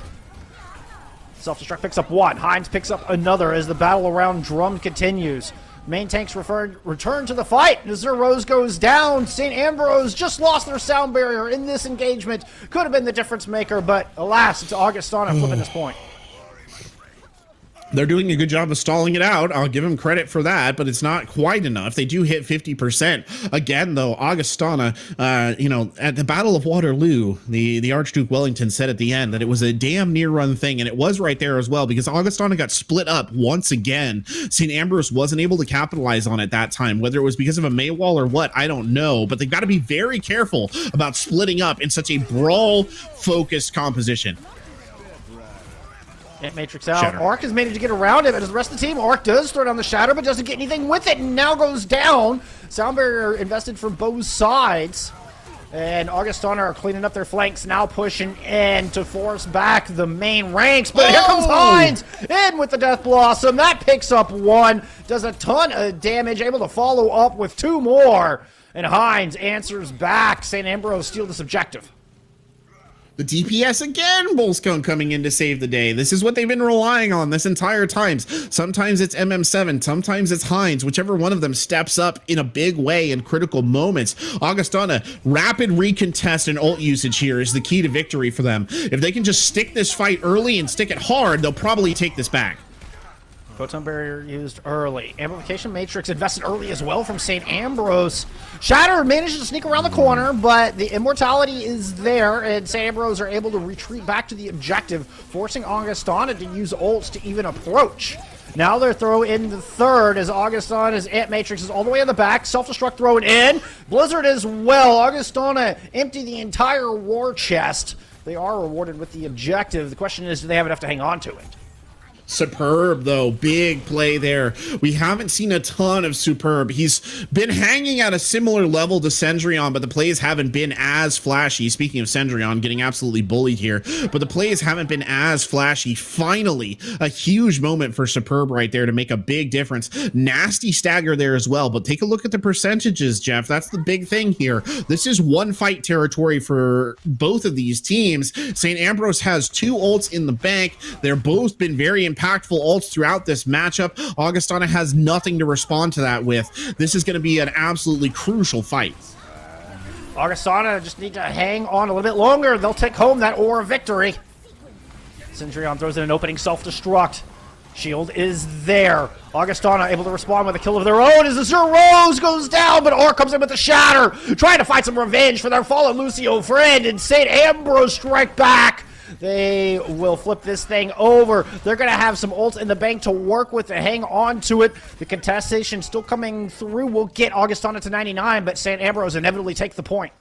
Self-destruct picks up one. Hines picks up another as the battle around Drum continues. Main tanks return to the fight. As their Rose goes down, St. Ambrose just lost their sound barrier in this engagement. Could have been the difference maker, but alas, it's Augustana flipping this point. They're doing a good job of stalling it out. I'll give them credit for that, but it's not quite enough. They do hit 50%. Again, though, Augustana, at the Battle of Waterloo, the Archduke Wellington said at the end that it was a damn near run thing, and it was right there as well, because Augustana got split up once again. St. Ambrose wasn't able to capitalize on it that time, whether it was because of a Maywall or what, I don't know, but they've got to be very careful about splitting up in such a brawl-focused composition. Matrix out. Shatter. Arc has managed to get around it, but as the rest of the team, Arc does throw down the Shadow, but doesn't get anything with it, and now goes down. Sound barrier invested from both sides. And Augustana are cleaning up their flanks, now pushing in to force back the main ranks. But here comes Hines in with the Death Blossom. That picks up one, does a ton of damage, able to follow up with two more. And Hines answers back. St. Ambrose steal this objective. The DPS again, Bullscone coming in to save the day. This is what they've been relying on this entire time. Sometimes it's MM7, sometimes it's Hines, whichever one of them steps up in a big way in critical moments. Augustana, rapid recontest and ult usage here is the key to victory for them. If they can just stick this fight early and stick it hard, they'll probably take this back. Photon barrier used early. Amplification Matrix invested early as well from St. Ambrose. Shatter managed to sneak around the corner, but the immortality is there, and St. Ambrose are able to retreat back to the objective, forcing Augustana to use ults to even approach. Now they're throwing in the third as Augustana's Ant Matrix is all the way in the back. Self-destruct thrown in. Blizzard as well. Augustana empty the entire war chest. They are rewarded with the objective. The question is, do they have enough to hang on to it? Superb, though. Big play there. We haven't seen a ton of Superb. He's been hanging at a similar level to Cendrillon, but the plays haven't been as flashy. Speaking of Cendrillon, getting absolutely bullied here, but the plays haven't been as flashy. Finally, a huge moment for Superb right there to make a big difference. Nasty stagger there as well, but take a look at the percentages, Jeff. That's the big thing here. This is one fight territory for both of these teams. St. Ambrose has two ults in the bank. They're both been very impactful ults throughout this matchup. Augustana has nothing to respond to that with. This is going to be an absolutely crucial fight. Augustana just need to hang on a little bit longer. They'll take home that Aura victory. Cendrillon throws in an opening self-destruct. Shield is there. Augustana able to respond with a kill of their own as the Zeros goes down, but Or comes in with the Shatter, trying to find some revenge for their fallen Lucio friend, and St. Ambrose strike back. They will flip this thing over. They're going to have some ults in the bank to work with to hang on to it. The contestation still coming through will get Augustana to 99, but St. Ambrose inevitably take the point.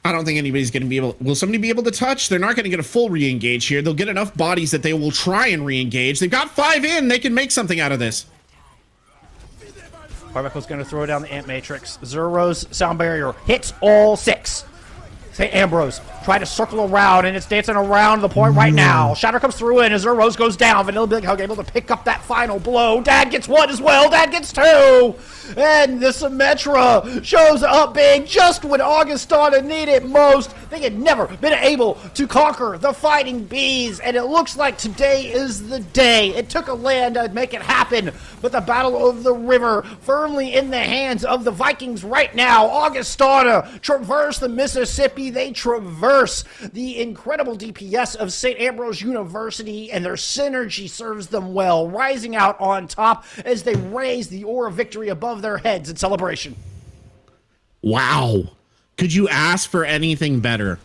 I don't think anybody's going to be able... Will somebody be able to touch? They're not going to get a full re-engage here. They'll get enough bodies that they will try and re-engage. They've got 5 in. They can make something out of this. Harvickle's going to throw down the Ant Matrix. Zero's Sound Barrier hits all 6. St. Ambrose try to circle around, and it's dancing around the point right now. Shatter comes through, and as Zeros goes down, Vanilla Big Hug able to pick up that final blow. Dad gets 1 as well. Dad gets 2. And the Symmetra shows up big just when Augustana need it most. They had never been able to conquer the Fighting Bees, and it looks like today is the day. It took a land to make it happen, but the Battle of the River firmly in the hands of the Vikings right now. Augustana traverse the Mississippi. They traverse the incredible DPS of St. Ambrose University, and their synergy serves them well, rising out on top as they raise the Aura victory above their heads in celebration. Wow. Could you ask for anything better?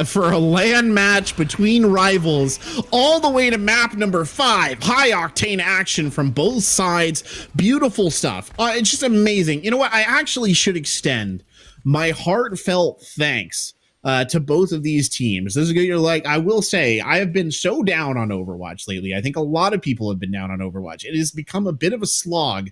For a LAN match between rivals all the way to map number 5. High octane action from both sides. Beautiful stuff. It's just amazing. You know what? I actually should extend my heartfelt thanks to both of these teams. This is good. You're like, I will say, I have been so down on Overwatch lately. I think a lot of people have been down on Overwatch. It has become a bit of a slog.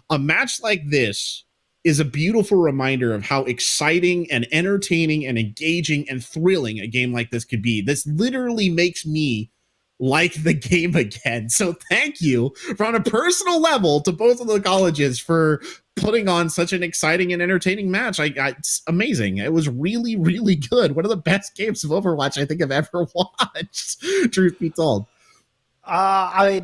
A match like this is a beautiful reminder of how exciting and entertaining and engaging and thrilling a game like this could be. This literally makes me like the game again. So thank you on a personal level to both of the colleges for putting on such an exciting and entertaining match. It's amazing. It was really, really good. One of the best games of Overwatch I think I've ever watched, truth be told. I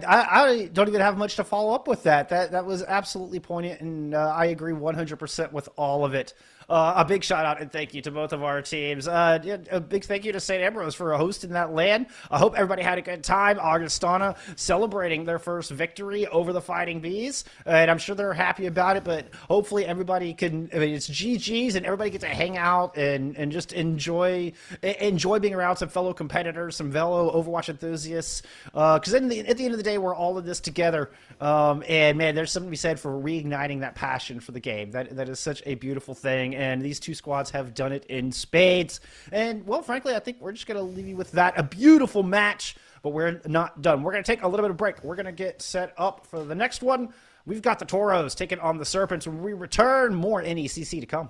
don't even have much to follow up with that. That was absolutely poignant, and I agree 100% with all of it. A big shout out and thank you to both of our teams. A big thank you to St. Ambrose for hosting that LAN. I hope everybody had a good time. Augustana celebrating their first victory over the Fighting Bees, and I'm sure they're happy about it, but hopefully everybody can, I mean, it's GG's and everybody gets to hang out and just enjoy being around some fellow competitors, some fellow Overwatch enthusiasts, because at the end of the day, we're all in this together, and man, there's something to be said for reigniting that passion for the game. That is such a beautiful thing. And these two squads have done it in spades. And, well, frankly, I think we're just going to leave you with that. A beautiful match, but we're not done. We're going to take a little bit of break. We're going to get set up for the next one. We've got the Toros taking on the Serpents. When we return, more NECC to come.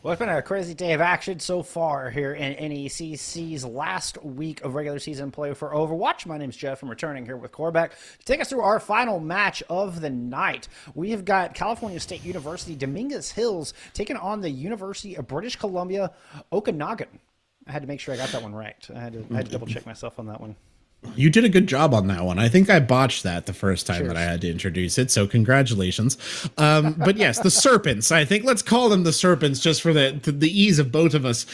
Well, it's been a crazy day of action so far here in NECC's last week of regular season play for Overwatch. My name's Jeff. I'm returning here with Corbeck to take us through our final match of the night. We have got California State University Dominguez Hills taking on the University of British Columbia Okanagan. I had to make sure I got that one right. I had to double check myself on that one. You did a good job on that one. I think I botched that the first time Cheers. that I had to introduce it, so congratulations. But yes, the Serpents. I think let's call them the Serpents just for the ease of both of us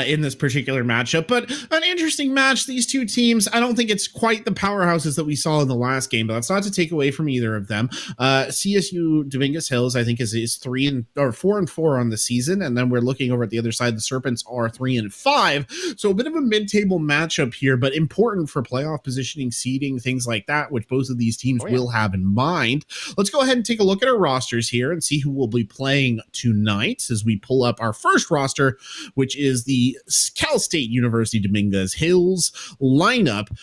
in this particular matchup. But an interesting match. These two teams, I don't think it's quite the powerhouses that we saw in the last game, but that's not to take away from either of them. CSU Dominguez Hills, I think, is 4-4 on the season, and then we're looking over at the other side. The Serpents are 3-5, so a bit of a mid-table matchup here, but important for playoff positioning, seeding, things like that, which both of these teams will have in mind. Let's go ahead and take a look at our rosters here and see who will be playing tonight as we pull up our first roster, which is the Cal State University Dominguez Hills lineup.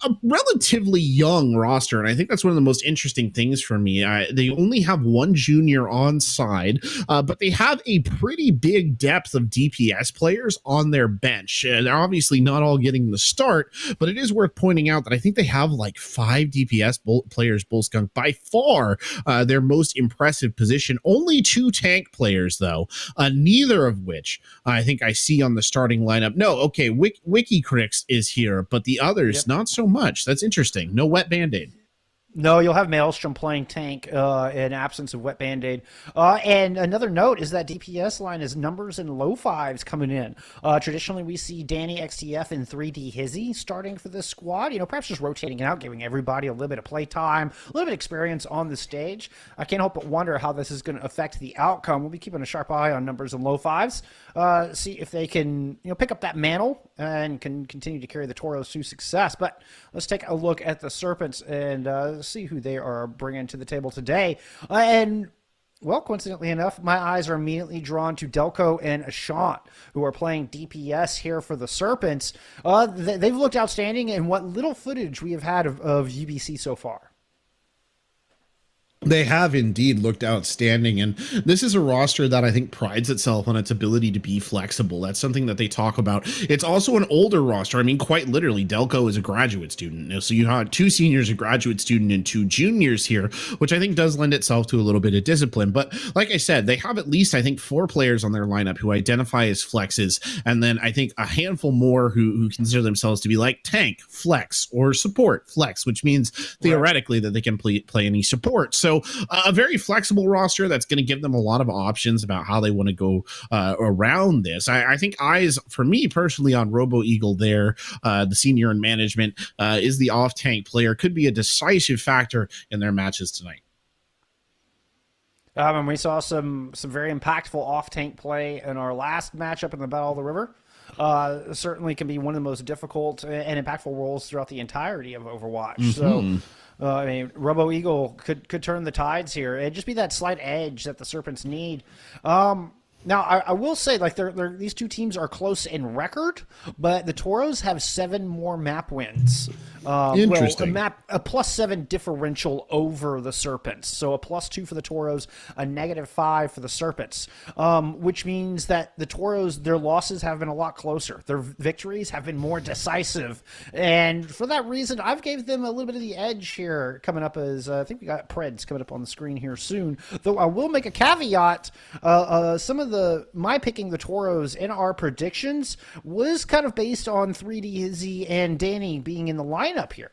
A relatively young roster, and I think that's one of the most interesting things for me. They only have one junior on side, but they have a pretty big depth of DPS players on their bench. They're obviously not all getting the start, but it is worth pointing out that I think they have like 5 DPS players, Bullskunk, by far their most impressive position. Only 2 tank players, though, neither of which I think I see on the starting lineup. No, okay, WikiCrix is here, but the others, not so much. That's interesting. No wet band-aid. No, you'll have Maelstrom playing tank in absence of wet band-aid. And another note is that DPS line is numbers and low fives coming in. Traditionally, we see Danny XTF and 3D Hizzy starting for this squad. You know, perhaps just rotating out, giving everybody a little bit of play time, a little bit of experience on the stage. I can't help but wonder how this is going to affect the outcome. We'll be keeping a sharp eye on numbers and low fives. See if they can, pick up that mantle and can continue to carry the Toros to success. But let's take a look at the Serpents and see who they are bringing to the table today. Well, coincidentally enough, my eyes are immediately drawn to Delco and Ashant, who are playing DPS here for the Serpents. They've looked outstanding in what little footage we have had of UBC so far. They have indeed looked outstanding, and this is a roster that I think prides itself on its ability to be flexible. That's something that they talk about. It's also an older roster. I mean, quite literally, Delco is a graduate student. So you have 2 seniors, a graduate student, and 2 juniors here, which I think does lend itself to a little bit of discipline. But like I said, they have at least, I think, 4 players on their lineup who identify as flexes, and then I think a handful more who consider themselves to be like tank, flex, or support, flex, which means theoretically that they can play any support. So a very flexible roster that's going to give them a lot of options about how they want to go around this. I think eyes, for me personally, on Robo Eagle there, the senior in management, is the off-tank player, could be a decisive factor in their matches tonight. And we saw some very impactful off-tank play in our last matchup in the Battle of the River. Certainly can be one of the most difficult and impactful roles throughout the entirety of Overwatch. So I mean, Robo Eagle could turn the tides here. It'd just be that slight edge that the Serpents need. Now, I will say, like, these two teams are close in record, but the Toros have 7 more map wins. Interesting. Well, a +7 differential over the Serpents. So a +2 for the Toros, a -5 for the Serpents, which means that the Toros, their losses have been a lot closer. Their victories have been more decisive. And for that reason, I've gave them a little bit of the edge here coming up as, I think we got Preds coming up on the screen here soon. Though I will make a caveat, some of my picking the Toros in our predictions was kind of based on 3D Hizzy and Danny being in the lineup here.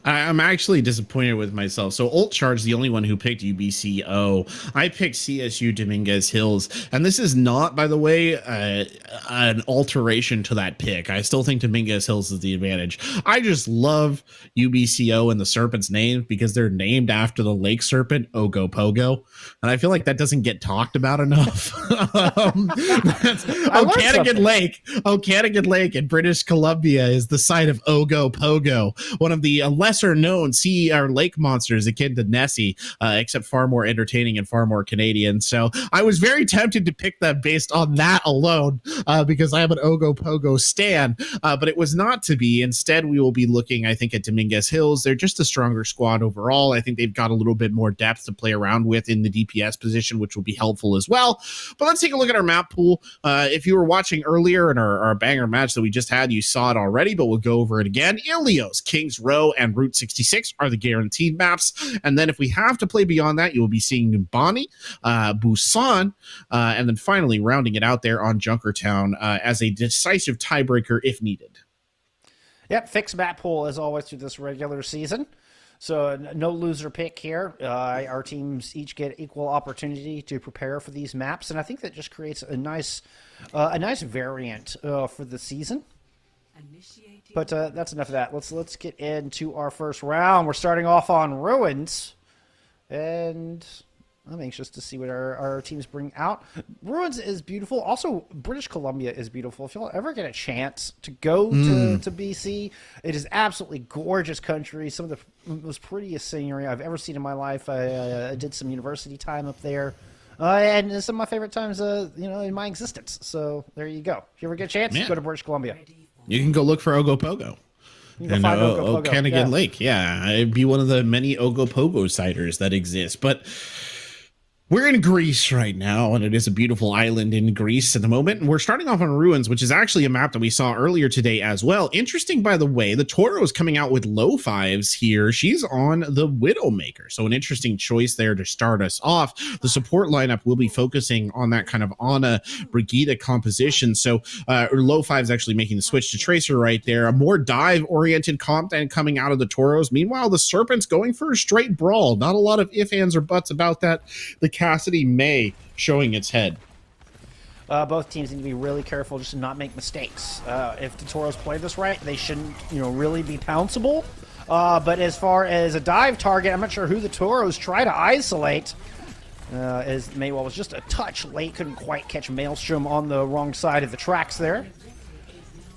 I'm actually disappointed with myself. So Ult Charge, the only one who picked UBCO. I picked CSU Dominguez Hills. And this is not, by the way, an alteration to that pick. I still think Dominguez Hills is the advantage. I just love UBCO and the Serpent's name because they're named after the lake serpent, Ogopogo. And I feel like that doesn't get talked about enough. Okanagan Lake in British Columbia is the site of Ogopogo, one of the lesser known sea or lake monsters akin to Nessie, except far more entertaining and far more Canadian. So I was very tempted to pick them based on that alone, because I am an Ogopogo stan, but it was not to be. Instead, we will be looking, I think, at Dominguez Hills. They're just a stronger squad overall. I think they've got a little bit more depth to play around with in the DPS position, which will be helpful as well. But let's take a look at our map pool. If you were watching earlier in our banger match that we just had, you saw it already, but we'll go over it again. Ilios, Kings Row, and Route 66 are the guaranteed maps. And then if we have to play beyond that, you will be seeing Numbani, Busan, and then finally rounding it out there on Junkertown as a decisive tiebreaker if needed. Yep, fixed map pool as always through this regular season. So no loser pick here. Our teams each get equal opportunity to prepare for these maps, and I think that just creates a nice variant for the season. But that's enough of that. Let's get into our first round. We're starting off on Ruins, and I'm anxious to see what our teams bring out. Ruins is beautiful. Also, British Columbia is beautiful. If y'all ever get a chance to go to BC, it is absolutely gorgeous country. Some of the most prettiest scenery I've ever seen in my life. I did some university time up there, and some of my favorite times, in my existence. So there you go. If you ever get a chance, go to British Columbia. You can go look for Ogopogo. And Okanagan Lake. Yeah, it'd be one of the many Ogopogo ciders that exist. But we're in Greece right now, and it is a beautiful island in Greece at the moment. And we're starting off on Ruins, which is actually a map that we saw earlier today as well. Interesting, by the way, the Toro is coming out with low fives here. She's on the Widowmaker, so an interesting choice there to start us off. The support lineup will be focusing on that kind of Ana Brigida composition. So low fives actually making the switch to Tracer right there. A more dive-oriented comp than coming out of the Toros. Meanwhile, the Serpent's going for a straight brawl. Not a lot of ifs, ands, or buts about that. The Cassidy May showing its head. Both teams need to be really careful just to not make mistakes. If the Toros play this right, they shouldn't, really be pounceable. But as far as a dive target, I'm not sure who the Toros try to isolate. As Maywell was just a touch late, couldn't quite catch Maelstrom on the wrong side of the tracks there.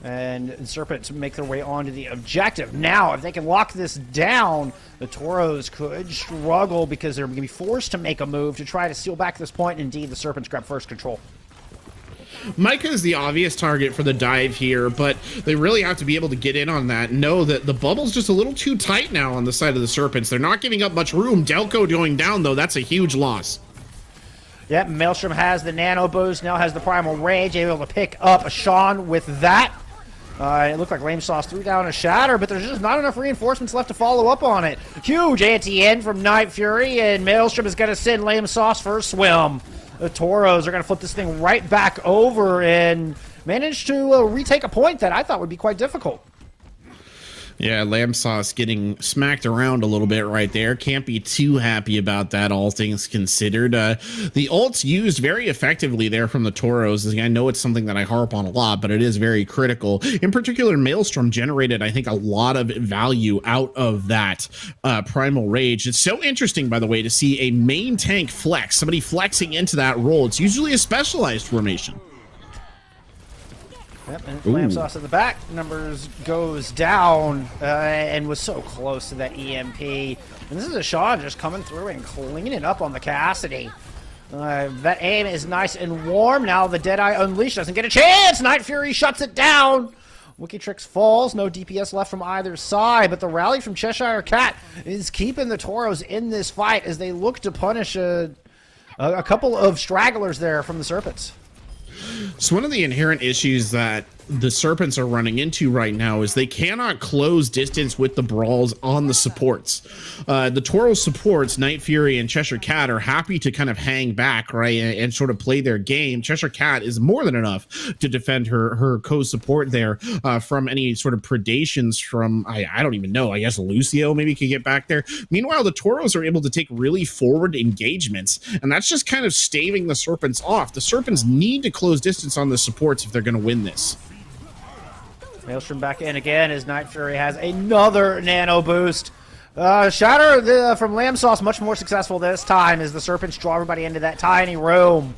And Serpent to make their way onto the objective. Now, if they can lock this down, the Toros could struggle because they're going to be forced to make a move to try to steal back this point. Indeed, the Serpents grab first control. Micah is the obvious target for the dive here, but they really have to be able to get in on that. Know that the bubble's just a little too tight now on the side of the Serpents. They're not giving up much room. Delco going down, though. That's a huge loss. Yep, Maelstrom has the nano boost, now has the primal rage, able to pick up a Sean with that. It looked like Lame Sauce threw down a shatter, but there's just not enough reinforcements left to follow up on it. Huge anti-end from Night Fury, and Maelstrom is going to send Lame Sauce for a swim. The Toros are going to flip this thing right back over and manage to retake a point that I thought would be quite difficult. Yeah, Lamb Sauce getting smacked around a little bit right there. Can't be too happy about that, all things considered. The ults used very effectively there from the Toros. I know it's something that I harp on a lot, but it is very critical. In particular, Maelstrom generated, I think, a lot of value out of that Primal Rage. It's so interesting, by the way, to see a main tank flex, somebody flexing into that role. It's usually a specialized formation. Yep, and Lamb Sauce in the back. Numbers goes down and was so close to that EMP. And this is a Shaw just coming through and cleaning it up on the Cassidy. That aim is nice and warm. Now the Deadeye Unleashed doesn't get a chance. Night Fury shuts it down. Wikitrix falls. No DPS left from either side. But the rally from Cheshire Cat is keeping the Toros in this fight as they look to punish a couple of stragglers there from the Serpents. So one of the inherent issues that the Serpents are running into right now is they cannot close distance with the brawls on the supports. The Toro supports, Night Fury and Cheshire Cat, are happy to kind of hang back, right, and sort of play their game. Cheshire Cat is more than enough to defend her co-support there from any sort of predations from, I don't even know, I guess Lucio maybe could get back there. Meanwhile, the Toros are able to take really forward engagements, and that's just kind of staving the Serpents off. The Serpents need to close distance on the supports if they're going to win this. Maelstrom back in again as Night Fury has another nano boost. Shatter from Lamb Sauce much more successful this time as the Serpents draw everybody into that tiny room.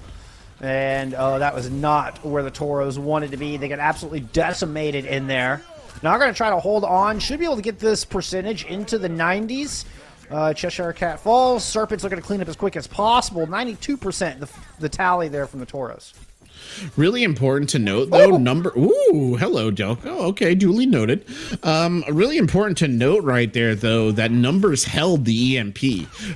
And that was not where the Toros wanted to be. They got absolutely decimated in there. Now going to try to hold on. Should be able to get this percentage into the 90s. Cheshire Cat falls. Serpent's looking to clean up as quick as possible. 92% the tally there from the Toros. Really important to note, though, hello, Delco. Okay, duly noted. Really important to note right there, though, that Numbers held the EMP.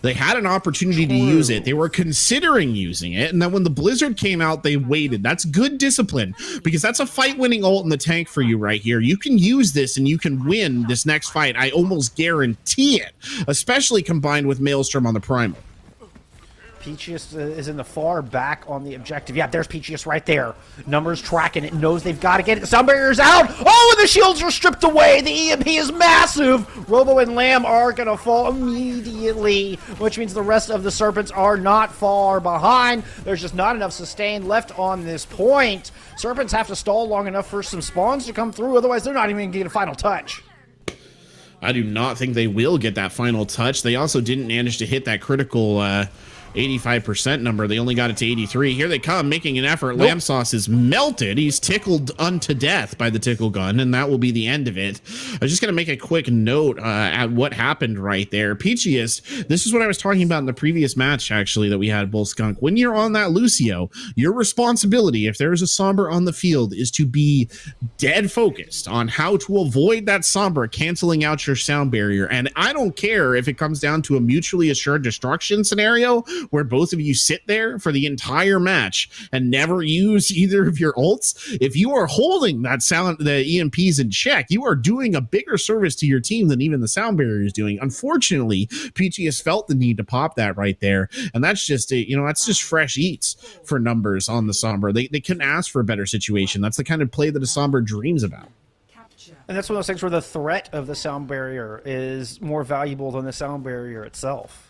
They had an opportunity to use it. They were considering using it, and then when the Blizzard came out, they waited. That's good discipline, because that's a fight-winning ult in the tank for you right here. You can use this, and you can win this next fight. I almost guarantee it, especially combined with Maelstrom on the Primal. Peachius is in the far back on the objective. Yeah, there's Peachius right there. Numbers tracking it, knows they've got to get it. The sound barrier's out. Oh, and the shields are stripped away. The EMP is massive. Robo and Lamb are going to fall immediately, which means the rest of the Serpents are not far behind. There's just not enough sustain left on this point. Serpents have to stall long enough for some spawns to come through, otherwise they're not even going to get a final touch. I do not think they will get that final touch. They also didn't manage to hit that critical 85% number. They only got it to 83. Here they come, making an effort. Nope. Lamb Sauce is melted. He's tickled unto death by the tickle gun, and that will be the end of it. I was just going to make a quick note at what happened right there. Peachiest, this is what I was talking about in the previous match, actually, that we had, Bull Skunk. When you're on that Lucio, your responsibility, if there's a Sombra on the field, is to be dead focused on how to avoid that Sombra canceling out your sound barrier. And I don't care if it comes down to a mutually assured destruction scenario, where both of you sit there for the entire match and never use either of your ults. If you are holding that the EMPs in check, you are doing a bigger service to your team than even the sound barrier is doing. Unfortunately, PG has felt the need to pop that right there, and that's just that's just fresh eats for Numbers on the Sombra. They couldn't ask for a better situation. That's the kind of play that a Sombra dreams about. And that's one of those things where the threat of the sound barrier is more valuable than the sound barrier itself.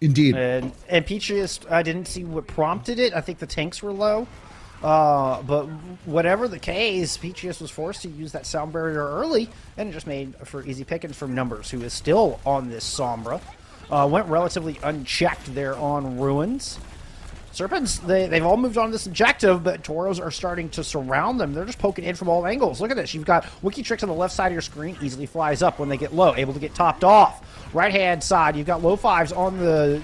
Indeed. And Peachius, I didn't see what prompted it. I think the tanks were low. But whatever the case, Peachius was forced to use that sound barrier early, and it just made for easy pickings from Numbers, who is still on this Sombra. Went relatively unchecked there on Ruins. Serpents, they've all moved on to this objective, but Toros are starting to surround them. They're just poking in from all angles. Look at this. You've got Wikitrix on the left side of your screen, easily flies up when they get low, able to get topped off. Right-hand side, you've got low fives on the,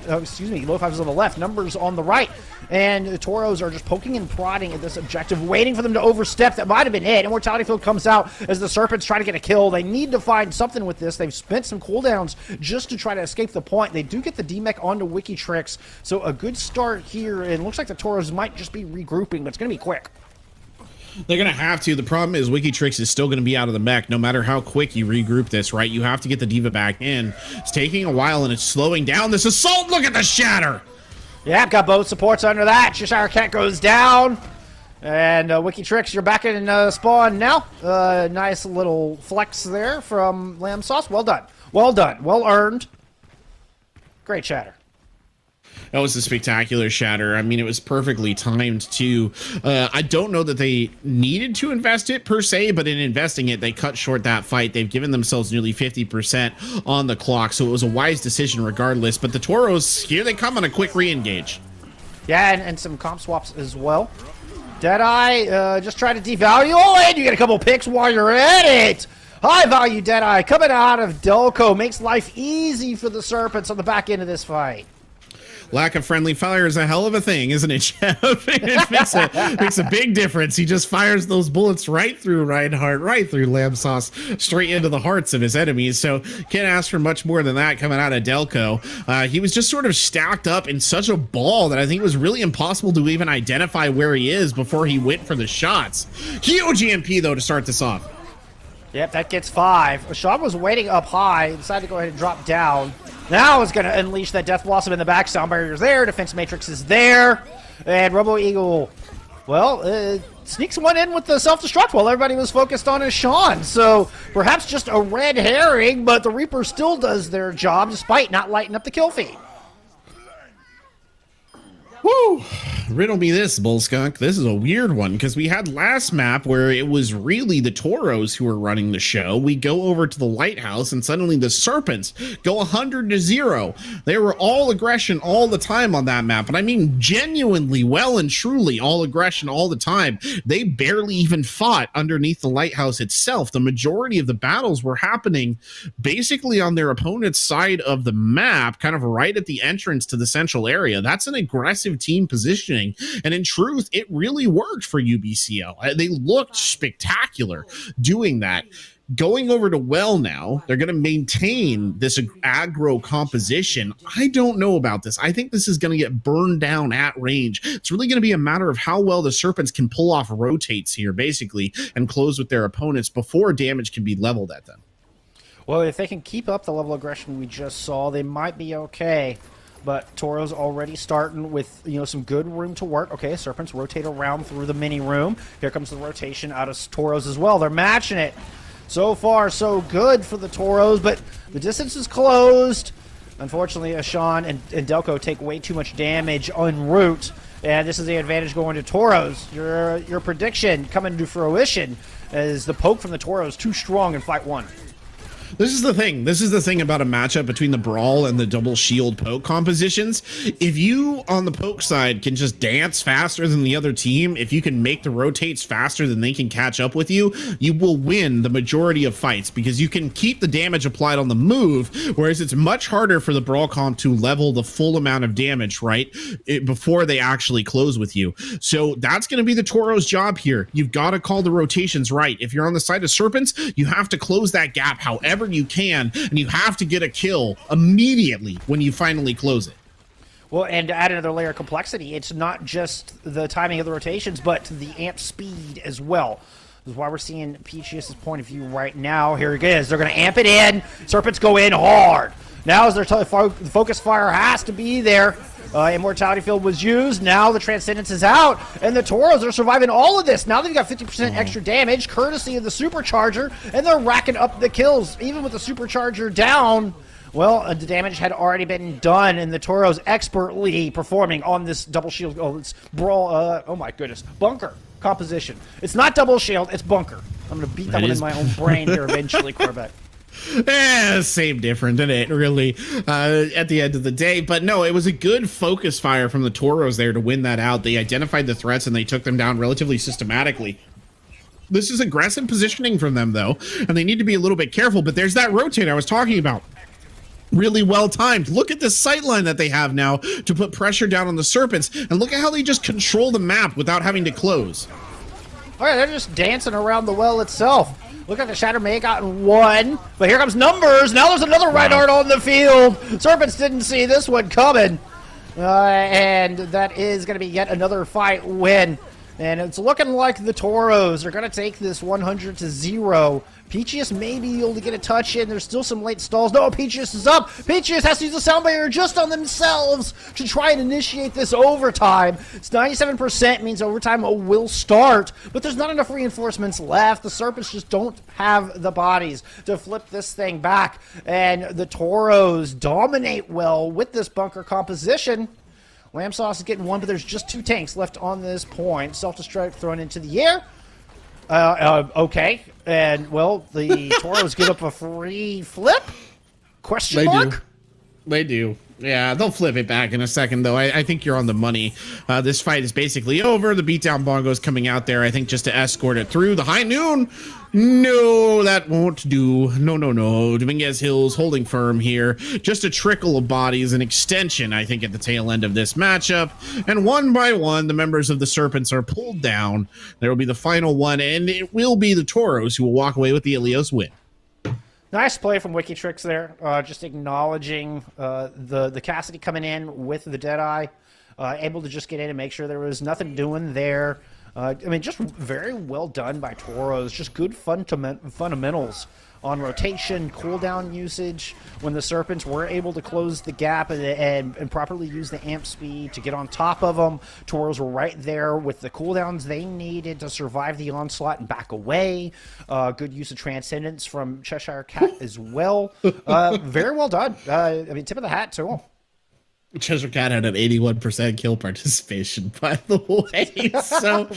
low fives on the left, Numbers on the right. And the Toros are just poking and prodding at this objective, waiting for them to overstep. That might have been it. Immortality Field comes out as the Serpents try to get a kill. They need to find something with this. They've spent some cooldowns just to try to escape the point. They do get the DMEC onto Wikitrix, so a good start here. And it looks like the Toros might just be regrouping, but it's going to be quick. They're going to have to. The problem is Wikitrix is still going to be out of the mech no matter how quick you regroup this, right? You have to get the D.Va back in. It's taking a while, and it's slowing down this assault. Look at the shatter! Yeah, got both supports under that. Cheshire Cat goes down. And Wikitrix, you're back in spawn now. Nice little flex there from Lamb Sauce. Well done. Well done. Well earned. Great shatter. That was a spectacular shatter. I mean, it was perfectly timed, too. I don't know that they needed to invest it, per se, but in investing it, they cut short that fight. They've given themselves nearly 50% on the clock, so it was a wise decision regardless. But the Toros, here they come on a quick re-engage. Yeah, and some comp swaps as well. Deadeye, just try to devalue. Oh, and you get a couple picks while you're at it. High value Deadeye coming out of Delco makes life easy for the Serpents on the back end of this fight. Lack of friendly fire is a hell of a thing, isn't it, Jeff? It makes a big difference. He just fires those bullets right through Reinhardt, right through Lamb Sauce, straight into the hearts of his enemies. So can't ask for much more than that coming out of Delco. He was just sort of stacked up in such a ball that I think it was really impossible to even identify where he is before he went for the shots. Huge EMP, though, to start this off. Yep, that gets 5. Sean was waiting up high, decided to go ahead and drop down. Now is going to unleash that Death Blossom in the back. Sound barrier's there, Defense Matrix is there, and Robo Eagle, well, sneaks one in with the self-destruct while everybody was focused on his Sean. So perhaps just a red herring, but the Reaper still does their job despite not lighting up the kill feed. Woo! Riddle me this, Bullskunk. This is a weird one because we had last map where it was really the Toros who were running the show. We go over to the Lighthouse and suddenly the Serpents go 100-0. They were all aggression all the time on that map. And I mean genuinely, well and truly all aggression all the time. They barely even fought underneath the Lighthouse itself. The majority of the battles were happening basically on their opponent's side of the map, kind of right at the entrance to the central area. That's an aggressive team positioning. And in truth, it really worked for UBCL. They looked spectacular doing that. Going over to Well now, they're going to maintain this aggro composition. I don't know about this. I think this is going to get burned down at range. It's really going to be a matter of how well the Serpents can pull off rotates here, basically, and close with their opponents before damage can be leveled at them. Well, if they can keep up the level of aggression we just saw, they might be okay. But Toro's already starting with, some good room to work. Okay, Serpents rotate around through the mini room. Here comes the rotation out of Toros as well. They're matching it. So far, so good for the Toros, but the distance is closed. Unfortunately, Ashan and Delco take way too much damage en route, and this is the advantage going to Toros. Your prediction coming to fruition is the poke from the Toros too strong in Fight 1. This is the thing. This is the thing about a matchup between the Brawl and the double shield poke compositions. If you, on the poke side, can just dance faster than the other team, if you can make the rotates faster than they can catch up with you, you will win the majority of fights because you can keep the damage applied on the move, whereas it's much harder for the Brawl comp to level the full amount of damage, right, before they actually close with you. So that's going to be the Toro's job here. You've got to call the rotations right. If you're on the side of Serpents, you have to close that gap however you can, and you have to get a kill immediately when you finally close it. Well, and to add another layer of complexity, it's not just the timing of the rotations, but the amp speed as well. This is why we're seeing Peachius' point of view right now. Here it is. They're going to amp it in. Serpents go in hard. Now is their focus fire has to be there. Immortality Field was used. Now the Transcendence is out, and the Toros are surviving all of this. Now they've got 50% extra damage, courtesy of the Supercharger, and they're racking up the kills. Even with the Supercharger down, well, the damage had already been done, and the Toros expertly performing on this double shield. Oh, it's Brawl. Oh my goodness, Bunker composition. It's not double shield, it's Bunker. I'm going to beat that one in my own brain here eventually, Corvette. Same different, isn't it, really, at the end of the day. But no, it was a good focus fire from the Toros there to win that out. They identified the threats and they took them down relatively systematically. This is aggressive positioning from them, though, and they need to be a little bit careful. But there's that rotate I was talking about. Really well timed. Look at the sightline that they have now to put pressure down on the Serpents, and look at how they just control the map without having to close. All right, they're just dancing around the well itself. Look like the Shatter may have gotten one, but here comes Numbers. Now there's another Reinhardt on the field. Serpents didn't see this one coming. And that is going to be yet another fight win. And it's looking like the Toros are going to take this 100-0. Peachius may be able to get a touch in. There's still some late stalls. No, Peachius is up. Peachius has to use the sound barrier just on themselves to try and initiate this overtime. It's 97%, means overtime will start, but there's not enough reinforcements left. The Serpents just don't have the bodies to flip this thing back, and the Toros dominate well with this bunker composition. Lamb Sauce is getting one, but there's just 2 tanks left on this point. Self-destruct thrown into the air. Okay. And, well, the Toros get up a free flip? Question mark? They do. Yeah, they'll flip it back in a second, though. I think you're on the money. This fight is basically over. The beatdown bongo's coming out there, I think, just to escort it through. The high noon. No, that won't do. No. Dominguez Hills holding firm here. Just a trickle of bodies, an extension, I think, at the tail end of this matchup. And one by one, the members of the Serpents are pulled down. There will be the final one, and it will be the Toros who will walk away with the Ilios win. Nice play from Wikitrix there, just acknowledging the Cassidy coming in with the Deadeye, able to just get in and make sure there was nothing doing there. I mean, just very well done by Toros, just good fundamentals on rotation, cooldown usage, when the Serpents were able to close the gap and properly use the amp speed to get on top of them. Toros were right there with the cooldowns they needed to survive the onslaught and back away. Good use of Transcendence from Cheshire Cat as well. Very well done. I mean, tip of the hat to them. Cheshire Cat had an 81% kill participation, by the way. So,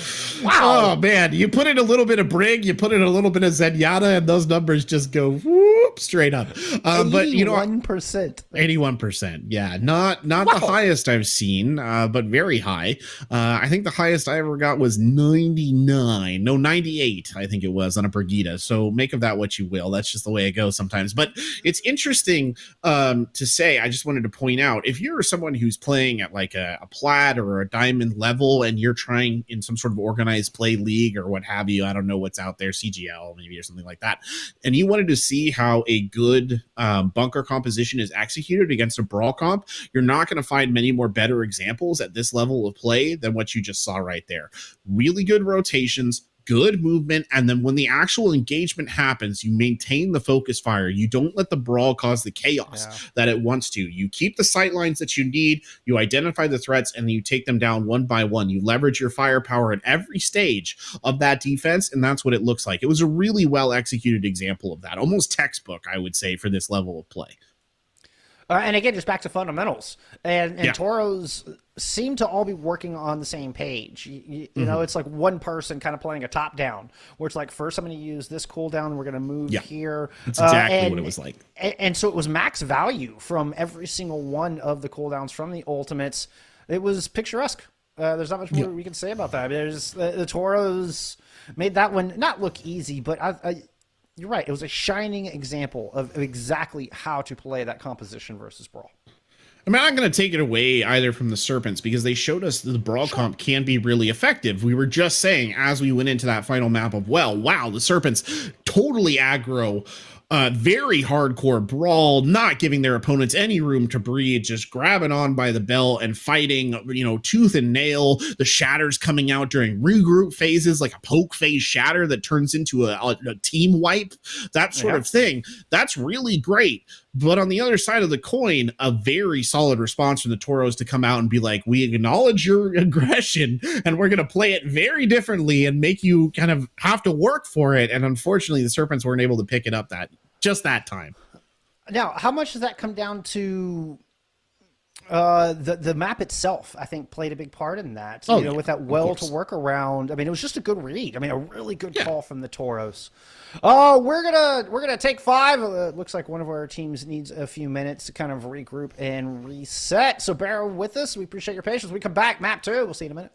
wow. Oh man, you put in a little bit of Brig, you put in a little bit of Zenyatta, and those numbers just go whoop straight up. But you know, 81%. 81%. Yeah, not the highest I've seen, but very high. I think the highest I ever got was 99. No, 98, I think it was on a Brigida. So make of that what you will. That's just the way it goes sometimes. But it's interesting to say, I just wanted to point out, if you're someone who's playing at like a plat or a diamond level and you're trying in some sort of organized play league or what have you, I don't know what's out there, CGL maybe or something like that, and you wanted to see how a good bunker composition is executed against a brawl comp, you're not going to find many more better examples at this level of play than what you just saw right there. Really good rotations, good movement, and then when the actual engagement happens, you maintain the focus fire. You don't let the brawl cause the chaos that it wants to. You keep the sight lines that you need, you identify the threats, and you take them down one by one. You leverage your firepower at every stage of that defense, and that's what it looks like. It was a really well executed example of that, almost textbook, I would say, for this level of play. And again, just back to fundamentals. And Toros seem to all be working on the same page. You know, it's like one person kind of playing a top down, where it's like, first I'm going to use this cooldown, we're going to move here. That's exactly what it was like. And so it was max value from every single one of the cooldowns from the ultimates. It was picturesque. There's not much more we can say about that. There's the Toros made that one not look easy, but you're right. It was a shining example of exactly how to play that composition versus brawl. I'm not going to take it away either from the Serpents, because they showed us that the brawl comp can be really effective. We were just saying as we went into that final map of, well, wow, the Serpents totally aggro, very hardcore brawl, not giving their opponents any room to breathe, just grabbing on by the belt and fighting, you know, tooth and nail. The shatters coming out during regroup phases, like a poke phase shatter that turns into a team wipe, that sort of thing. That's really great. But on the other side of the coin, a very solid response from the Toros to come out and be like, we acknowledge your aggression and we're going to play it very differently and make you kind of have to work for it. And unfortunately, the Serpents weren't able to pick it up that time. Now, how much does that come down to the map itself? I think played a big part in that. You know, with that to work around. I mean, it was just a good read. I mean, a really good call from the Toros. Oh, we're gonna take 5. It looks like one of our teams needs a few minutes to kind of regroup and reset. So bear with us. We appreciate your patience. We come back, map 2. We'll see you in a minute.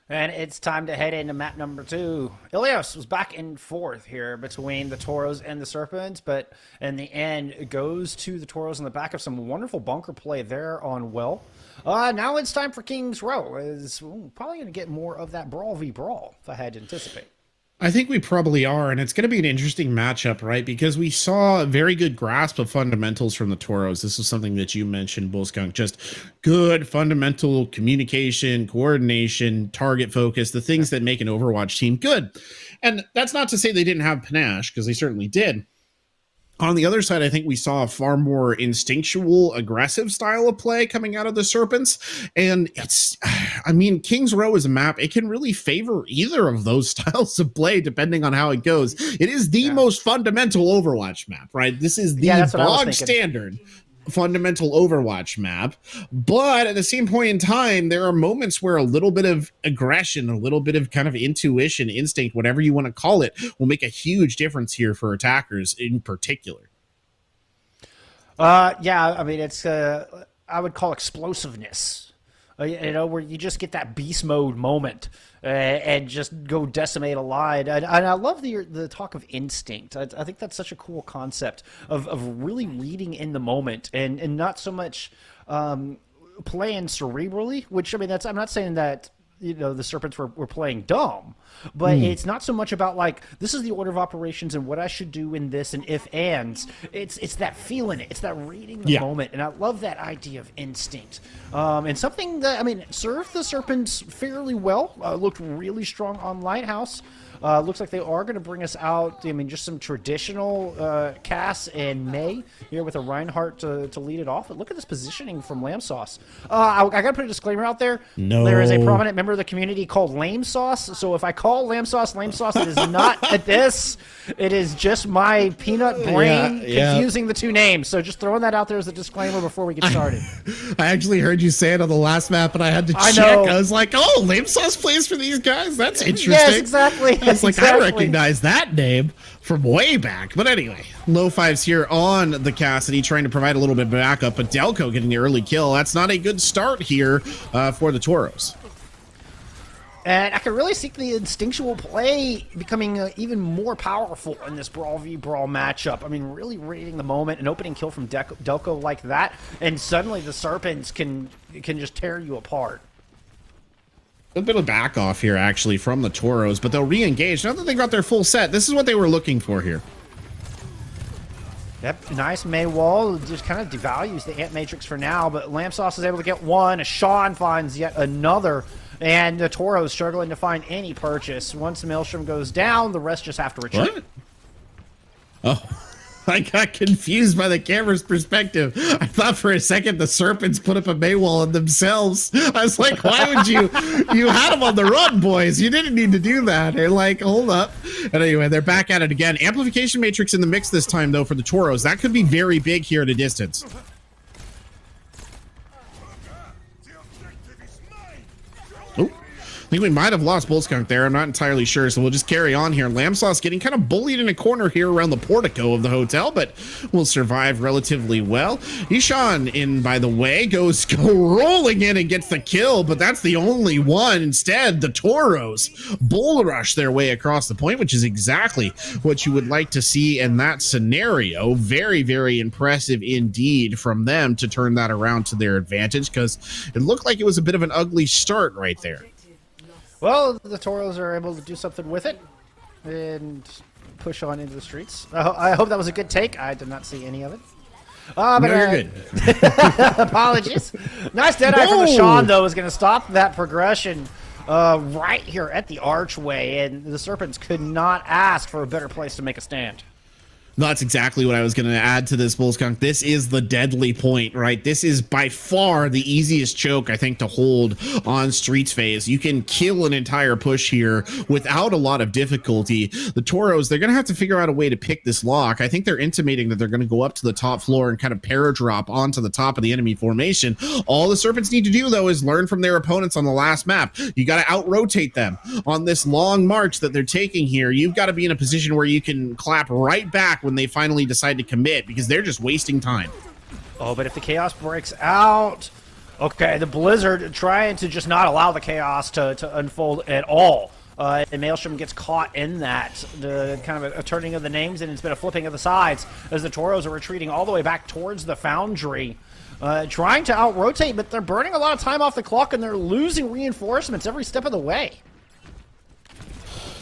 And it's time to head into map number 2. Ilios was back and forth here between the Tauros and the Serpents, but in the end, it goes to the Tauros on the back of some wonderful bunker play there on Well. Now it's time for King's Row. Probably going to get more of that Brawl v Brawl, if I had to anticipate. I think we probably are, and it's going to be an interesting matchup, right? Because we saw a very good grasp of fundamentals from the Tauros. This is something that you mentioned, Bullskunk, just good fundamental communication, coordination, target focus, the things that make an Overwatch team good. And that's not to say they didn't have panache, because they certainly did. On the other side, I think we saw a far more instinctual, aggressive style of play coming out of the Serpents. And King's Row is a map. It can really favor either of those styles of play, depending on how it goes. It is the most fundamental Overwatch map, right? This is the bog standard fundamental Overwatch map, but at the same point in time, there are moments where a little bit of aggression, a little bit of kind of intuition, instinct, whatever you want to call it, will make a huge difference here for attackers in particular. It's I would call explosiveness. Where you just get that beast mode moment and just go decimate a line. And I love the talk of instinct. I think that's such a cool concept of really reading in the moment and not so much playing cerebrally, which, I'm not saying that, the Serpents were playing dumb, but it's not so much about like, this is the order of operations and what I should do in this and if ands. It's that feeling it. It's that reading the moment. And I love that idea of instinct. And something that, served the Serpents fairly well. Looked really strong on Lighthouse. Looks like they are going to bring us out, just some traditional Cass and May here with a Reinhardt to lead it off. But look at this positioning from Lamb Sauce. I got to put a disclaimer out there. No. There is a prominent member of the community called Lame Sauce. So if I call Lamb Sauce, it is not at this. It is just my peanut brain confusing the two names. So just throwing that out there as a disclaimer before we get started. I actually heard you say it on the last map, and I had to check. I was like, oh, Lame Sauce plays for these guys? That's interesting. Yes, exactly. It's like, I recognize that name from way back. But anyway, low fives here on the Cassidy, trying to provide a little bit of backup, but Delco getting the early kill. That's not a good start here for the Tauros. And I can really see the instinctual play becoming even more powerful in this Brawl v Brawl matchup. Really reading the moment, an opening kill from Delco like that, and suddenly the Serpents can just tear you apart. A bit of back off here, actually, from the Tauros, but they'll re-engage. Now that they got their full set, this is what they were looking for here. Yep, nice May wall. Just kind of devalues the Ant Matrix for now, but Lamb Sauce is able to get one. Sean finds yet another, and the Tauros struggling to find any purchase. Once Maelstrom goes down, the rest just have to retreat. What? Oh. I got confused by the camera's perspective. I thought for a second the Serpents put up a Maywall on themselves. I was like, why would you? You had them on the run, boys. You didn't need to do that. They're like, hold up. And anyway, they're back at it again. Amplification Matrix in the mix this time, though, for the Tauros. That could be very big here at a distance. I think we might have lost Bullskunk there. I'm not entirely sure, so we'll just carry on here. Lamb Sauce getting kind of bullied in a corner here around the portico of the hotel, but will survive relatively well. Ishan, in by the way, goes rolling in and gets the kill, but that's the only one. Instead, the Tauros bull rush their way across the point, which is exactly what you would like to see in that scenario. Very, very impressive indeed from them to turn that around to their advantage, because it looked like it was a bit of an ugly start right there. Well, the Tauros are able to do something with it and push on into the streets. I hope that was a good take. I did not see any of it. But no, you're good. Apologies. Nice dead eye from Sean, though, is going to stop that progression right here at the archway, and the Serpents could not ask for a better place to make a stand. That's exactly what I was going to add to this, Bullskunk. This is the deadly point, right? This is by far the easiest choke, I think, to hold on Streets phase. You can kill an entire push here without a lot of difficulty. The Tauros, they're going to have to figure out a way to pick this lock. I think they're intimating that they're going to go up to the top floor and kind of paradrop onto the top of the enemy formation. All the Serpents need to do, though, is learn from their opponents on the last map. You got to out-rotate them on this long march that they're taking here. You've got to be in a position where you can clap right back when they finally decide to commit, because they're just wasting time. Oh, but if the chaos breaks out, Okay, the Blizzard trying to just not allow the chaos to unfold at all. And Maelstrom gets caught in that, the kind of a turning of the names, and it's been a flipping of the sides as the Toros are retreating all the way back towards the Foundry, trying to out-rotate, but they're burning a lot of time off the clock, and they're losing reinforcements every step of the way.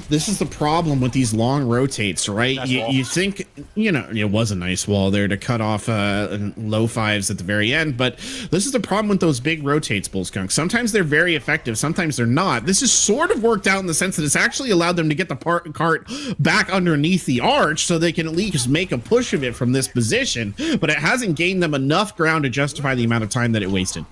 This is the problem with these long rotates, right? You think, you know, it was a nice wall there to cut off low fives at the very end, but this is the problem with those big rotates, Bullskunk. Sometimes they're very effective, sometimes they're not. This is sort of worked out in the sense that it's actually allowed them to get the cart back underneath the arch so they can at least make a push of it from this position, but it hasn't gained them enough ground to justify the amount of time that it wasted.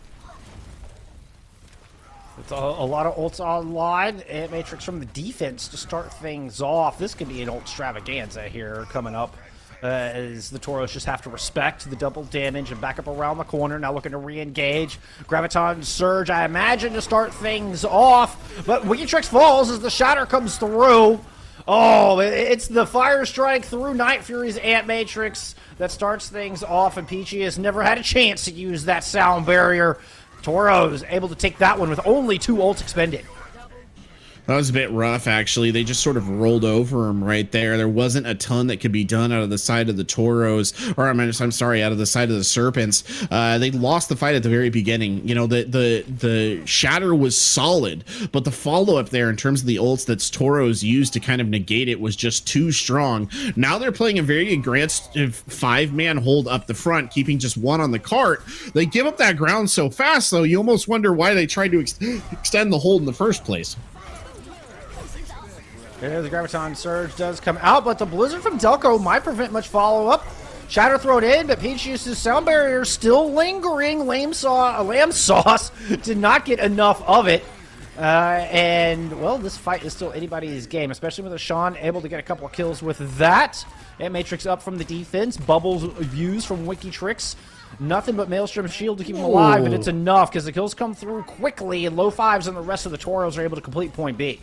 It's a lot of ults online, and Matrix from the defense to start things off. This could be an ult extravaganza here coming up, as the Toros just have to respect the double damage and back up around the corner. Now looking to re-engage. Graviton Surge, I imagine, to start things off, but Wikitrix falls as the Shatter comes through. Oh, it's the Fire Strike through Night Fury's Ant Matrix that starts things off, and Peachy has never had a chance to use that sound barrier. Toros able to take that one with only 2 ults expended. That was a bit rough, actually. They just sort of rolled over him right there. There wasn't a ton that could be done out of the side of the Toros, or I'm sorry, out of the side of the Serpents. They lost the fight at the very beginning. You know, the Shatter was solid, but the follow-up there in terms of the ults that Toros used to kind of negate it was just too strong. Now they're playing a very aggressive 5-man hold up the front, keeping just 1 on the cart. They give up that ground so fast, though, you almost wonder why they tried to extend the hold in the first place. Yeah, the Graviton Surge does come out, but the Blizzard from Delco might prevent much follow-up. Shatter thrown in, but Peachius' sound barrier still lingering. Lamb Sauce did not get enough of it. And, well, this fight is still anybody's game, especially with Sean able to get a couple of kills with that. And Matrix up from the defense. Bubbles views from Wikitrix. Nothing but Maelstrom's shield to keep him alive, but it's enough because the kills come through quickly, and low fives and the rest of the Toros are able to complete point B.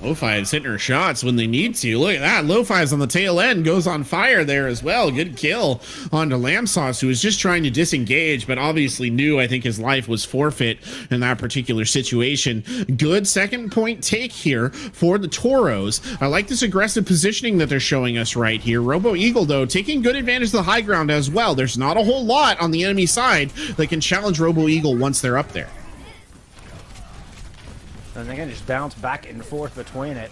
Lo-Fi's hitting her shots when they need to. Look at that. Lo-Fi's on the tail end goes on fire there as well. Good kill onto Lamb Sauce, who was just trying to disengage, but obviously knew, I think, his life was forfeit in that particular situation. Good second point take here for the Toros. I like this aggressive positioning that they're showing us right here. Robo Eagle, though, taking good advantage of the high ground as well. There's not a whole lot on the enemy side that can challenge Robo Eagle once they're up there. And they can just bounce back and forth between it.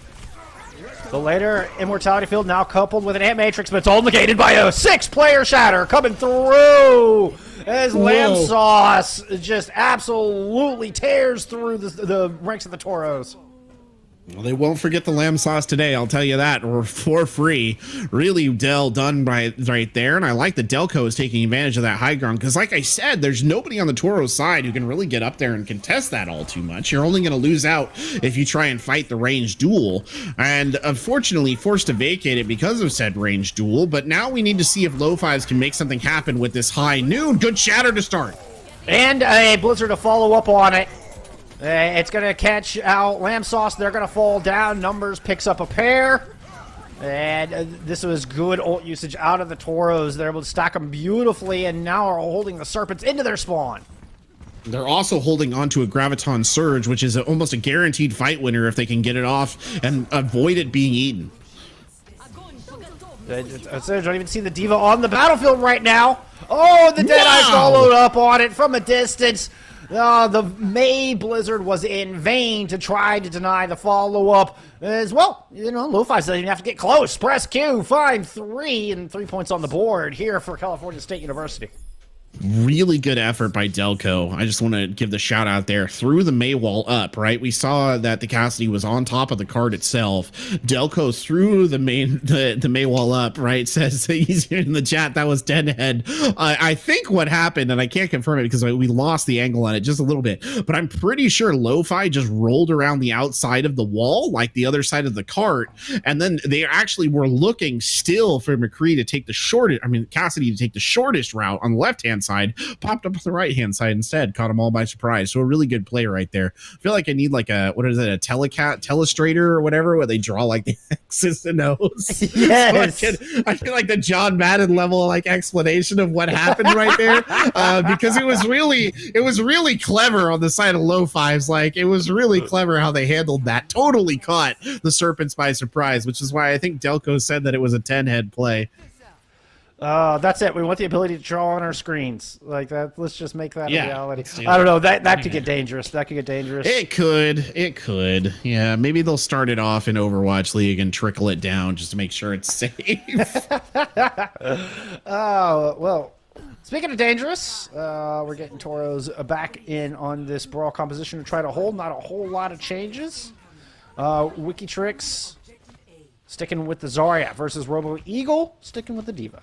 The later Immortality Field now coupled with an Ant Matrix, but it's all negated by a 6-player Shatter coming through as Lamb Sauce just absolutely tears through the ranks of the Toros. Well, they won't forget the Lamb Sauce today, I'll tell you that, or for free. Really done right there, and I like that Delco is taking advantage of that high ground, because like I said, there's nobody on the Toro side who can really get up there and contest that all too much. You're only going to lose out if you try and fight the ranged duel, and unfortunately forced to vacate it because of said ranged duel, but now we need to see if Lo-Fi's can make something happen with this high noon. Good Shatter to start. And a Blizzard to follow up on it. It's going to catch out Lamb Sauce. They're going to fall down. Numbers picks up a pair. And this was good ult usage out of the Toros. They're able to stack them beautifully, and now are holding the Serpents into their spawn. They're also holding on to a Graviton Surge, which is almost a guaranteed fight winner if they can get it off and avoid it being eaten. I don't even see the Diva on the battlefield right now. Oh, the Deadeye followed up on it from a distance. The May Blizzard was in vain to try to deny the follow-up as well. You know, Lo-Fi doesn't even have to get close. Press Q, find 3, and 3 points on the board here for California State University. Really good effort by Delco. I just want to give the shout out there. Threw the Maywall up, right? We saw that the Cassidy was on top of the card itself. Delco threw the Maywall up, right? Says he's here in the chat. That was Deadhead. I think what happened, and I can't confirm it because we lost the angle on it just a little bit, but I'm pretty sure Lo-Fi just rolled around the outside of the wall, like the other side of the cart, and then they actually were looking still for McCree to take the shortest, Cassidy to take the shortest route on the left-hand left-hand side, popped up on the right-hand side instead, caught them all by surprise. So a really good play right there. I feel like I need like a, what is it, a telestrator or whatever, where they draw like the X's and O's. Yes. So I feel like the John Madden level like explanation of what happened right there, because it was really clever on the side of low fives. Like, it was really clever how they handled that. Totally caught the Serpents by surprise, which is why I think Delco said that it was a 10-head play. That's it. We want the ability to draw on our screens like that. Let's just make that a reality. I don't know. That could get dangerous. That could get dangerous. It could. Yeah, maybe they'll start it off in Overwatch League and trickle it down just to make sure it's safe. Oh, well, speaking of dangerous, we're getting Toros back in on this brawl composition to try to hold. Not a whole lot of changes. Wikitrix sticking with the Zarya versus Robo Eagle sticking with the Diva.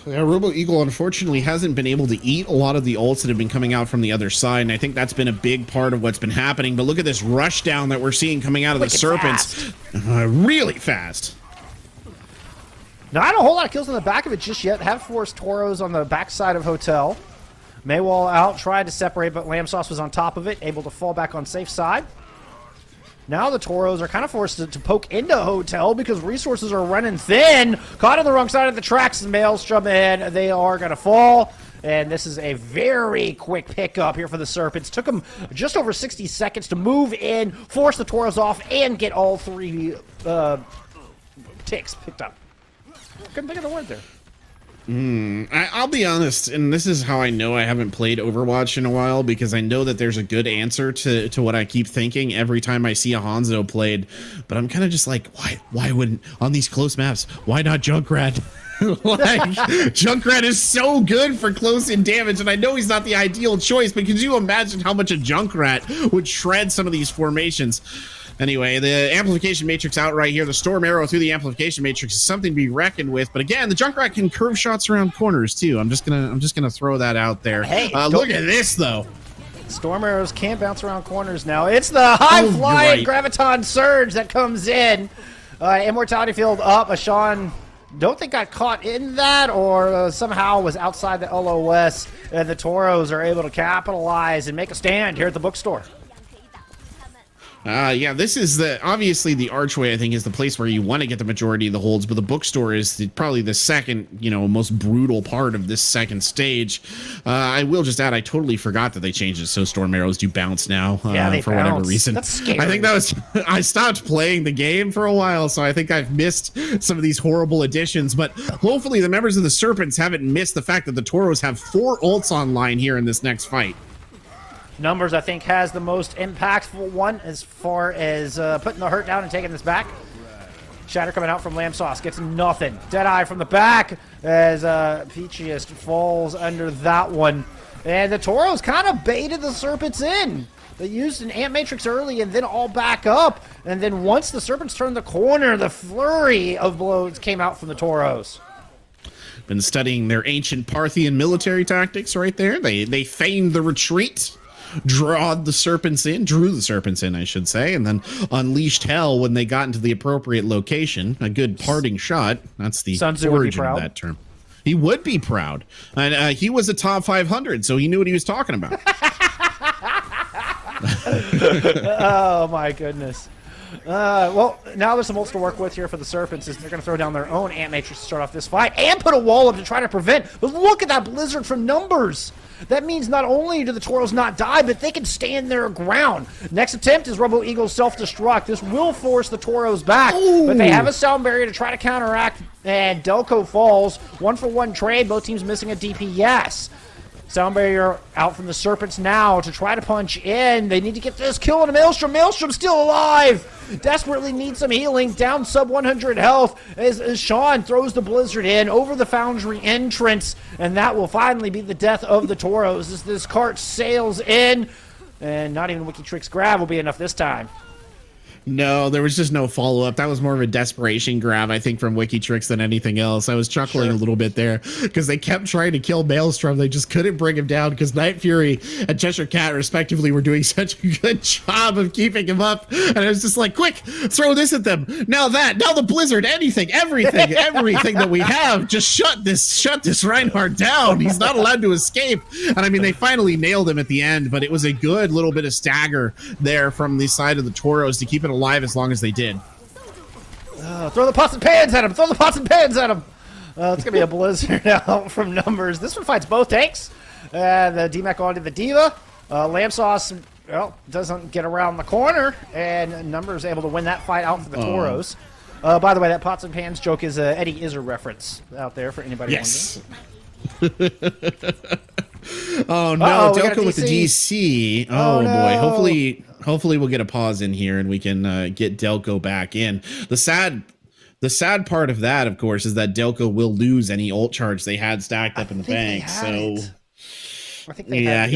Yeah, Robo Eagle unfortunately hasn't been able to eat a lot of the ults that have been coming out from the other side, and I think that's been a big part of what's been happening. But look at this rush down that we're seeing coming out of the Serpents. Really fast. Not a whole lot of kills on the back of it just yet. Have forced Toros on the backside of Hotel. Maywall out, tried to separate, but Lamb Sauce was on top of it, able to fall back on safe side. Now the Toros are kind of forced to poke into Hotel because resources are running thin. Caught on the wrong side of the tracks. Maelstrom, and they are going to fall. And this is a very quick pickup here for the Serpents. Took them just over 60 seconds to move in, force the Toros off, and get all three ticks picked up. Couldn't think of the word there. I'll be honest, and this is how I know I haven't played Overwatch in a while, because I know that there's a good answer to what I keep thinking every time I see a Hanzo played, but I'm kind of just like, why wouldn't, on these close maps, why not Junkrat? Like, Junkrat is so good for close-in damage, and I know he's not the ideal choice, but could you imagine how much a Junkrat would shred some of these formations? Anyway, the amplification matrix out right here. The storm arrow through the amplification matrix is something to be reckoned with. But again, the Junkrat can curve shots around corners too. I'm just gonna throw that out there. Hey, look at this though. Storm arrows can't bounce around corners now. It's the high-flying Graviton Surge that comes in. Immortality Field up. Ashawn, don't think got caught in that, or somehow was outside the LOS. And the Toros are able to capitalize and make a stand here at the bookstore. Yeah, this is obviously the archway, I think, is the place where you want to get the majority of the holds, but the bookstore is probably the second, most brutal part of this second stage. I will just add, I totally forgot that they changed it so storm arrows do bounce now for whatever reason. That's scary. I think I stopped playing the game for a while, so I think I've missed some of these horrible additions, but hopefully the members of the Serpents haven't missed the fact that the Toros have 4 ults online here in this next fight. Numbers, I think, has the most impactful one as far as putting the hurt down and taking this back. Shatter coming out from Lamb Sauce. Gets nothing. Deadeye from the back as Peachiest falls under that one. And the Toros kind of baited the Serpents in. They used an Ant Matrix early and then all back up. And then once the Serpents turned the corner, the flurry of blows came out from the Toros. Been studying their ancient Parthian military tactics right there. They feigned the retreat. Drew the Serpents in, I should say, and then unleashed hell when they got into the appropriate location. A good parting shot. That's the origin of that term. He would be proud. And he was a top 500, so he knew what he was talking about. Oh, my goodness. Well, now there's some ults to work with here for the Serpents, as they're going to throw down their own Ant Matrix to start off this fight and put a wall up to try to prevent. But look at that Blizzard from Numbers. That means not only do the Toros not die, but they can stand their ground. Next attempt is Robo Eagle's self-destruct. This will force the Toros back, but they have a sound barrier to try to counteract, and Delco falls. 1-for-1 trade, both teams missing a DPS. Sound barrier out from the Serpents now to try to punch in. They need to get this kill on a Maelstrom. Maelstrom's still alive. Desperately needs some healing. Down sub 100 health as Sean throws the Blizzard in over the Foundry entrance. And that will finally be the death of the Toros as this cart sails in. And not even Wikitrix grab will be enough this time. No, there was just no follow-up. That was more of a desperation grab, I think, from Wikitrix than anything else. I was chuckling a little bit there because they kept trying to kill Maelstrom. They just couldn't bring him down because Night Fury and Cheshire Cat, respectively, were doing such a good job of keeping him up. And I was just like, quick, throw this at them. Now the Blizzard, anything, everything that we have, just shut this Reinhardt down. He's not allowed to escape. And I mean, they finally nailed him at the end, but it was a good little bit of stagger there from the side of the Toros to keep it alive as long as they did. Throw the pots and pans at him! Throw the pots and pans at him! It's going to be a Blizzard now from numbers. This one fights both tanks. The DMAC onto the Diva. Lamb Sauce, well, doesn't get around the corner, and numbers able to win that fight out for the Toros. By the way, that pots and pans joke is a Eddie Izzard reference out there for anybody wondering. Oh no, Delco with the DC. Oh no. Boy, hopefully we'll get a pause in here and we can get Delco back in. The sad part of that, of course, is that Delco will lose any ult charge they had stacked up in the bank. So I think they had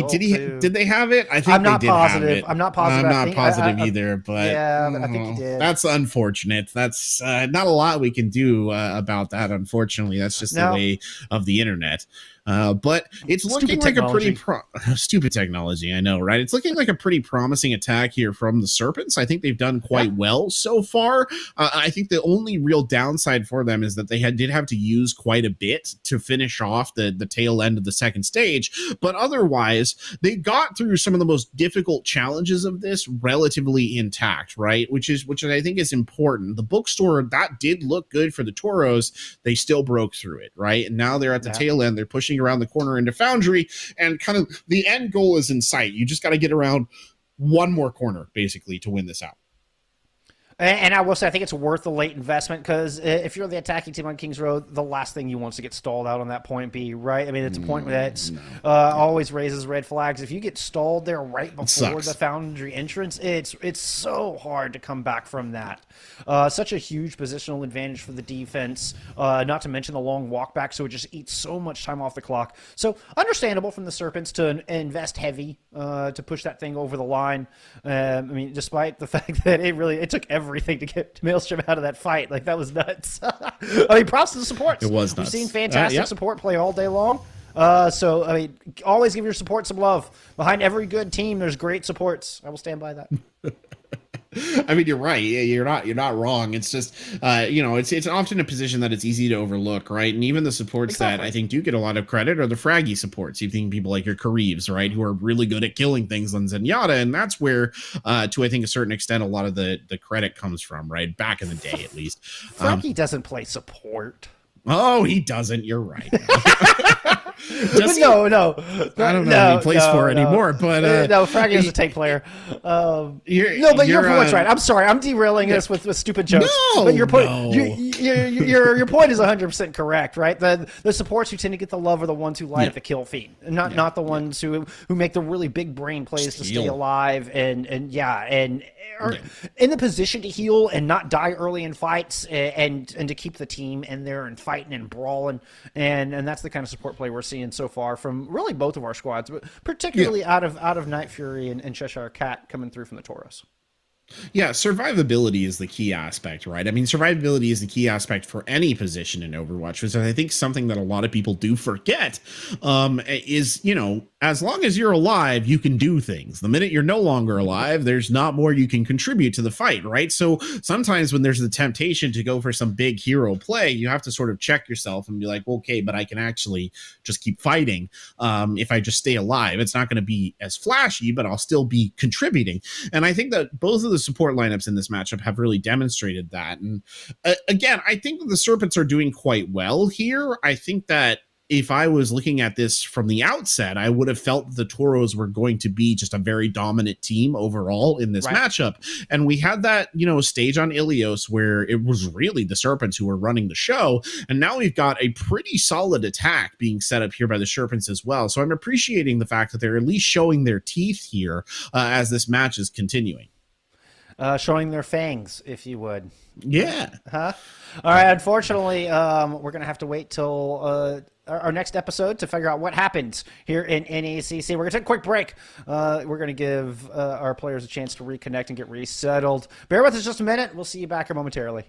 did they have it? I think I'm not they did positive. have it. I'm not positive. I'm not positive either, but yeah, but I think he did. That's unfortunate. That's not a lot we can do about that. Unfortunately, that's just the way of the internet. But it's looking like a pretty stupid technology. I know, right? It's looking like a pretty promising attack here from the Serpents. I think they've done quite well so far. I think the only real downside for them is that they did have to use quite a bit to finish off the tail end of the second stage. But otherwise, they got through some of the most difficult challenges of this relatively intact, right? Which I think is important. The bookstore, that did look good for the Toros. They still broke through it, right? And now they're at the tail end. They're pushing around the corner into Foundry, and kind of the end goal is in sight. You just got to get around one more corner, basically, to win this out. And I will say, I think it's worth the late investment, because if you're the attacking team on Kings Road, the last thing you want is to get stalled out on that point B, right? I mean, it's a point that's always raises red flags. If you get stalled there right before the Foundry entrance, it's so hard to come back from that. Such a huge positional advantage for the defense, not to mention the long walk back, so it just eats so much time off the clock. So understandable from the Serpents to invest heavy to push that thing over the line. I mean, despite the fact that it took everything to get Maelstrom out of that fight. Like, that was nuts. I mean, props to the supports. It was nuts. We've seen fantastic support play all day long. So, I mean, always give your support some love. Behind every good team, there's great supports. I will stand by that. I mean, you're right. You're not wrong. It's just, it's often a position that it's easy to overlook, right? And even the supports that I think do get a lot of credit are the fraggy supports. You think people like your Kareeves, right, who are really good at killing things on Zenyatta, and that's where, to I think a certain extent, a lot of the credit comes from, right? Back in the day, at least. Fraggy doesn't play support. Oh, he doesn't. You're right. No. I don't know who he plays for anymore, but no, Fraggy is a tank player. But your point's right. I'm sorry, I'm derailing this with stupid jokes. But your point, your point is 100% correct, right? The supports who tend to get the love are the ones who light up the kill feed, and not the ones who make the really big brain plays to stay alive and are in the position to heal and not die early in fights, and to keep the team in there and fighting and brawling, and that's the kind of support play we're seeing so far from really both of our squads, but particularly out of Night Fury and Cheshire Cat coming through from the Toros. Yeah, survivability is the key aspect, right? I mean, survivability is the key aspect for any position in Overwatch, which I think something that a lot of people do forget, is, as long as you're alive, you can do things. The minute you're no longer alive, there's not more you can contribute to the fight, right? So sometimes when there's the temptation to go for some big hero play, you have to sort of check yourself and be like, well, okay, but I can actually just keep fighting if I just stay alive. It's not going to be as flashy, but I'll still be contributing. And I think that both of the support lineups in this matchup have really demonstrated that. And again, I think that the Serpents are doing quite well here. I think that if I was looking at this from the outset, I would have felt the Toros were going to be just a very dominant team overall in this matchup. And we had that, stage on Ilios where it was really the Serpents who were running the show. And now we've got a pretty solid attack being set up here by the Serpents as well. So I'm appreciating the fact that they're at least showing their teeth here as this match is continuing. showing their fangs, if you would. Yeah. Huh? All right. Unfortunately, we're gonna have to wait till our next episode to figure out what happens here in NECC. We're gonna take a quick break. We're gonna give our players a chance to reconnect and get resettled. Bear with us just a minute. We'll see you back here momentarily.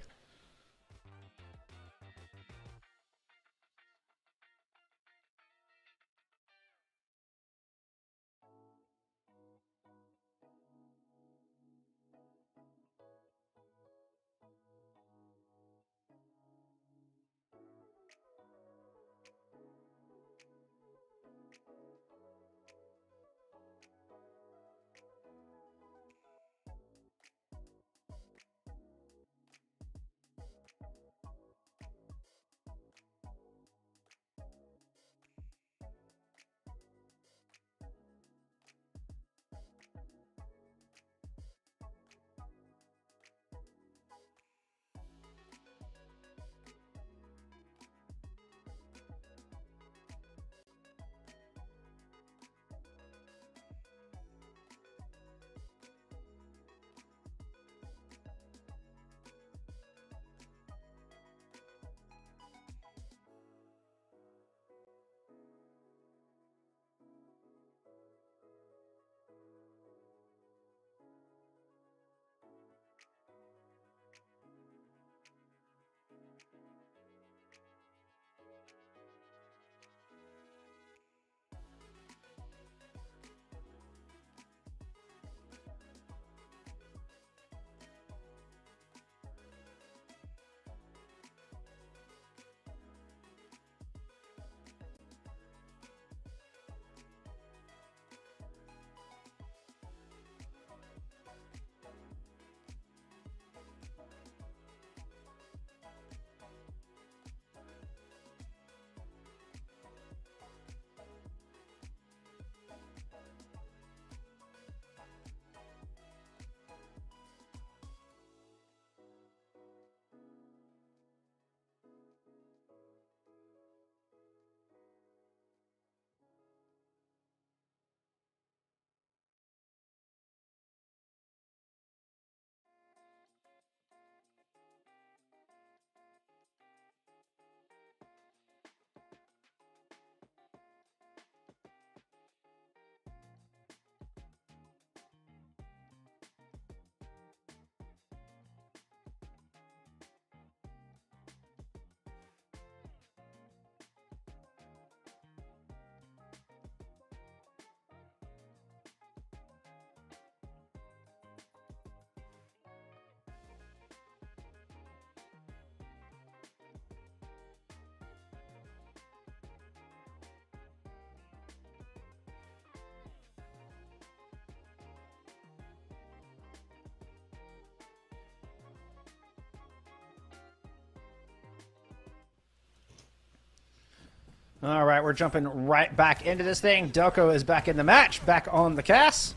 All right, we're jumping right back into this thing. Delco is back in the match, back on the cast,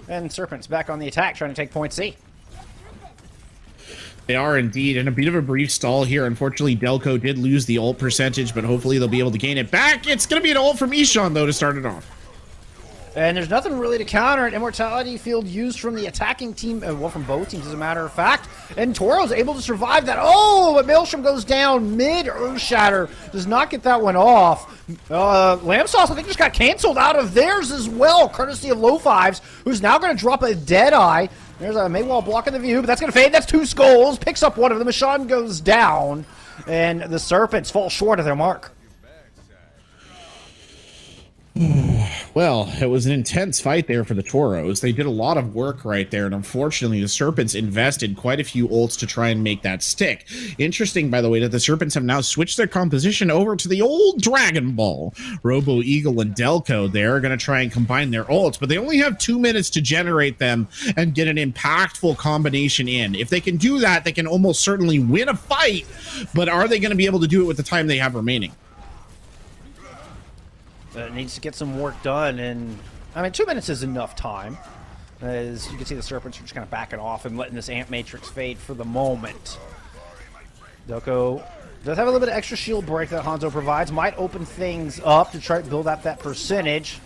and Serpent's back on the attack, trying to take point C. They are indeed in a bit of a brief stall here. Unfortunately, Delco did lose the ult percentage, but hopefully they'll be able to gain it back. It's going to be an ult from Ishan, though, to start it off. And there's nothing really to counter it. Immortality field used from the attacking team, well, from both teams, as a matter of fact. And Toro's able to survive that. Oh, but Maelstrom goes down mid. Earthshatter does not get that one off. Lamb Sauce, I think, just got canceled out of theirs as well, courtesy of Low Fives, who's now going to drop a Deadeye. There's a Maywall blocking the view, but that's going to fade. That's 2 skulls. Picks up one of them. Ashan goes down. And the Serpents fall short of their mark. Well, it was an intense fight there for the Toros. They did a lot of work right there, and unfortunately, the Serpents invested quite a few ults to try and make that stick. Interesting, by the way, that the Serpents have now switched their composition over to the old Dragon Ball. Robo Eagle and Delco there are going to try and combine their ults, but they only have 2 minutes to generate them and get an impactful combination in. If they can do that, they can almost certainly win a fight, but are they going to be able to do it with the time they have remaining? It needs to get some work done, and I mean, 2 minutes is enough time. As you can see, the Serpents are just kind of backing off and letting this Amp Matrix fade for the moment. Delco does have a little bit of extra shield break that Hanzo provides. Might open things up to try to build up that percentage.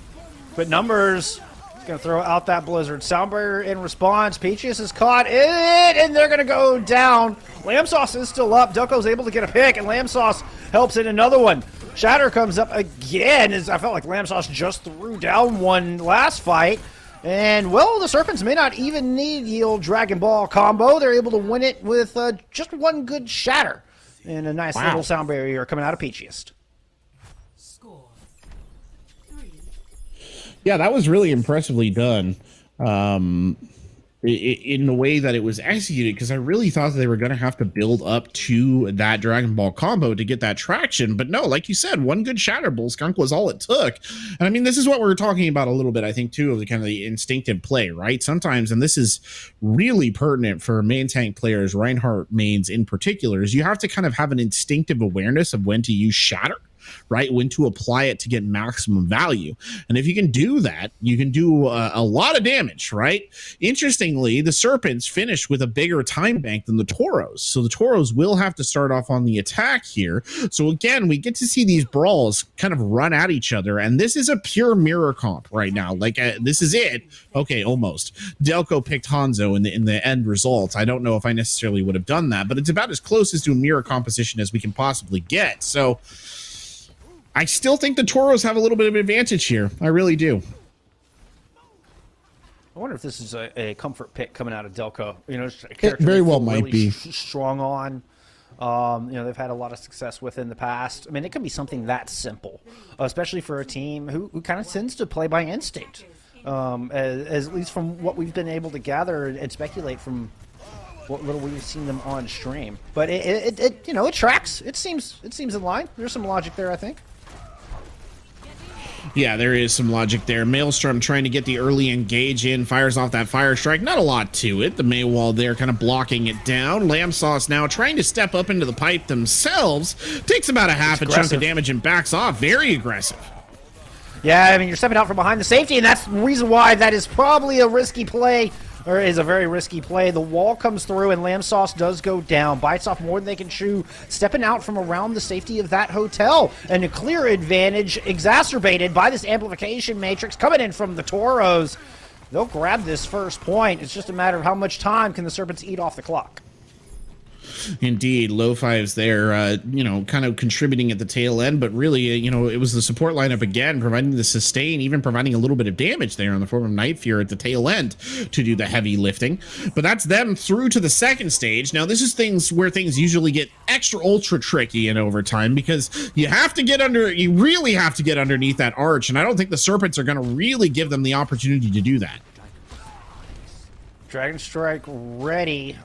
But numbers going to throw out that Blizzard. Sound barrier in response. Peaches is caught in it, and they're going to go down. Lamb Sauce is still up. Delco's able to get a pick, and Lamb Sauce helps in another one. Shatter comes up again, as I felt like Lamb Sauce just threw down one last fight. And, well, the Serpents may not even need the old Dragon Ball combo. They're able to win it with just one good Shatter. And a nice little sound barrier coming out of Peachiest. Yeah, that was really impressively done in the way that it was executed, because I really thought that they were going to have to build up to that Dragon Ball combo to get that traction. But no, like you said, one good Shatter Bull Skunk was all it took. And I mean, this is what we were talking about a little bit, I think, too, of the kind of the instinctive play, right? Sometimes, and this is really pertinent for main tank players, Reinhardt mains in particular, is you have to kind of have an instinctive awareness of when to use Shatter, right? When to apply it to get maximum value. And if you can do that, you can do a lot of damage, right? Interestingly, the Serpents finished with a bigger time bank than the Toros. So the Toros will have to start off on the attack here. So again, we get to see these brawls kind of run at each other. And this is a pure mirror comp right now. Like this is it. Okay, almost. Delco picked Hanzo in the end results. I don't know if I necessarily would have done that, but it's about as close as to a mirror composition as we can possibly get. So I still think the Toros have a little bit of an advantage here. I really do. I wonder if this is a comfort pick coming out of Delco. You know, a character it very well might really be strong on. You know, they've had a lot of success with in the past. I mean, it could be something that simple, especially for a team who kind of tends to play by instinct. As at least from what we've been able to gather and speculate from what little we've seen them on stream. But it you know, it tracks. It seems in line. There's some logic there, I think. Yeah, there is some logic there. Maelstrom trying to get the early engage in, fires off that fire strike. Not a lot to it. The Maywall there kind of blocking it down. Lamb Sauce now trying to step up into the pipe themselves. Takes about a half a chunk of damage and backs off. Very aggressive. Yeah, I mean, you're stepping out from behind the safety, and that's the reason why that is probably a risky play, or is a very risky play. The wall comes through, and Lamb Sauce does go down. Bites off more than they can chew, stepping out from around the safety of that hotel. And a clear advantage exacerbated by this amplification matrix coming in from the Toros. They'll grab this first point. It's just a matter of how much time can the Serpents eat off the clock. Indeed, low fives there, you know, kind of contributing at the tail end, but really, you know, it was the support lineup again, providing the sustain, even providing a little bit of damage there in the form of Night Fear at the tail end to do the heavy lifting. But that's them through to the second stage. Now, this is things where things usually get extra ultra tricky in overtime, because you really have to get underneath that arch, and I don't think the Serpents are going to really give them the opportunity to do that. Dragon Strike ready.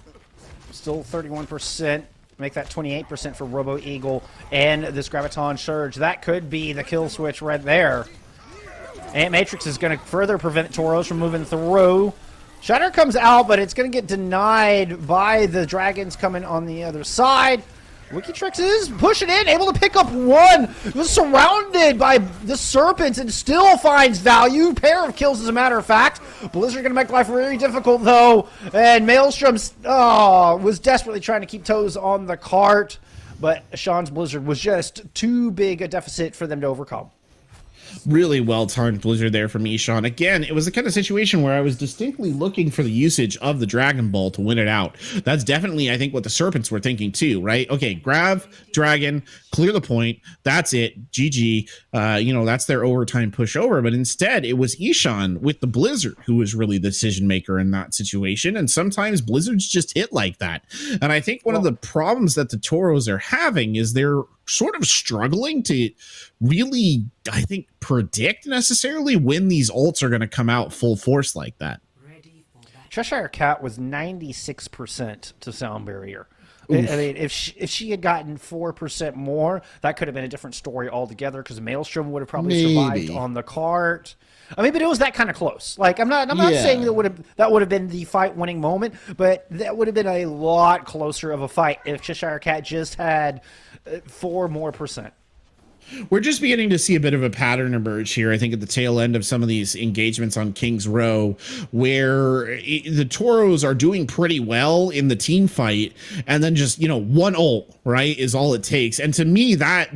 Still 31%, make that 28% for Robo Eagle and this Graviton Surge. That could be the kill switch right there. And Matrix is going to further prevent Toros from moving through. Shatter comes out, but it's going to get denied by the Dragons coming on the other side. Wikitrix is pushing in, able to pick up one. Was surrounded by the Serpents and still finds value. Pair of kills, as a matter of fact. Blizzard going to make life very difficult, though. And Maelstrom was desperately trying to keep toes on the cart. But Sean's Blizzard was just too big a deficit for them to overcome. Really well-timed Blizzard there from Ishan. Again, it was the kind of situation where I was distinctly looking for the usage of the Dragon Ball to win it out. That's definitely, I think, what the Serpents were thinking too, right? Okay, grab Dragon, clear the point, that's it, GG. You know, that's their overtime push over. But instead, it was Ishan with the Blizzard who was really the decision maker in that situation. And sometimes Blizzards just hit like that. And I think one of the problems that the Toros are having is they're sort of struggling to really, I think, predict necessarily when these ults are going to come out full force like that. Cheshire Cat was 96% to sound barrier. I mean, if she had gotten 4% more, that could have been a different story altogether, because Maelstrom would have probably survived on the cart. I mean, but it was that kind of close. Like, I'm not saying that would have been the fight winning moment, but that would have been a lot closer of a fight if Cheshire Cat just had 4% more. We're just beginning to see a bit of a pattern emerge here, I think, at the tail end of some of these engagements on King's Row, where the Toros are doing pretty well in the team fight, and then just, you know, one ult, right, is all it takes. And to me, that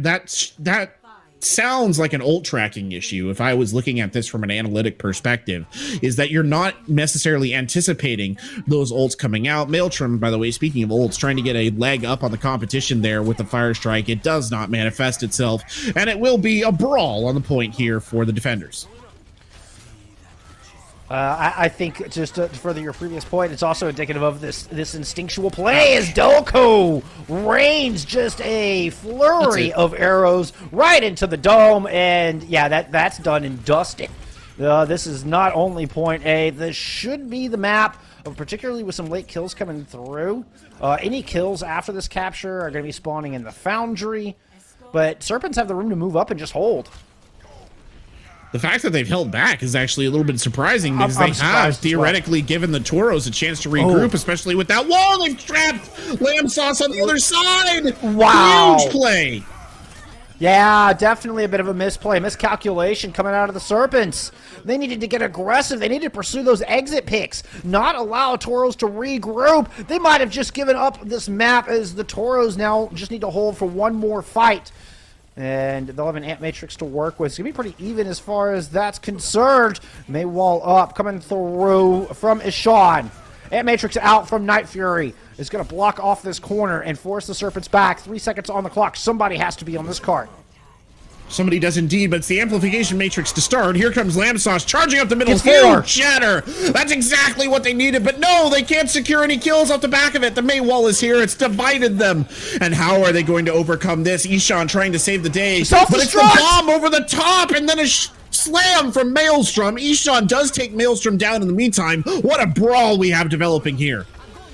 sounds like an ult tracking issue if I was looking at this from an analytic perspective, is that you're not necessarily anticipating those ults coming out. Maelstrom, by the way, speaking of ults, trying to get a leg up on the competition there with the Fire Strike. It does not manifest itself, and it will be a brawl on the point here for the defenders. I think, just to further your previous point, it's also indicative of this instinctual play as Delco rains just a flurry of arrows right into the dome, and yeah, that's done and dusted. This is not only point A, this should be the map, particularly with some late kills coming through. Any kills after this capture are going to be spawning in the Foundry, but Serpents have the room to move up and just hold. The fact that they've held back is actually a little bit surprising, because they have theoretically given the Toros a chance to regroup, especially with that wall they've trapped Lamb Sauce on the other side. Wow. Huge play. Yeah, definitely a bit of a misplay, miscalculation coming out of the Serpents. They needed to get aggressive. They needed to pursue those exit picks, not allow Toros to regroup. They might have just given up this map, as the Toros now just need to hold for one more fight. And they'll have an Ant Matrix to work with. It's going to be pretty even as far as that's concerned. Maywall up, coming through from Ishan. Ant Matrix out from Night Fury. Is going to block off this corner and force the Serpents back. 3 seconds on the clock. Somebody has to be on this cart. Somebody does indeed, but it's the Amplification Matrix to start. Here comes Lamb Sauce charging up the middle. Huge shatter. That's exactly what they needed, but no, they can't secure any kills off the back of it. The Maywall is here. It's divided them. And how are they going to overcome this? Ishan trying to save the day. But it's the bomb over the top, and then a slam from Maelstrom. Ishan does take Maelstrom down in the meantime. What a brawl we have developing here.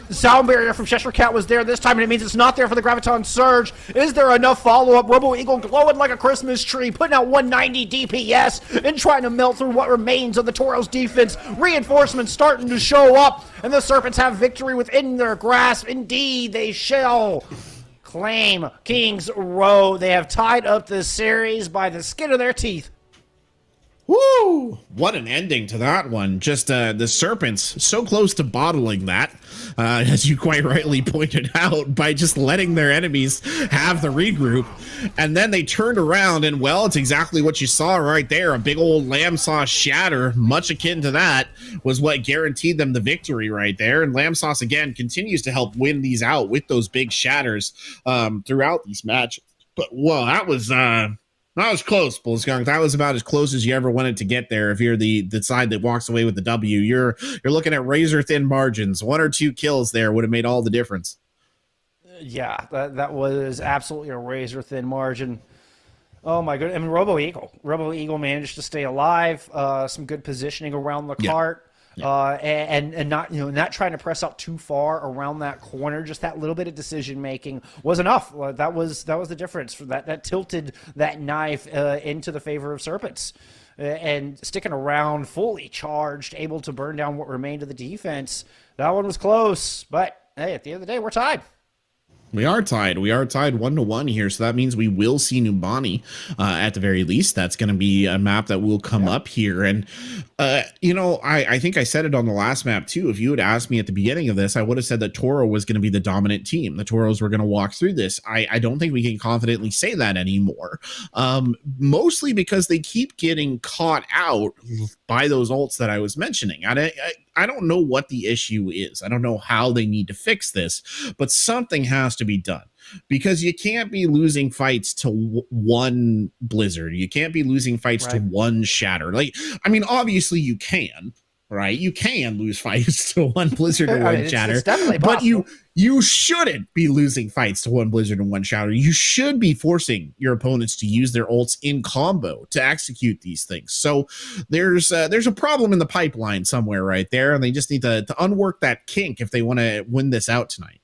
The sound barrier from Cheshire Cat was there this time, and it means it's not there for the Graviton Surge. Is there enough follow-up? Robo Eagle glowing like a Christmas tree, putting out 190 DPS and trying to melt through what remains of the Toros defense. Reinforcements starting to show up, and the Serpents have victory within their grasp. Indeed, they shall claim King's Row. They have tied up this series by the skin of their teeth. Woo! What an ending to that one. Just the Serpents so close to bottling that, as you quite rightly pointed out, by just letting their enemies have the regroup. And then they turned around, and well, it's exactly what you saw right there. A big old Lamb Sauce shatter, much akin to that, was what guaranteed them the victory right there. And Lamb Sauce, again, continues to help win these out with those big shatters throughout these matches. But, whoa, that was close, Bullskunk. That was about as close as you ever wanted to get there. If you're the side that walks away with the W, you're looking at razor thin margins. 1 or 2 kills there would have made all the difference. Yeah, that was absolutely a razor thin margin. Oh my goodness! I mean, Robo Eagle managed to stay alive. Some good positioning around the cart. And not trying to press out too far around that corner. Just that little bit of decision making was enough. That was the difference. That tilted that knife into the favor of Serpents, and sticking around fully charged, able to burn down what remained of the defense. That one was close, but hey, at the end of the day, we're tied. We are tied. We are tied 1-1 here, so that means we will see Numbani at the very least. That's going to be a map that will come up here. And, I think I said it on the last map, too. If you had asked me at the beginning of this, I would have said that Toro was going to be the dominant team. The Toros were going to walk through this. I don't think we can confidently say that anymore, mostly because they keep getting caught out by those ults that I was mentioning. I don't know what the issue is. I don't know how they need to fix this, but something has to be done, because you can't be losing fights to one Blizzard. You can't be losing fights to one Shatter. Obviously you can, right? You can lose fights to one Blizzard and one Shatter, it's definitely possible. But you shouldn't be losing fights to one Blizzard and one Shatter. You should be forcing your opponents to use their ults in combo to execute these things. So there's a problem in the pipeline somewhere right there, and they just need to unwork that kink if they want to win this out tonight.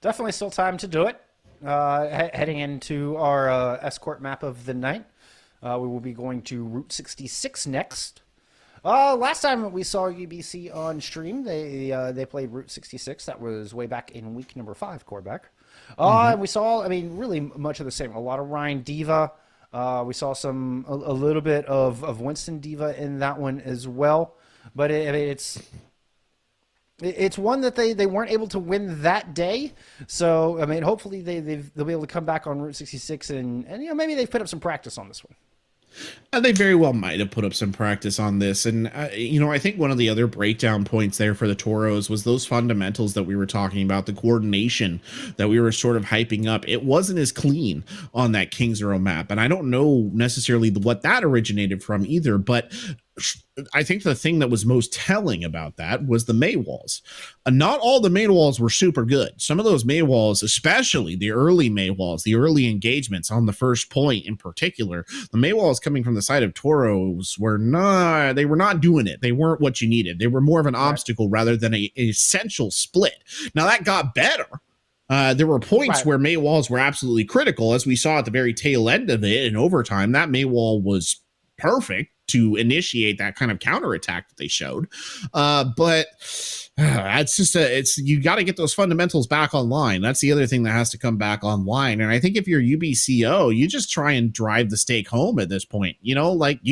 Definitely still time to do it. Heading into our escort map of the night, we will be going to Route 66 next. Last time we saw UBC on stream, they played Route 66. That was way back in week number 5, Corback. And we saw, really much of the same. A lot of Ryan Diva. We saw a little bit of Winston Diva in that one as well. But it's It's one that they weren't able to win that day. So, I mean, hopefully they'll be able to come back on Route 66 and maybe they've put up some practice on this one. They very well might have put up some practice on this. And, I think one of the other breakdown points there for the Toros was those fundamentals that we were talking about, the coordination that we were sort of hyping up. It wasn't as clean on that King Zero map. And I don't know necessarily what that originated from either, but I think the thing that was most telling about that was the May walls. Not all the May walls were super good. Some of those May walls, especially the early May walls, the early engagements on the first point in particular, the May walls coming from the side of Toros were not doing it. They weren't what you needed. They were more of an obstacle rather than an essential split. Now that got better. There were points where May walls were absolutely critical, as we saw at the very tail end of it in overtime. That May wall was perfect to initiate that kind of counterattack that they showed. But it's you got to get those fundamentals back online. That's the other thing that has to come back online. And I think if you're UBCO, you just try and drive the stake home at this point. You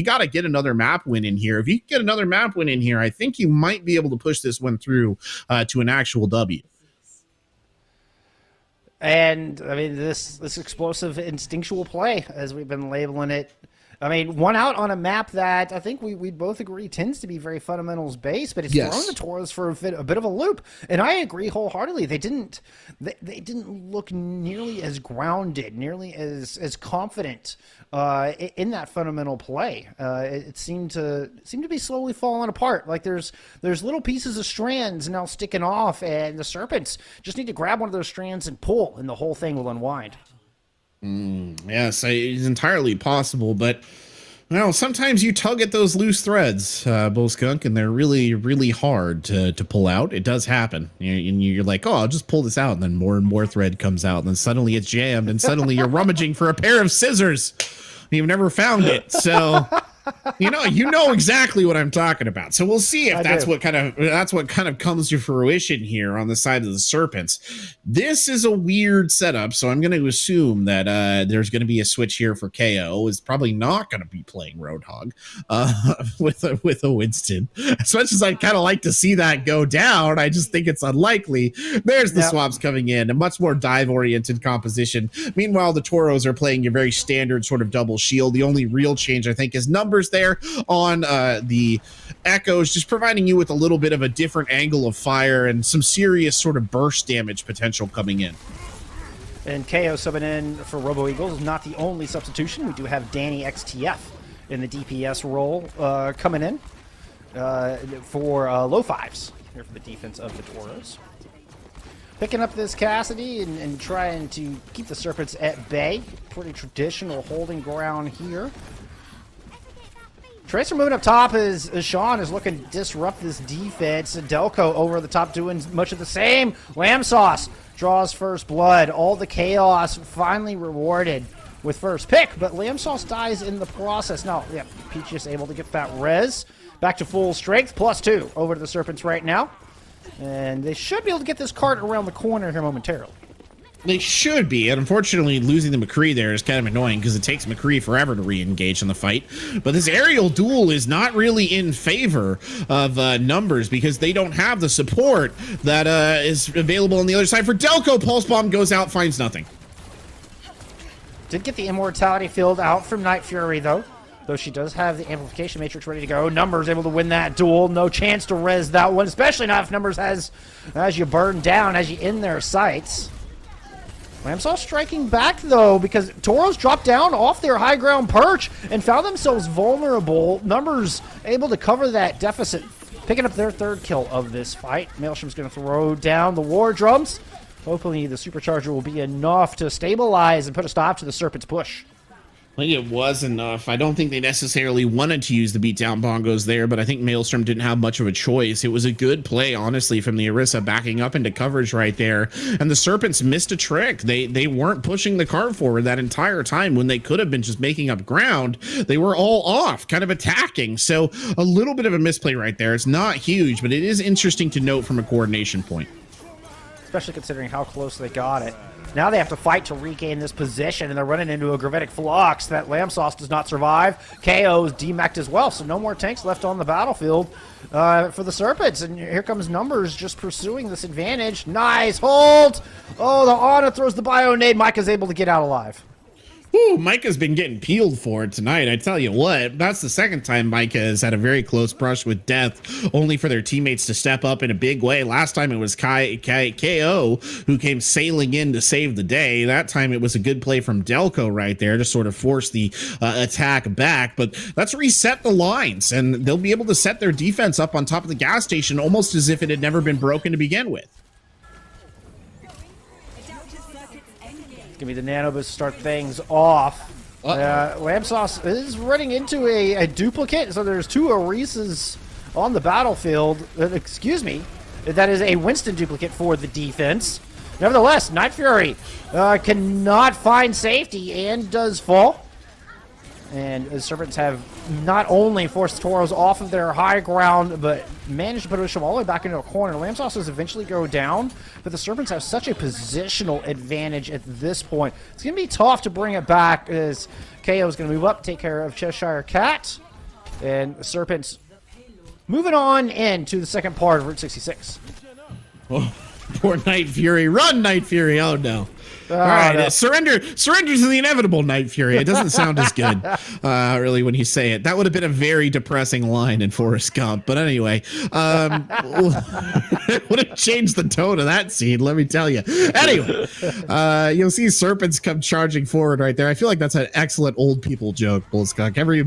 got to get another map win in here. If you get another map win in here, I think you might be able to push this one through to an actual W. And I mean, this explosive instinctual play, as we've been labeling it. I mean, one out on a map that I think we both agree tends to be very fundamentals based, but it's thrown the Toros for a bit of a loop. And I agree wholeheartedly. They didn't look nearly as grounded, nearly as confident in that fundamental play. It seemed to be slowly falling apart. Like there's little pieces of strands now sticking off, and the Serpents just need to grab one of those strands and pull, and the whole thing will unwind. Yes, it's entirely possible, but sometimes you tug at those loose threads, Bull Skunk, and they're really, really hard to pull out. It does happen, and you're like, oh, I'll just pull this out, and then more and more thread comes out, and then suddenly it's jammed, and suddenly you're rummaging for a pair of scissors. You've never found it, so you know exactly what I'm talking about. So we'll see if that's what kind of comes to fruition here on the side of the Serpents. This is a weird setup, so I'm going to assume that there's going to be a switch here for KO. Is probably not going to be playing Roadhog with a Winston. As much as I'd kind of like to see that go down, I just think it's unlikely. There's the swaps coming in, a much more dive-oriented composition. Meanwhile, the Toros are playing your very standard sort of double shield. The only real change, I think, is numbers there on the Echoes, just providing you with a little bit of a different angle of fire and some serious sort of burst damage potential coming in. And KO subbing in for Robo Eagles, not the only substitution. We do have Danny XTF in the DPS role coming in for low fives here for the defense of the Toros. Picking up this Cassidy and trying to keep the Serpents at bay. Pretty traditional holding ground here. Tracer moving up top as Sean is looking to disrupt this defense. Delco over the top doing much of the same. Lamb Sauce draws first blood. All the chaos finally rewarded with first pick, but Lamb Sauce dies in the process. Now, Peach is able to get that res. Back to full strength, +2 over to the Serpents right now. And they should be able to get this cart around the corner here momentarily. They should be, and unfortunately losing the McCree there is kind of annoying because it takes McCree forever to re-engage in the fight. But this aerial duel is not really in favor of numbers because they don't have the support that is available on the other side. For Delco, Pulse Bomb goes out, finds nothing. Did get the Immortality field out from Night Fury, though she does have the Amplification Matrix ready to go. Numbers able to win that duel. No chance to res that one, especially not if Numbers has as you burn down, as you in their sights. Lamsaw striking back, though, because Toros dropped down off their high ground perch and found themselves vulnerable. Numbers able to cover that deficit, picking up their third kill of this fight. Maelstrom's going to throw down the War Drums. Hopefully the Supercharger will be enough to stabilize and put a stop to the Serpent's push. I think it was enough. I don't think they necessarily wanted to use the beatdown bongos there, but I think Maelstrom didn't have much of a choice. It was a good play, honestly, from the Orisa backing up into coverage right there. And the Serpents missed a trick. They weren't pushing the cart forward that entire time when they could have been just making up ground. They were all off, kind of attacking. So a little bit of a misplay right there. It's not huge, but it is interesting to note from a coordination point. especially considering how close they got it. Now they have to fight to regain this position, and they're running into a gravitic flux that Lamb Sauce does not survive. KO is demeched as well, so no more tanks left on the battlefield for the Serpents. And here comes Numbers just pursuing this advantage. Nice hold! Oh, the Ana throws the bio nade. Micah's able to get out alive. Ooh, Micah's been getting peeled for it tonight. I tell you what, that's the second time Micah has had a very close brush with death, only for their teammates to step up in a big way. Last time it was KO who came sailing in to save the day. That time it was a good play from Delco right there to sort of force the attack back. But let's reset the lines, and they'll be able to set their defense up on top of the gas station almost as if it had never been broken to begin with. Give me the nano boost to start things off. Lamb Sauce is running into a duplicate, so there's two Orisas on the battlefield. Excuse me, that is a Winston duplicate for the defense. Nevertheless, Night Fury cannot find safety and does fall. And the Serpents have not only forced the Toros off of their high ground, but managed to push them all the way back into a corner. Lamb Sauces eventually go down, but the Serpents have such a positional advantage at this point. It's going to be tough to bring it back as KO is going to move up, take care of Cheshire Cat. And the Serpents moving on into the second part of Route 66. Oh, poor Night Fury. Run, Night Fury. Oh, no. All right, no. Surrender to the inevitable, Night Fury. It doesn't sound as good, really, when you say it. That would have been a very depressing line in Forrest Gump. But anyway, it would have changed the tone of that scene, let me tell you. Anyway, you'll see Serpents come charging forward right there. I feel like that's an excellent old people joke, Bullskunk. Every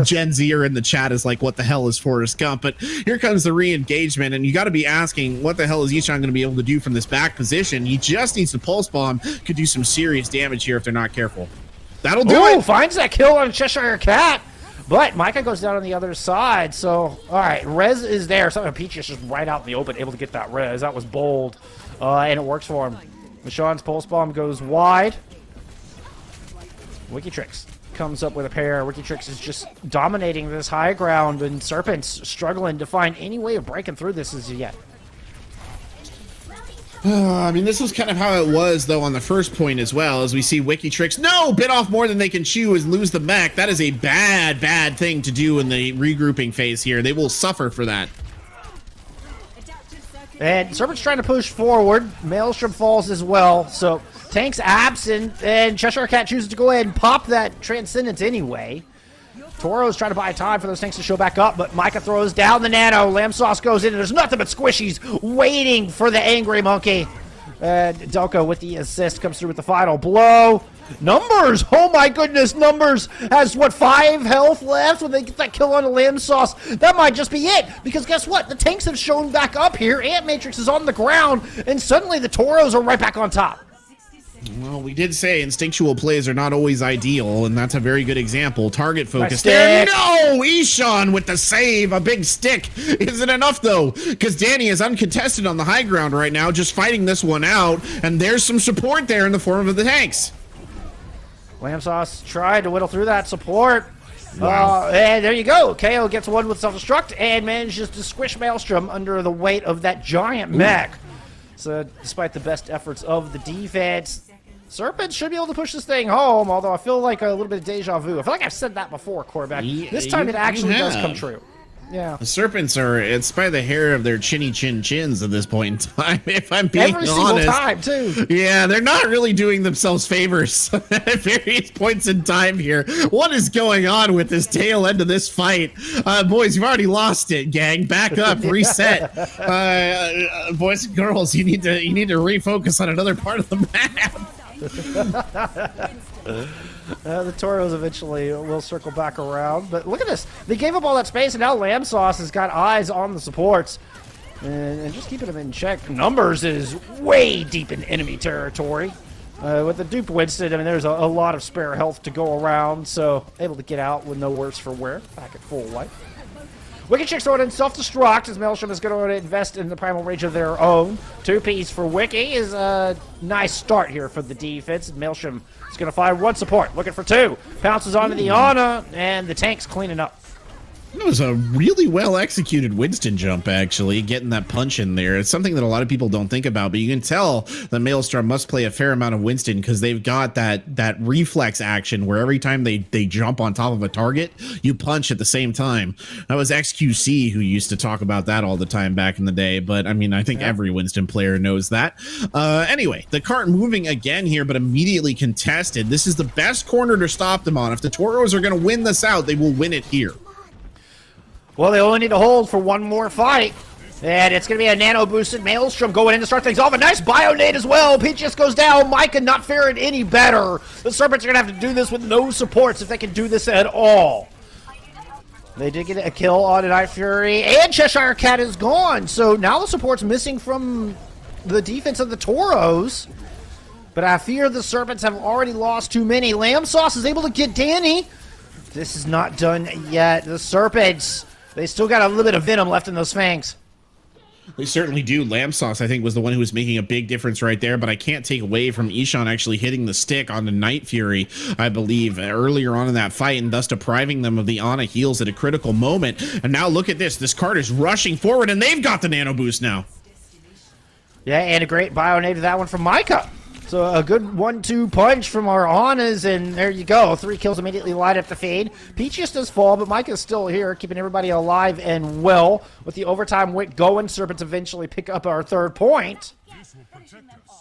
Gen Zer in the chat is like, what the hell is Forrest Gump? But here comes the re-engagement, and you got to be asking, what the hell is Ishan going to be able to do from this back position? He just needs to pulse bomb. Could do some serious damage here if they're not careful. That'll do it. Finds that kill on Cheshire Cat, but Micah goes down on the other side. So, all right, Rez is there. Something Peach is just right out in the open, able to get that Rez. That was bold, and it works for him. Michonne's pulse bomb goes wide. Wikitrix comes up with a pair. Wikitrix is just dominating this high ground, and Serpents struggling to find any way of breaking through this as yet. I mean, this was kind of how it was, though, on the first point as well, as we see Wikitrix, bit off more than they can chew and lose the mech. That is a bad, bad thing to do in the regrouping phase here. They will suffer for that. And Serpent's trying to push forward. Maelstrom falls as well, so tank's absent, and Cheshire Cat chooses to go ahead and pop that Transcendence anyway. Toro's trying to buy time for those tanks to show back up, but Micah throws down the nano. Lamb Sauce goes in, and there's nothing but squishies waiting for the Angry Monkey. Delco with the assist comes through with the final blow. Numbers! Oh my goodness, Numbers has, 5 health left when they get that kill on the Lamb Sauce. That might just be it, because guess what? The tanks have shown back up here. Ant Matrix is on the ground, and suddenly the Toros are right back on top. Well, we did say instinctual plays are not always ideal, and that's a very good example. Target focus there. No! Ishan with the save. A big stick isn't enough, though, because Danny is uncontested on the high ground right now, just fighting this one out, and there's some support there in the form of the tanks. Lamb Sauce tried to whittle through that support. Wow. And there you go. KO gets one with self-destruct and manages to squish Maelstrom under the weight of that giant mech. So despite the best efforts of the defense, Serpents should be able to push this thing home, although I feel like a little bit of deja vu. I feel like I've said that before, quarterback. This time it actually does come true. Yeah. The Serpents are, it's by the hair of their chinny chins at this point in time, if I'm being honest. Every single time, too. Yeah, they're not really doing themselves favors at various points in time here. What is going on with this tail end of this fight? Boys, you've already lost it, gang. Back up, reset. Boys and girls, you need to refocus on another part of the map. The Toros eventually will circle back around, but look at this. They gave up all that space, and now Lamb Sauce has got eyes on the supports and just keeping them in check. Numbers is way deep in enemy territory. With the dupe Winston, I mean, there's a lot of spare health to go around, so able to get out with no worse for wear, back at full life. Wikitrix throwing in self-destruct as Maelstrom is going to invest in the primal rage of their own. 2-piece for Wiki is a nice start here for the defense. Maelstrom is going to find one support, looking for 2. Pounces onto the Ana, and the tank's cleaning up. It was a really well executed Winston jump, actually, getting that punch in there. It's something that a lot of people don't think about, but you can tell that Maelstrom must play a fair amount of Winston because they've got that reflex action where every time they jump on top of a target, you punch at the same time. That was XQC who used to talk about that all the time back in the day, but I mean, I think every Winston player knows that. Anyway, the cart moving again here, but immediately contested. This is the best corner to stop them on. If the Toros are going to win this out, they will win it here. Well, they only need to hold for one more fight. And it's going to be a nano-boosted Maelstrom going in to start things off. A nice bio-nade as well. Peach just goes down. Micah not faring any better. The Serpents are going to have to do this with no supports if they can do this at all. They did get a kill on a Night Fury. And Cheshire Cat is gone. So now the support's missing from the defense of the Toros. But I fear the Serpents have already lost too many. Lamb Sauce is able to get Danny. This is not done yet. The Serpents... they still got a little bit of venom left in those fangs. They certainly do. Lamb Sauce, I think, was the one who was making a big difference right there, but I can't take away from Ishan actually hitting the stick on the Night Fury, I believe, earlier on in that fight, and thus depriving them of the Ana heals at a critical moment. And now look at this. This card is rushing forward, and they've got the nano boost now. Yeah, and a great bio-nade to that one from Micah. So a good 1-2 punch from our Anas, and there you go. 3 kills immediately light up the fade. Peach just does fall, but Micah's still here, keeping everybody alive and well. With the overtime wick going, Serpents eventually pick up our 3rd point.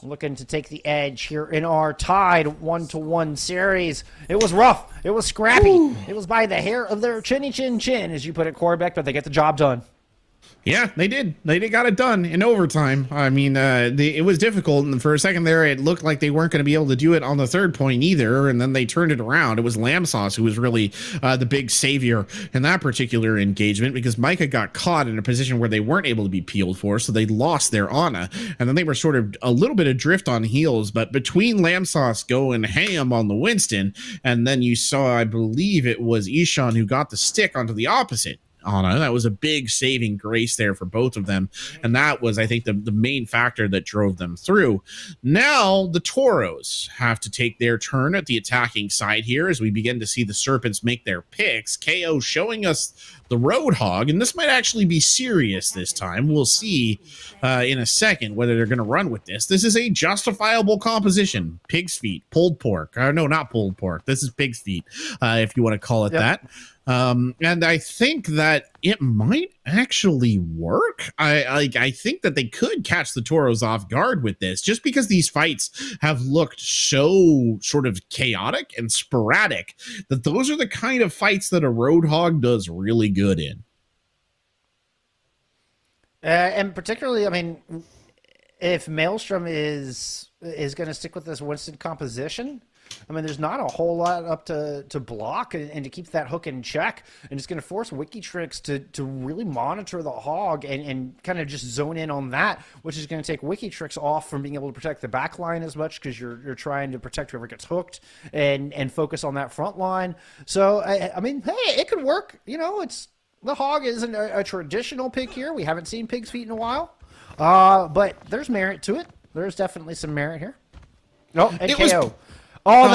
Looking to take the edge here in our tied 1-1 series. It was rough. It was scrappy. Ooh. It was by the hair of their chinny chin chin, as you put it, Quarterback, but they get the job done. Yeah, they did. They got it done in overtime. I mean, it was difficult, and for a second there, it looked like they weren't going to be able to do it on the 3rd point either, and then they turned it around. It was Lamb Sauce who was really the big savior in that particular engagement, because Micah got caught in a position where they weren't able to be peeled for, so they lost their Ana, and then they were sort of a little bit adrift on heals, but between Lamb Sauce going ham on the Winston, and then you saw, I believe it was Ishan who got the stick onto the opposite Ana. That was a big saving grace there for both of them, and that was, I think, the main factor that drove them through. Now the Toros have to take their turn at the attacking side here as we begin to see the Serpents make their picks. KO showing us the Roadhog, and this might actually be serious this time. We'll see in a second whether they're going to run with this. This is a justifiable composition. Pig's feet, pulled pork. No, not pulled pork. This is pig's feet, if you want to call it that. And I think that it might actually work. I think that they could catch the Toros off guard with this, just because these fights have looked so sort of chaotic and sporadic that those are the kind of fights that a Roadhog does really good in. And particularly, I mean, if Maelstrom is going to stick with this Winston composition, I mean, there's not a whole lot up to block and to keep that hook in check. And it's going to force Wikitrix to really monitor the hog and kind of just zone in on that, which is going to take Wikitrix off from being able to protect the back line as much, because you're trying to protect whoever gets hooked and focus on that front line. So, I mean, hey, it could work. You know, the hog isn't a traditional pick here. We haven't seen pig's feet in a while. But there's merit to it. There's definitely some merit here. Oh, and KO. All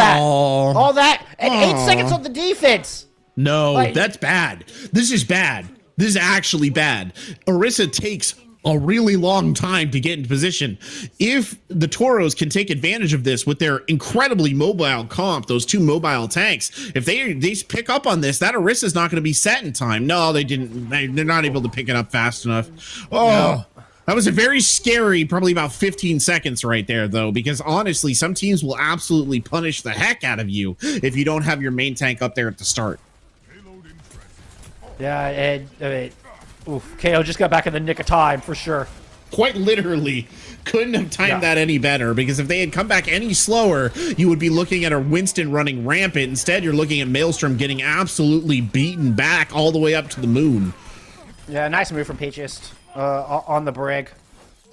that, and 8 seconds on the defense. No, that's bad. This is bad. This is actually bad. Orisa takes a really long time to get into position. If the Toros can take advantage of this with their incredibly mobile comp, those 2 mobile tanks, if they pick up on this, that Orisa is not going to be set in time. No, they didn't. They're not able to pick it up fast enough. Oh. No. That was a very scary, probably about 15 seconds right there, though, because honestly, some teams will absolutely punish the heck out of you if you don't have your main tank up there at the start. Yeah, and KO just got back in the nick of time, for sure. Quite literally. Couldn't have timed that any better, because if they had come back any slower, you would be looking at a Winston running rampant. Instead, you're looking at Maelstrom getting absolutely beaten back all the way up to the moon. Yeah, nice move from Peachist. On the brig,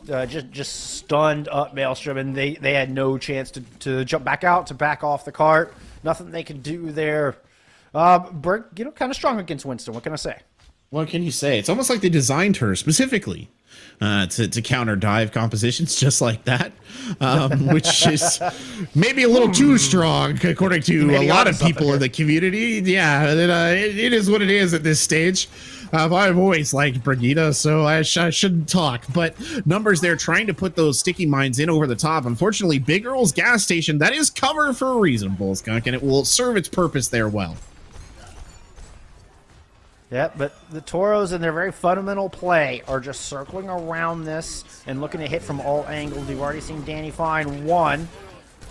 just stunned up Maelstrom, and they had no chance to jump back out, to back off the cart. Nothing they could do there. Brig, kind of strong against Winston. What can I say? What can you say? It's almost like they designed her specifically to counter dive compositions just like that, which is maybe a little too strong according to maybe a lot of people in the community. Yeah, it is what it is at this stage. I've always liked Brigitte, so I shouldn't talk. But numbers there trying to put those sticky mines in over the top. Unfortunately, Big Earl's gas station, that is cover for a reason, Bullskunk, and it will serve its purpose there well. Yep, but the Toros in their very fundamental play are just circling around this and looking to hit from all angles. We've already seen Danny find one.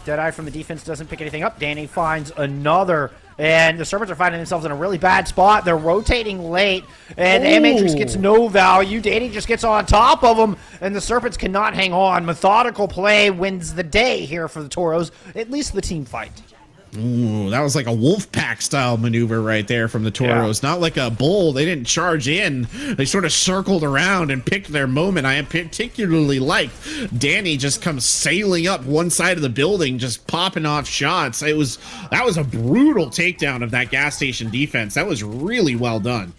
Deadeye from the defense doesn't pick anything up. Danny finds another. And the Serpents are finding themselves in a really bad spot. They're rotating late, and Matrix gets no value. Danny just gets on top of them, and the Serpents cannot hang on. Methodical play wins the day here for the Toros, at least the team fight. Ooh, that was like a wolf pack style maneuver right there from the Toros. Yeah. Not like a bull. They didn't charge in. They sort of circled around and picked their moment. I particularly liked Danny just comes sailing up one side of the building, just popping off shots. That was a brutal takedown of that gas station defense. That was really well done.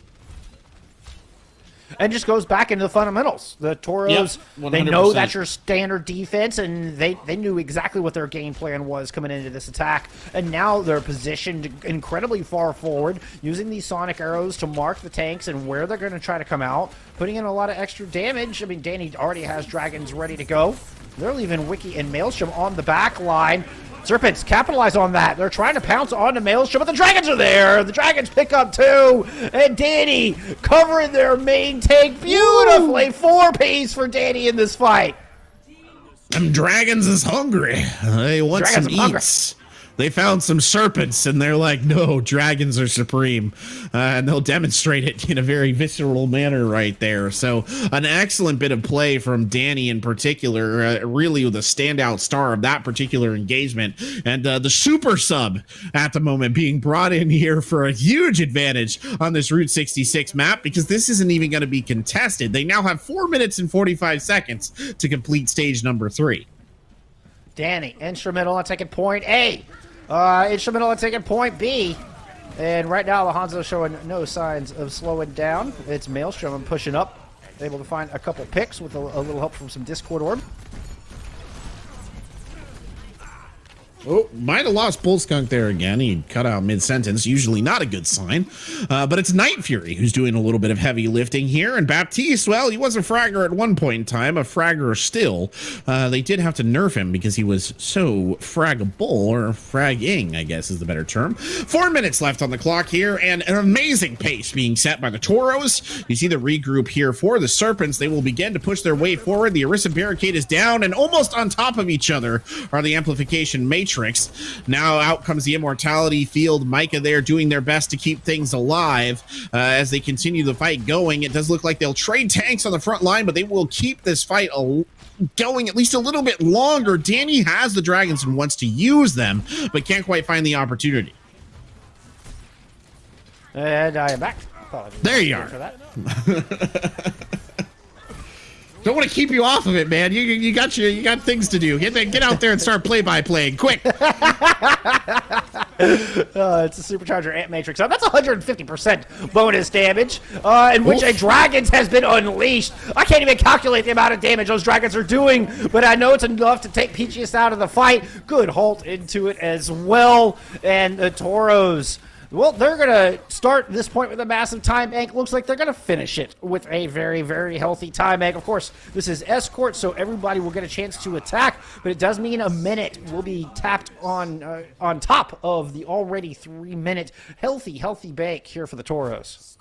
And just goes back into the fundamentals. The Toros, yep, they know that's your standard defense, and they knew exactly what their game plan was coming into this attack. And now they're positioned incredibly far forward, using these sonic arrows to mark the tanks and where they're going to try to come out, putting in a lot of extra damage. I mean, Danny already has dragons ready to go. They're leaving Wiki and Maelstrom on the back line. Serpents capitalize on that. They're trying to pounce onto Maelstrom, but the Dragons are there. The Dragons pick up two. And Danny covering their main tank beautifully. 4-piece for Danny in this fight. Them Dragons is hungry. They want some eats. They found some serpents, and they're like, no, dragons are supreme. And they'll demonstrate it in a very visceral manner right there. So an excellent bit of play from Danny in particular, really the standout star of that particular engagement. And the super sub at the moment being brought in here for a huge advantage on this Route 66 map, because this isn't even going to be contested. They now have 4 minutes and 45 seconds to complete stage number 3. Danny, instrumental on taking point A. Instrumental on taking point B. And right now, Alonso showing no signs of slowing down. It's Maelstrom pushing up. Able to find a couple picks with a little help from some Discord Orb. Oh, might have lost Bullskunk there again. He cut out mid-sentence. Usually not a good sign. But it's Night Fury who's doing a little bit of heavy lifting here. And Baptiste, well, he was a fragger at one point in time. A fragger still. They did have to nerf him because he was so fraggable, or fragging, I guess is the better term. 4 minutes left on the clock here, and an amazing pace being set by the Toros. You see the regroup here for the Serpents. They will begin to push their way forward. The Orisa barricade is down, and almost on top of each other are the Amplification Matrix. Now out comes the Immortality Field. Micah there doing their best to keep things alive as they continue the fight going. It does look like they'll trade tanks on the front line, but they will keep this fight going at least a little bit longer. Danny has the dragons and wants to use them, but can't quite find the opportunity. And I am back. There you are. For that. Don't want to keep you off of it, man. You got things to do. Get out there and start play-by-playing quick. It's a supercharger Ant Matrix. That's 150% bonus damage, in which a Dragons has been unleashed. I can't even calculate the amount of damage those Dragons are doing, but I know it's enough to take Peachiest out of the fight. Good halt into it as well, and the Toros. Well, they're going to start this point with a massive time bank. Looks like they're going to finish it with a very, very healthy time bank. Of course, this is Escort, so everybody will get a chance to attack, but it does mean a minute will be tapped on top of the already 3-minute healthy bank here for the Toros.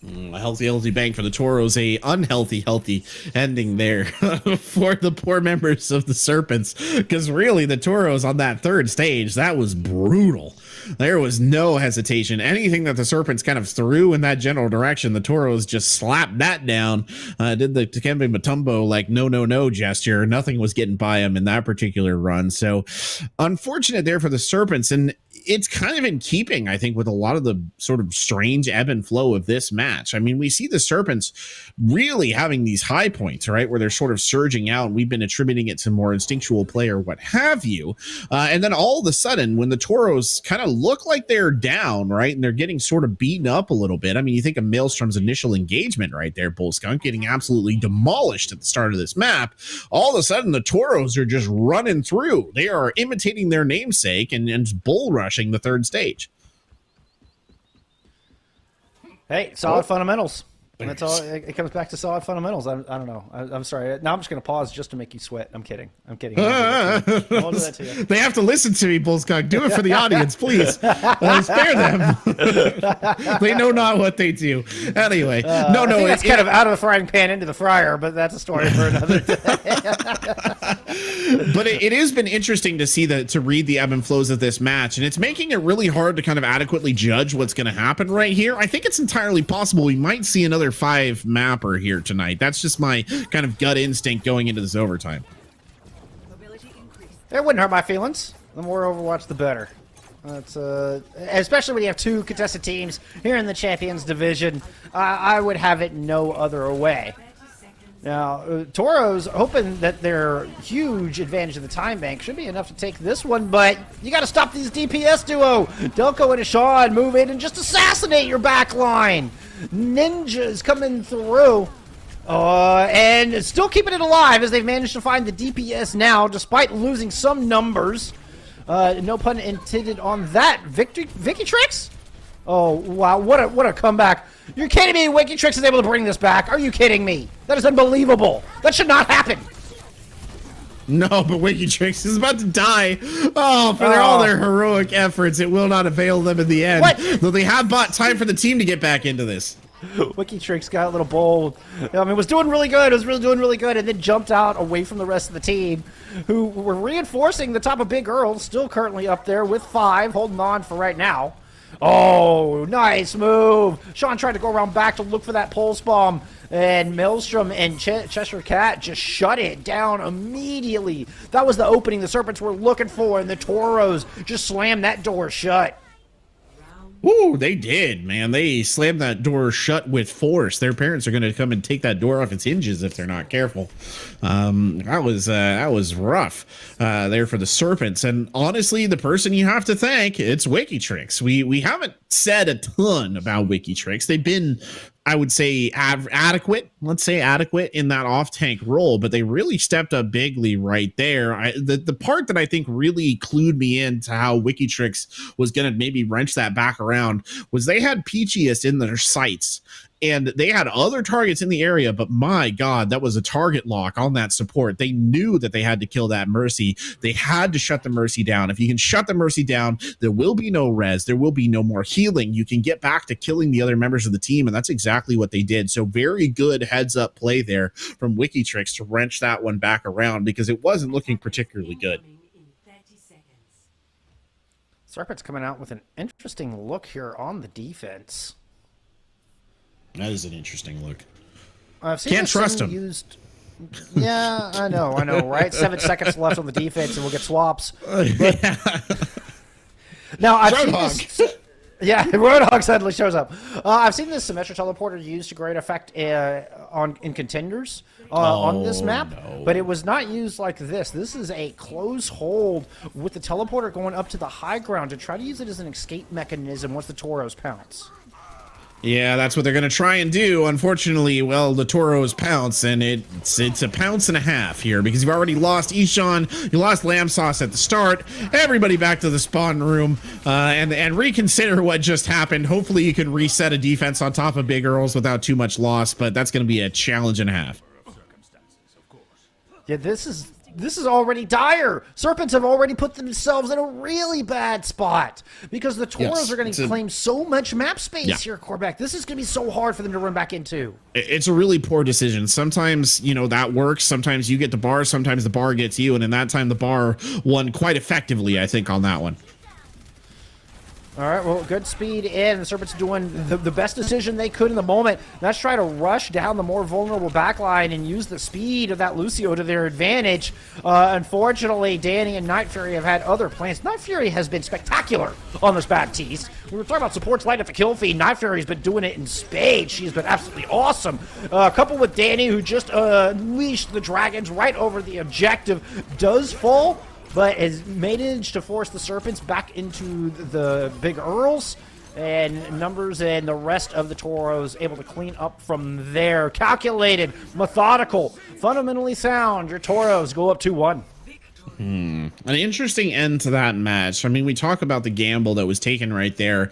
A healthy bank for the Toros, a healthy ending there for the poor members of the Serpents, because really the Toros on that third stage, that was brutal. There was no hesitation. Anything that the Serpents kind of threw in that general direction, the Toros just slapped that down. Did the Dikembe Mutombo like no gesture. Nothing was getting by him in that particular run. So unfortunate there for the Serpents. And it's kind of in keeping, I think, with a lot of the sort of strange ebb and flow of this match. I mean, we see the Serpents really having these high points, right, where they're sort of surging out, and we've been attributing it to more instinctual play or what have you. And then all of a sudden, when the Toros kind of look like they're down, right, and they're getting sort of beaten up a little bit. I mean, you think of Maelstrom's initial engagement right there, Bull Skunk getting absolutely demolished at the start of this map. All of a sudden, the Toros are just running through. They are imitating their namesake and bull rushing the third stage. Hey, solid fundamentals. That's all. It comes back to solid fundamentals. I don't know. I'm sorry. Now I'm just going to pause just to make you sweat. I'm kidding. I'll do that to you. They have to listen to me, Bullskunk. Do it for the audience, please. Spare them. They know not what they do. Anyway, no. It's kind of out of the frying pan into the fryer, but that's a story for another day. But it has been interesting to see to read the ebb and flows of this match, and it's making it really hard to kind of adequately judge what's going to happen right here. I think it's entirely possible we might see another 5 mapper here tonight. That's just my kind of gut instinct going into this overtime. It wouldn't hurt my feelings. The more Overwatch, the better. That's especially when you have 2 contested teams here in the Champions Division. I would have it no other way. Now, Toros hoping that their huge advantage of the time bank should be enough to take this one, but you got to stop these DPS duo. Delco and Ashawn move in and just assassinate your back line. Ninjas coming through. And still keeping it alive as they've managed to find the DPS now, despite losing some numbers. No pun intended on that. Vicky-Trix? Oh, wow, what a comeback. You're kidding me, Vicky-Trix is able to bring this back. Are you kidding me? That is unbelievable. That should not happen. No, but Vicky-Trix is about to die. Oh, for all their heroic efforts, it will not avail them in the end. What? Though they have bought time for the team to get back into this. Vicky-Trix got a little bold. I mean, was doing really good. It was really doing really good, and then jumped out away from the rest of the team, who were reinforcing the top of Big Earl, still currently up there with 5, holding on for right now. Oh, nice move. Sean tried to go around back to look for that pulse bomb, and Maelstrom and Cheshire Cat just shut it down immediately. That was the opening the Serpents were looking for, and the Toros just slammed that door shut. Ooh, they did, man. They slammed that door shut with force. Their parents are going to come and take that door off its hinges if they're not careful. That was rough there for the Serpents. And honestly, the person you have to thank, it's Vicky-Trix. We haven't said a ton about Vicky-Trix. They've been, I would say, adequate. Let's say adequate in that off-tank role, but they really stepped up bigly right there. The part that I think really clued me into how Vicky-Trix was going to maybe wrench that back around was they had Peachiest in their sights, and they had other targets in the area, but my God, that was a target lock on that support. They knew that they had to kill that Mercy. They had to shut the Mercy down. If you can shut the Mercy down, there will be no res. There will be no more healing. You can get back to killing the other members of the team, and that's exactly what they did. So very good heads-up play there from Vicky-Trix to wrench that one back around because it wasn't looking particularly good. Serpent's coming out with an interesting look here on the defense. That is an interesting look. Can't trust him. Yeah, I know, right? 7 seconds left on the defense, and we'll get swaps. But, now, I've seen this. Yeah, Roadhog suddenly shows up. I've seen this Symmetra teleporter used to great effect in contenders on this map, but it was not used like this. This is a close hold with the teleporter going up to the high ground to try to use it as an escape mechanism once the Toros pounce. Yeah, that's what they're going to try and do. Unfortunately, well, the Toros pounce, and it's a pounce and a half here because you've already lost Ishan, you lost Lamb Sauce at the start. Everybody back to the spawn room and reconsider what just happened. Hopefully you can reset a defense on top of Big Earls without too much loss, but that's going to be a challenge and a half. Yeah, this is already dire. Serpents have already put themselves in a really bad spot because the Toros are going to claim so much map space here, Corbeck. This is going to be so hard for them to run back into. It's a really poor decision. Sometimes, that works. Sometimes you get the bar. Sometimes the bar gets you. And in that time, the bar won quite effectively, I think, on that one. Yeah, this is All right, well, good speed in. The Serpents doing the best decision they could in the moment. Let's try to rush down the more vulnerable backline and use the speed of that Lucio to their advantage. Unfortunately, Danny and Night Fury have had other plans. Night Fury has been spectacular on this Baptiste. We were talking about supports light at the kill feed. Night Fury's been doing it in spades. She's been absolutely awesome. Coupled with Danny, who just unleashed the dragons right over the objective, does fall, but has managed to force the Serpents back into the Big Earls, and Numbers and the rest of the Toros able to clean up from there. Calculated, methodical, fundamentally sound. Your Toros go up 2-1. An interesting end to that match. I mean, we talk about the gamble that was taken right there.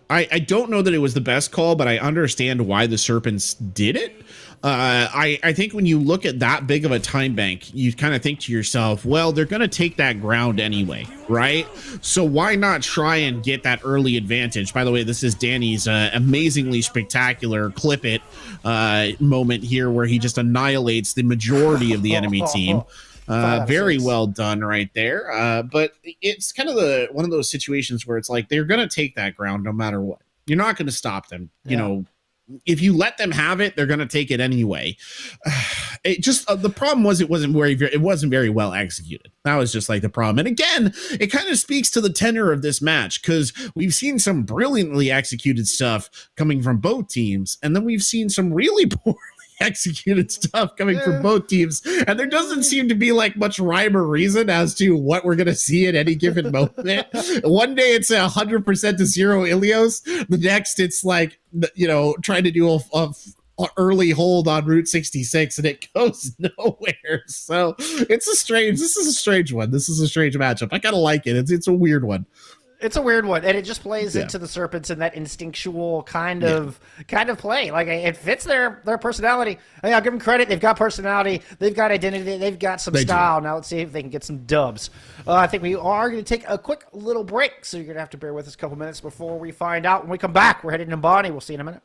I don't know that it was the best call, but I understand why the Serpents did it. I think when you look at that big of a time bank, you kind of think to yourself, well, they're going to take that ground anyway, right? So why not try and get that early advantage? By the way, this is Danny's amazingly spectacular clip it moment here where he just annihilates the majority of the enemy team. Very well done right there. But it's kind of one of those situations where it's like they're going to take that ground no matter what. You're not going to stop them, you know. If you let them have it, they're going to take it anyway. It just the problem was it wasn't very well executed. That was just like the problem. And again, it kind of speaks to the tenor of this match because we've seen some brilliantly executed stuff coming from both teams, and then we've seen some really poorly executed stuff coming from both teams, and there doesn't seem to be like much rhyme or reason as to what we're gonna see at any given moment. One day it's 100% to 0 Ilios, the next it's like, you know, trying to do a early hold on Route 66 and it goes nowhere. So this is a strange one. This is a strange matchup. I kind of like it. It's a weird one. It's a weird one, and it just plays into the Serpents in that instinctual kind of play. Like, it fits their personality. I mean, I'll give them credit. They've got personality. They've got identity. They've got some style. Now let's see if they can get some dubs. I think we are going to take a quick little break, so you're going to have to bear with us a couple minutes before we find out. When we come back, we're headed to Bonnie. We'll see you in a minute.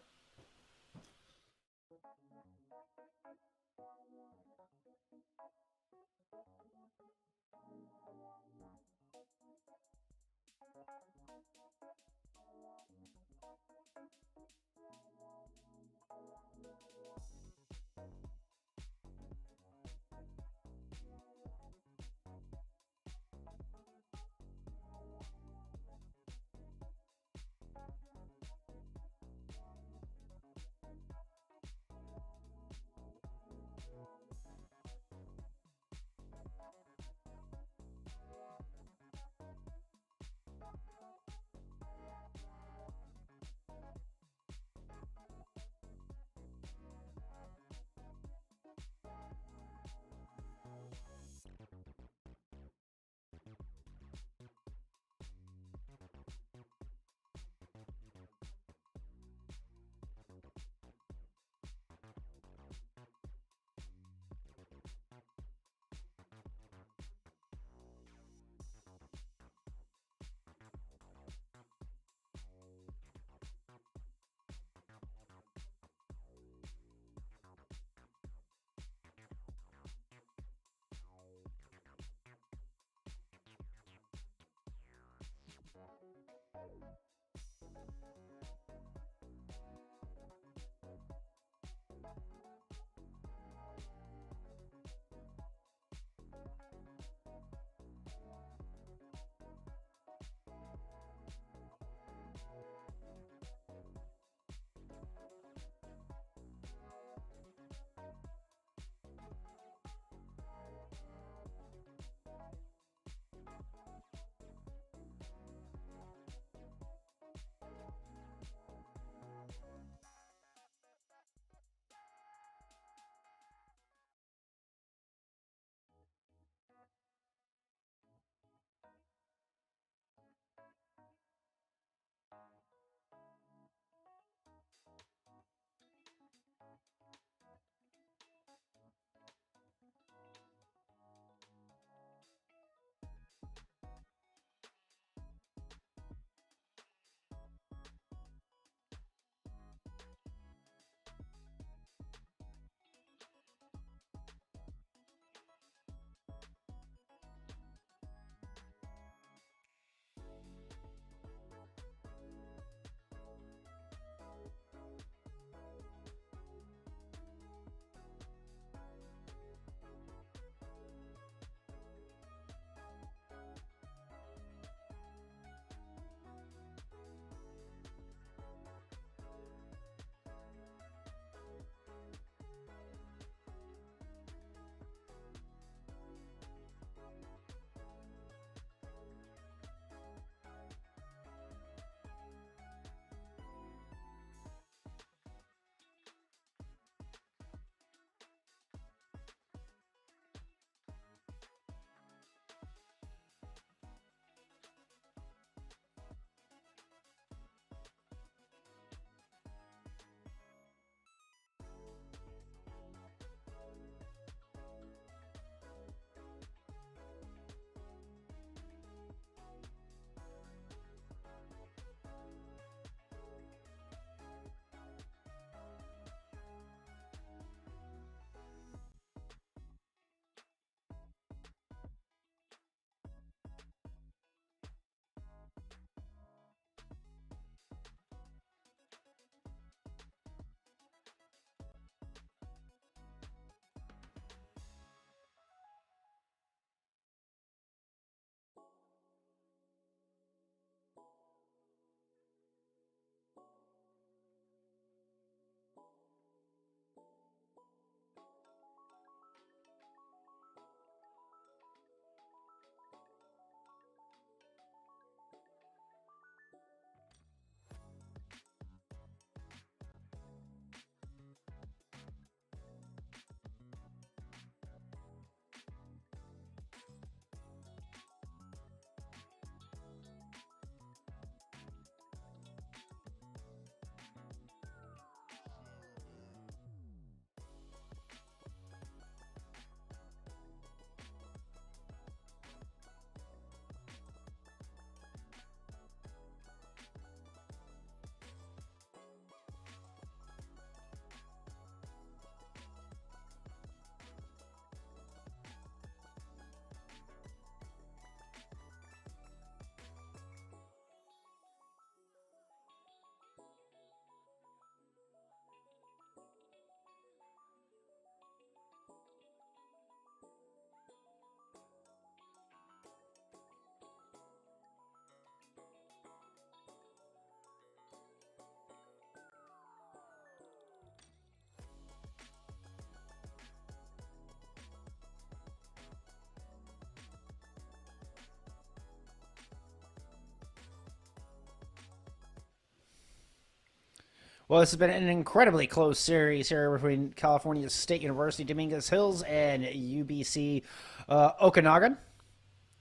Well, this has been an incredibly close series here between California State University, Dominguez Hills, and UBC Okanagan.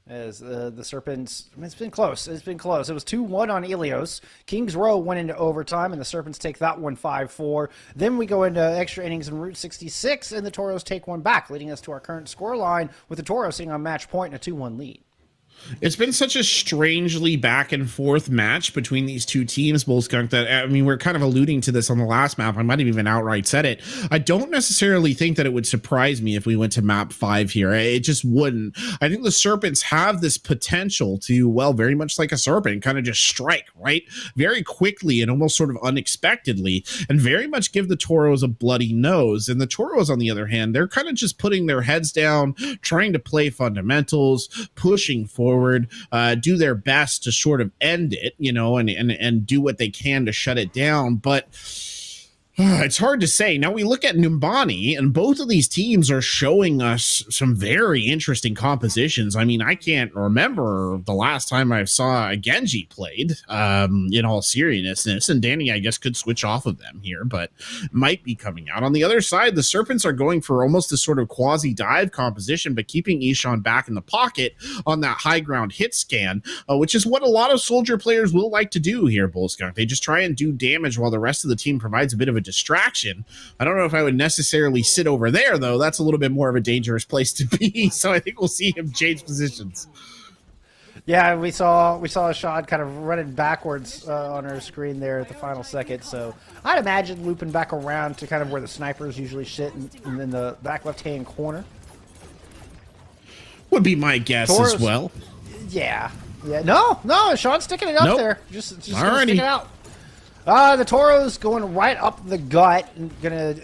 As the Serpents, it's been close. It's been close. It was 2-1 on Ilios. Kings Row went into overtime, and the Serpents take that one 5-4. Then we go into extra innings in Route 66, and the Toros take one back, leading us to our current scoreline with the Toros sitting on match point and a 2-1 lead. It's been such a strangely back and forth match between these two teams, Bullskunk, that, I mean, we're kind of alluding to this on the last map. I might have even outright said it. I don't necessarily think that it would surprise me if we went to map 5 here. It just wouldn't. I think the Serpents have this potential to, well, very much like a Serpent, kind of just strike, right? Very quickly and almost sort of unexpectedly, and very much give the Toros a bloody nose. And the Toros, on the other hand, they're kind of just putting their heads down, trying to play fundamentals, pushing forward, do their best to sort of end it, you know, and do what they can to shut it down. But it's hard to say. Now we look at Numbani, and both of these teams are showing us some very interesting compositions. I mean, I can't remember the last time I saw a Genji played, in all seriousness, and Danny, I guess, could switch off of them here, but might be coming out. On the other side, the Serpents are going for almost a sort of quasi-dive composition, but keeping Ishan back in the pocket on that high ground hit scan, which is what a lot of Soldier players will like to do here, Bullskunk. They just try and do damage while the rest of the team provides a bit of a distraction. I don't know if I would necessarily sit over there, though. That's a little bit more of a dangerous place to be, so I think we'll see him change positions. Yeah, we saw a shot kind of running backwards on our screen there at the final second, so I'd imagine looping back around to kind of where the snipers usually sit in the back left-hand corner. Would be my guess Toros, as well. Yeah. No, Sean's sticking it up there. Just stick it out. The Toros going right up the gut and gonna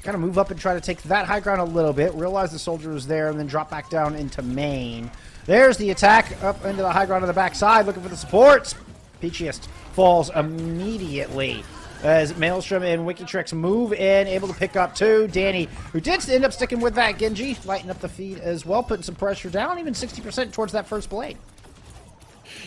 kind of move up and try to take that high ground a little bit. Realize the Soldier is there and then drop back down into main. There's the attack up into the high ground on the backside, looking for the supports. Peachiest falls immediately as Maelstrom and Wikitrix move in, able to pick up two. Danny, who did end up sticking with that Genji, lighting up the feed as well, putting some pressure down, even 60% towards that first blade.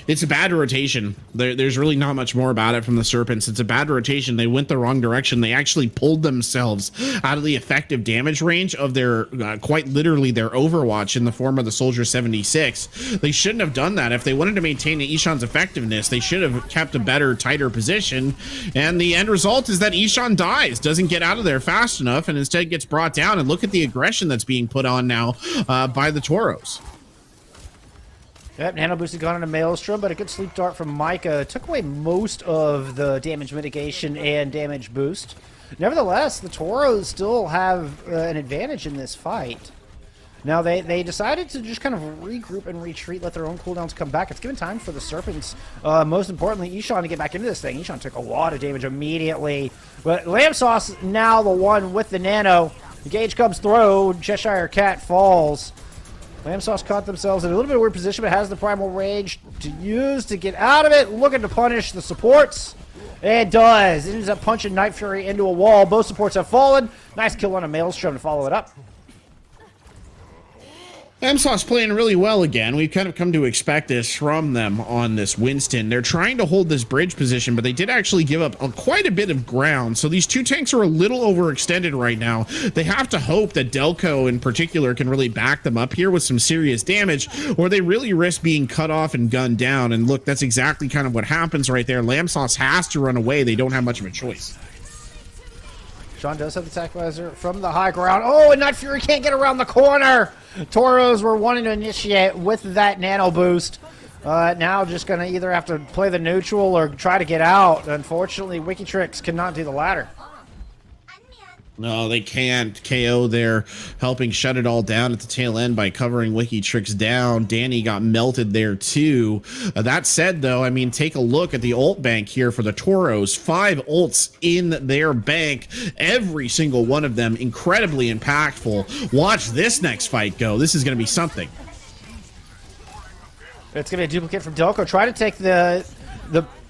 It's a bad rotation. There's really not much more about it from the Serpents. It's a bad rotation. They went the wrong direction. They actually pulled themselves out of the effective damage range of their, quite literally, their Overwatch in the form of the Soldier 76. They shouldn't have done that. If they wanted to maintain Ishan's effectiveness, they should have kept a better, tighter position. And the end result is that Ishan dies, doesn't get out of there fast enough, and instead gets brought down. And look at the aggression that's being put on now by the Toros. Yep, nano boost had gone into Maelstrom, but a good sleep dart from Micah took away most of the damage mitigation and damage boost. Nevertheless, the Toros still have an advantage in this fight. Now, they decided to just kind of regroup and retreat, let their own cooldowns come back. It's given time for the Serpents, most importantly, Ishan, to get back into this thing. Ishan took a lot of damage immediately. But Lamb Sauce now the one with the nano. The gauge comes through. Cheshire Cat falls. Lamb Sauce caught themselves in a little bit of a weird position, but has the primal rage to use to get out of it. Looking to punish the supports. It does. It ends up punching Night Fury into a wall. Both supports have fallen. Nice kill on a Maelstrom to follow it up. MSauce playing really well again. We've kind of come to expect this from them on this Winston. They're trying to hold this bridge position, but they did actually give up quite a bit of ground. So these two tanks are a little overextended right now. They have to hope that Delco in particular can really back them up here with some serious damage, or they really risk being cut off and gunned down. And look, that's exactly kind of what happens right there. Lamsauce has to run away. They don't have much of a choice. Sean does have the Tactilizer from the high ground. Oh, and Night Fury can't get around the corner. Toros were wanting to initiate with that nano boost. Now just going to either have to play the neutral or try to get out. Unfortunately, Wikitrix cannot do the latter. No, they can't. KO there, helping shut it all down at the tail end by covering Wikitrix down. Danny got melted there too. That said, though, I mean, take a look at the ult bank here for the Toros. 5 ults in their bank. Every single one of them incredibly impactful. Watch this next fight go. This is going to be something. It's going to be a duplicate from Delco. Try to take the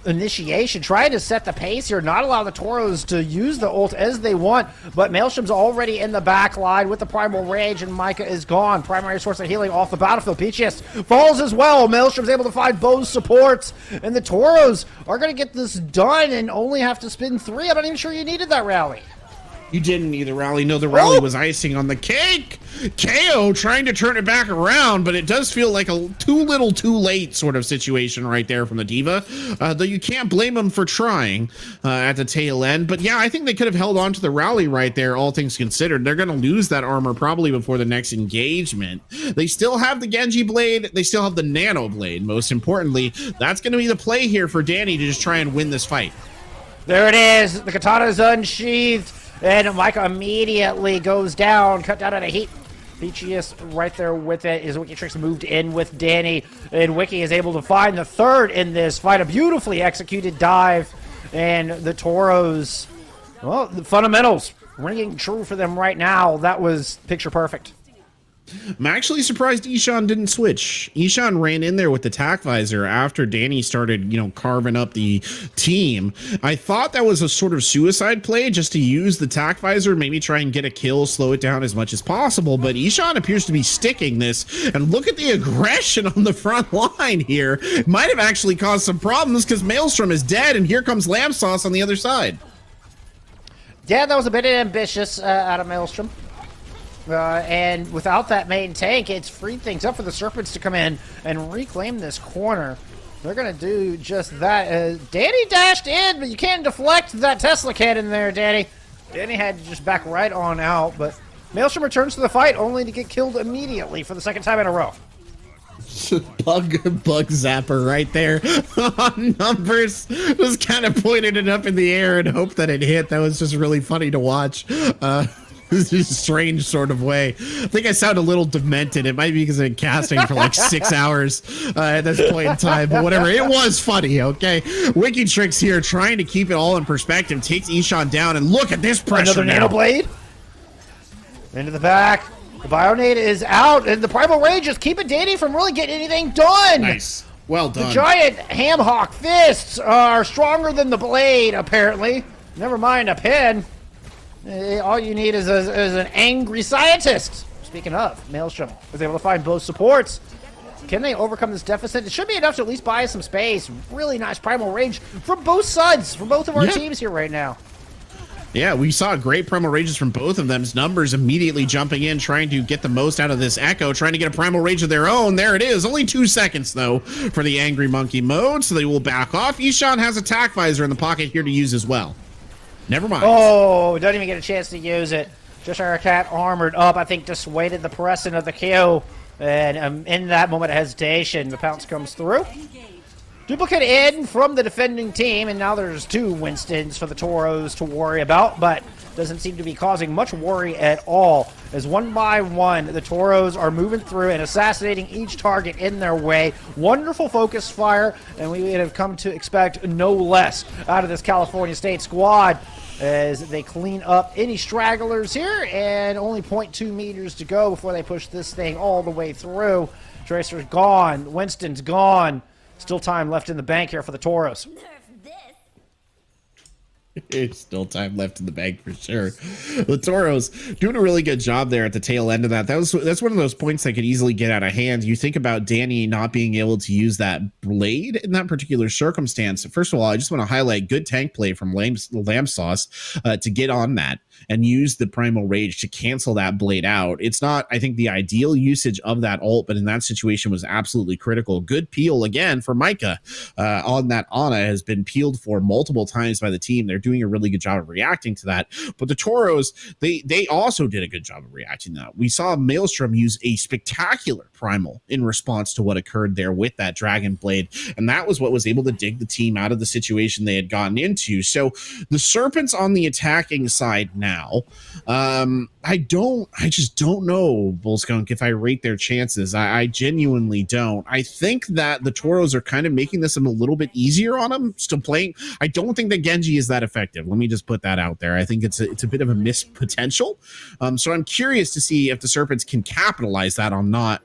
initiation, trying to set the pace here, not allow the Toros to use the ult as they want, but Maelstrom's already in the back line with the Primal Rage, and Micah is gone. Primary source of healing off the battlefield. Peachiest falls as well. Maelstrom's able to find both supports, and the Toros are going to get this done and only have to spin 3. I'm not even sure you needed that rally. You didn't need the rally. No, the rally was icing on the cake. KO trying to turn it back around, but it does feel like a too little too late sort of situation right there from the Diva. Though you can't blame them for trying at the tail end. But yeah, I think they could have held on to the rally right there, all things considered. They're going to lose that armor probably before the next engagement. They still have the Genji Blade. They still have the Nano Blade. Most importantly, that's going to be the play here for Danny to just try and win this fight. There it is. The katana is unsheathed. And Micah immediately goes down, cut down at a heat. Peachiest right there with it. Is Wikitrix moved in with Danny, and Wiki is able to find the third in this fight. A beautifully executed dive, and the Toros, well, the fundamentals ringing true for them right now. That was picture perfect. I'm actually surprised Ishan didn't switch. Ishan ran in there with the tac visor after Danny started, carving up the team. I thought that was a sort of suicide play just to use the tac visor, maybe try and get a kill, slow it down as much as possible. But Ishan appears to be sticking this. And look at the aggression on the front line here. It might have actually caused some problems because Maelstrom is dead, and here comes Lamb Sauce on the other side. Yeah, that was a bit ambitious out of Maelstrom. And without that main tank, it's freed things up for the Serpents to come in and reclaim this corner. They're going to do just that. Danny dashed in, but you can't deflect that Tesla cannon there, Danny. Danny had to just back right on out, but Maelstrom returns to the fight only to get killed immediately for the second time in a row. Bug zapper right there on numbers. Just kind of pointed it up in the air and hoped that it hit. That was just really funny to watch. This is a strange sort of way. I think I sound a little demented. It might be because I've been casting for like 6 hours at this point in time, but whatever. It was funny, okay? Wikitrix here trying to keep it all in perspective. Takes Ishan down, and look at this pressure. Another Nano Blade. Into the back. The Bionade is out, and the Primal Rage is keeping Danny from really getting anything done. Nice. Well done. The giant Hamhawk fists are stronger than the blade, apparently. Never mind a pin. All you need is an angry scientist. Speaking of, Maelstrom was able to find both supports. Can they overcome this deficit? It should be enough to at least buy some space. Really nice Primal Rage from both sides, from both of our teams here right now. Yeah, we saw great Primal Rages from both of them. Numbers immediately jumping in, trying to get the most out of this Echo, trying to get a Primal Rage of their own. There it is. Only 2 seconds, though, for the Angry Monkey mode, so they will back off. Ishan has a tac visor in the pocket here to use as well. Never mind. Oh, don't even get a chance to use it. Just our cat armored up, I think, dissuaded the pressing of the kill. And in that moment of hesitation, the pounce comes through. Duplicate in from the defending team, and now there's 2 Winstons for the Toros to worry about, but doesn't seem to be causing much worry at all. As one by one, the Toros are moving through and assassinating each target in their way. Wonderful focus fire, and we have come to expect no less out of this California State squad as they clean up any stragglers here, and only 0.2 meters to go before they push this thing all the way through. Tracer's gone. Winston's gone. Still time left in the bank here for the Toros. It's still time left in the bank for sure. The Toros doing a really good job there at the tail end of that. That's one of those points that could easily get out of hand. You think about Danny not being able to use that blade in that particular circumstance. First of all, I just want to highlight good tank play from Lamb Sauce to get on that and use the Primal Rage to cancel that blade out. It's not, I think, the ideal usage of that ult, but in that situation was absolutely critical. Good peel again for Micah on that Ana has been peeled for multiple times by the team. They're doing a really good job of reacting to that. But the Toros, they also did a good job of reacting to that. We saw Maelstrom use a spectacular primal in response to what occurred there with that Dragon Blade, and that was what was able to dig the team out of the situation they had gotten into. So the Serpents on the attacking side now, I just don't know, Bullskunk, if I rate their chances. I genuinely don't. I think that the Toros are kind of making this a little bit easier on them, still playing. I don't think that Genji is that effective. Let me just put that out there. I think it's a bit of a missed potential. So I'm curious to see if the Serpents can capitalize that on that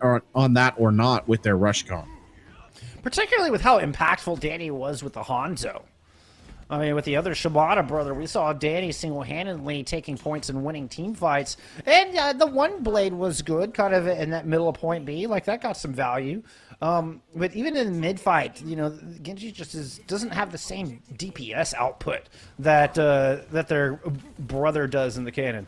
or not with their rush con. particularly with how impactful Danny was with the Hanzo. I mean, with the other Shibata brother, we saw Danny single-handedly taking points and winning team fights. And the one blade was good, kind of in that middle of point B. Like, that got some value. But even in the mid-fight, you know, Genji just doesn't have the same DPS output that that their brother does in the canon.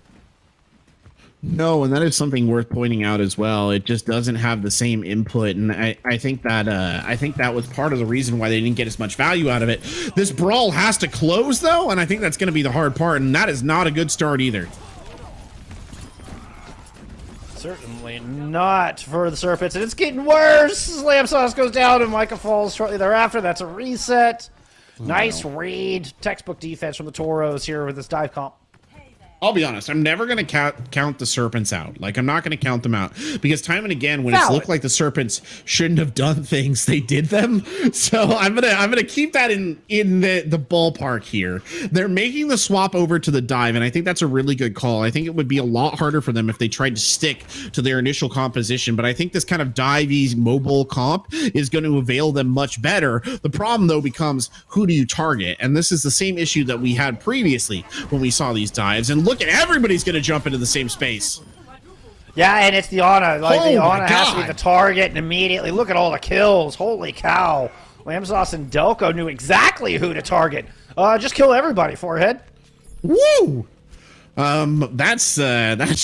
No, and that is something worth pointing out as well. It just doesn't have the same input, and I think that was part of the reason why they didn't get as much value out of it. This brawl has to close though, and I think that's going to be the hard part, and that is not a good start either. Certainly not for the Serpents, and it's getting worse. Lamb Sauce goes down, and Micah falls shortly thereafter. That's a reset. Nice read, textbook defense from the Toros here with this dive comp. I'll be honest, I'm never going to count the Serpents out. Like, I'm not going to count them out because time and again, when it's looked like the Serpents shouldn't have done things, they did them. So I'm gonna keep that in the ballpark here. They're making the swap over to the dive, and I think that's a really good call. I think it would be a lot harder for them if they tried to stick to their initial composition, but I think this kind of divey mobile comp is going to avail them much better. The problem, though, becomes who do you target? And this is the same issue that we had previously when we saw these dives. And look at everybody's going to jump into the same space. Yeah, and it's the Ana. Like, the Ana has to be the target, and immediately look at all the kills. Holy cow. Lamsauce and Delco knew exactly who to target. Just kill everybody, Forehead. Woo! That's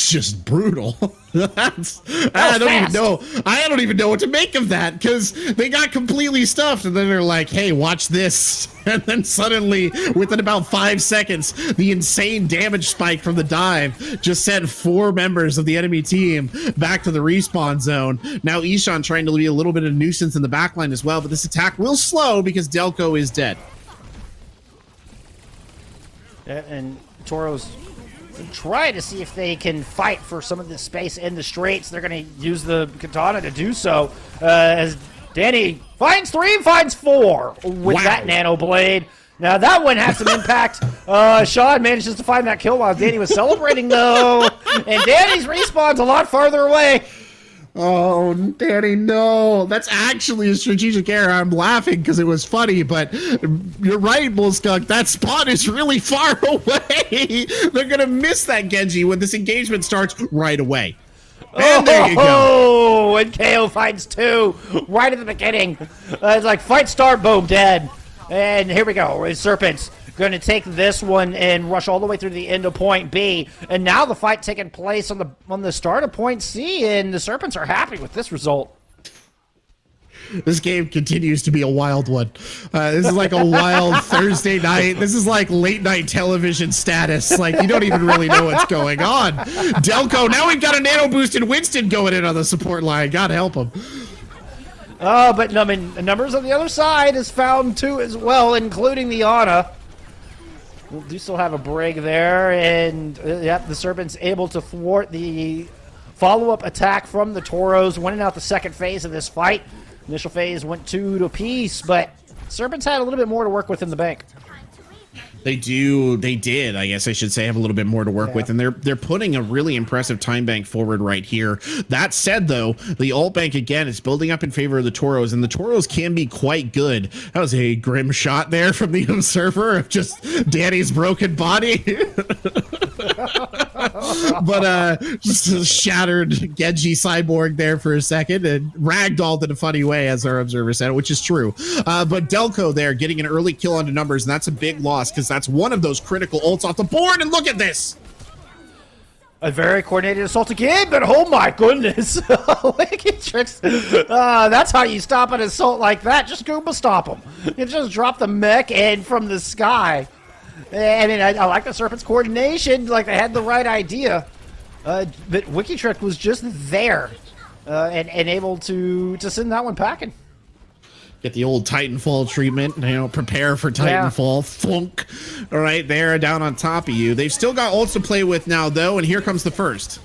just brutal. I don't even know what to make of that, because they got completely stuffed, and then they're like, hey, watch this. And then suddenly, within about 5 seconds, the insane damage spike from the dive just sent 4 members of the enemy team back to the respawn zone. Now Ishan trying to be a little bit of a nuisance in the backline as well, but this attack will slow because Delco is dead. Yeah, and Toros try to see if they can fight for some of this space in the straights. They're going to use the katana to do so, as Danny finds 3 and finds 4 with that nano blade. Now that one had some impact. Sean manages to find that kill while Danny was celebrating, though, and Danny's respawn's a lot farther away. Oh, Danny, no. That's actually a strategic error. I'm laughing because it was funny, but you're right, Bullskunk. That spot is really far away. They're going to miss that Genji when this engagement starts right away. And there you go. Oh, and KO finds 2 right at the beginning. It's like, fight start, boom, dead. And here we go. Serpents going to take this one and rush all the way through the end of point B. And now the fight taking place on the start of point C, and the Serpents are happy with this result. This game continues to be a wild one. This is like a wild Thursday night. This is like late night television status. Like, you don't even really know what's going on. Delco, now we've got a nano boosted Winston going in on the support line. God help him. But I mean, the numbers on the other side is found too as well, including the Ana. We do still have a break there, and yep, the Serpents able to thwart the follow-up attack from the Toros, winning out the second phase of this fight. Initial phase went 2 apiece, but Serpents had a little bit more to work with in the bank. They did, I guess I should say, have a little bit more to work with, and they're putting a really impressive time bank forward right here. That said, though, the ult bank, again, is building up in favor of the Toros, and the Toros can be quite good. That was a grim shot there from the observer of just Danny's broken body. But just a shattered Genji cyborg there for a second, and ragdolled in a funny way, as our observer said, which is true. But Delco there getting an early kill onto numbers, and that's a big loss, because that's one of those critical ults off the board, and look at this! A very coordinated assault again, but oh my goodness. Wicked tricks. That's how you stop an assault like that. Just Goomba stop them. You just drop the mech in from the sky. I mean, I like the Serpent's coordination. Like, they had the right idea. But Wikitrick was just there and able to send that one packing. Get the old Titanfall treatment, prepare for Titanfall. Thunk. All right, they're down on top of you. They've still got ults to play with now, though, and here comes the first.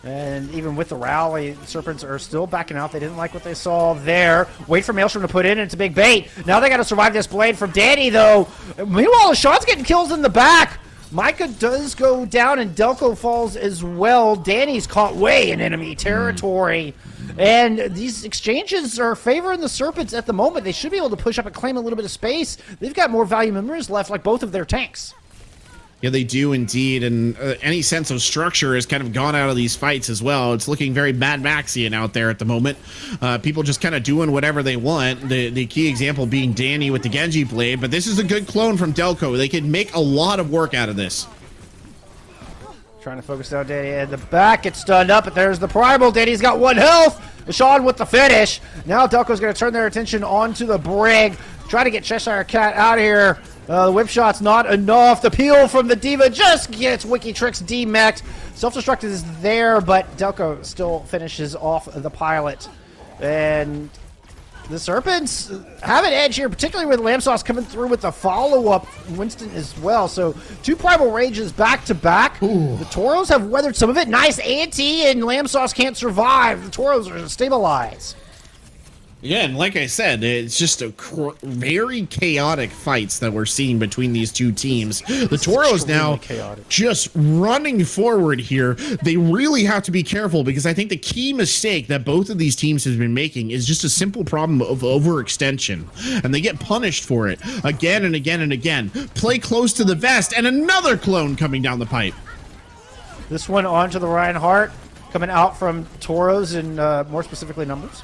And even with the rally, Serpents are still backing out. They didn't like what they saw there. Wait for Maelstrom to put in, and it's a big bait. Now they got to survive this blade from Danny, though. Meanwhile, Sean's getting kills in the back. Micah does go down and Delco falls as well. Danny's caught way in enemy territory. And these exchanges are favoring the Serpents at the moment. They should be able to push up and claim a little bit of space. They've got more value members left, like both of their tanks. Yeah, they do indeed, and any sense of structure has kind of gone out of these fights as well. It's looking very Mad Maxian out there at the moment. People just kind of doing whatever they want. The key example being Danny with the Genji blade, but this is a good clone from Delco. They can make a lot of work out of this. Trying to focus down Danny at the back. Gets stunned up, but there's the Primal. Danny's got 1 health. Sean with the finish. Now Delco's going to turn their attention onto the Brig. Try to get Cheshire Cat out of here. The whip shot's not enough. The peel from the Diva just gets Wiki Tricks demeched. Self-destruct is there, but Delco still finishes off the pilot. And the Serpents have an edge here, particularly with Lamb Sauce coming through with the follow-up. Winston as well. So 2 Primal Rages back-to-back. The Toros have weathered some of it. Nice anti, and Lamb Sauce can't survive. The Toros are stabilized. Yeah, and like I said, it's just a very chaotic fights that we're seeing between these two teams. The Toros now just running forward here. They really have to be careful because I think the key mistake that both of these teams have been making is just a simple problem of overextension. And they get punished for it again and again and again. Play close to the vest and another clone coming down the pipe. This one onto the Reinhardt, coming out from Toros and more specifically numbers.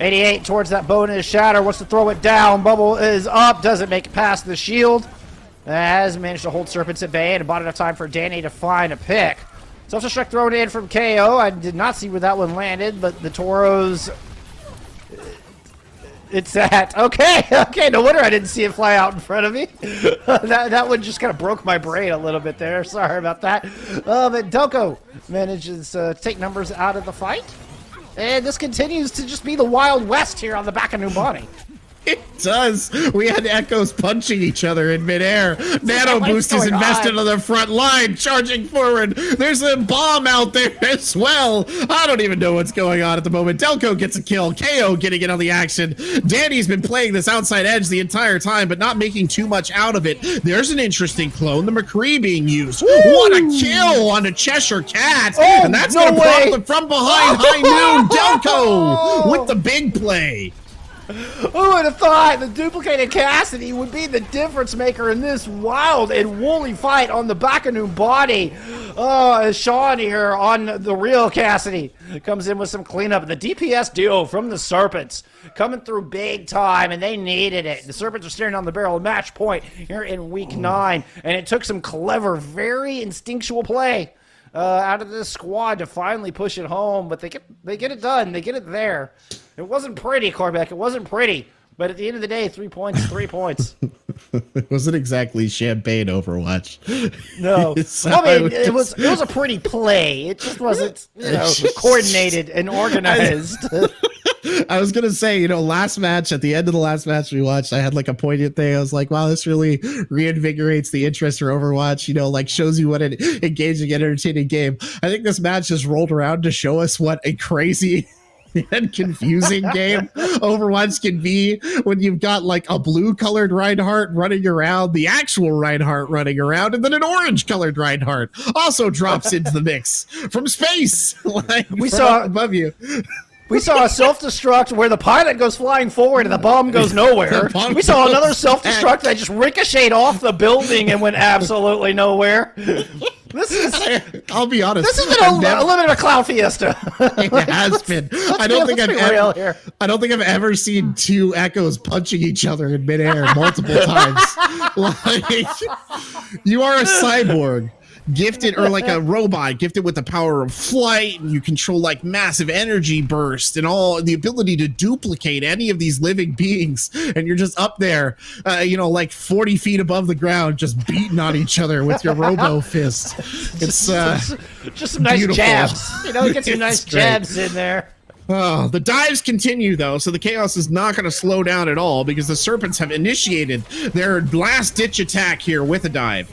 88 towards that bonus shatter, wants to throw it down. Bubble is up, doesn't make it past the shield. Has managed to hold Serpents at bay and bought enough time for Danny to find a pick. Self-destruct thrown in from KO. I did not see where that one landed, but the Toros... It's that. Okay, no wonder I didn't see it fly out in front of me. that one just kind of broke my brain a little bit there. Sorry about that. But Delco manages to take numbers out of the fight. And this continues to just be the Wild West here on the back of Numbani. It does. We had echoes punching each other in midair. Nano Boost is invested on the front line, charging forward. There's a bomb out there as well. I don't even know what's going on at the moment. Delco gets a kill. KO getting in on the action. Danny's been playing this outside edge the entire time, but not making too much out of it. There's an interesting clone, the McCree being used. Woo! What a kill on a Cheshire Cat. And that's going to prop them from behind high noon. Delco with the big play. Who would have thought the duplicated Cassidy would be the difference maker in this wild and woolly fight on the back of Numbani? Oh, Sean here on the real Cassidy comes in with some cleanup. The DPS duo from the Serpents coming through big time, and they needed it. The Serpents are staring on the barrel of match point here in week 9, and it took some clever, very instinctual play out of this squad to finally push it home, but they get it done. They get it there. It wasn't pretty, Corbeck. It wasn't pretty. But at the end of the day, 3 points, 3 points. It wasn't exactly champagne Overwatch. No. I mean, it was a pretty play. It just wasn't, coordinated and organized. I was going to say, last match, at the end of the last match we watched, I had like a poignant thing. I was like, wow, this really reinvigorates the interest for Overwatch, like shows you what an engaging, entertaining game. I think this match just rolled around to show us what a crazy and confusing game Overwatch can be when you've got like a blue colored Reinhardt running around, the actual Reinhardt running around, and then an orange colored Reinhardt also drops into the mix from space. Like we saw above you. We saw a self-destruct where the pilot goes flying forward and the bomb goes nowhere. We saw another self-destruct that just ricocheted off the building and went absolutely nowhere. I'll be honest. This has been a little bit of a cloud fiesta. It has been. I don't think I've ever seen 2 echoes punching each other in midair multiple times. Like, you are a cyborg. Gifted, or like a robot gifted with the power of flight, and you control like massive energy burst and all the ability to duplicate any of these living beings, and you're just up there like 40 feet above the ground just beating on each other with your robo fist. It's just some nice jabs, get some nice jabs in there. Oh, the dives continue, though, so the chaos is not going to slow down at all because the Serpents have initiated their last-ditch attack here with a dive.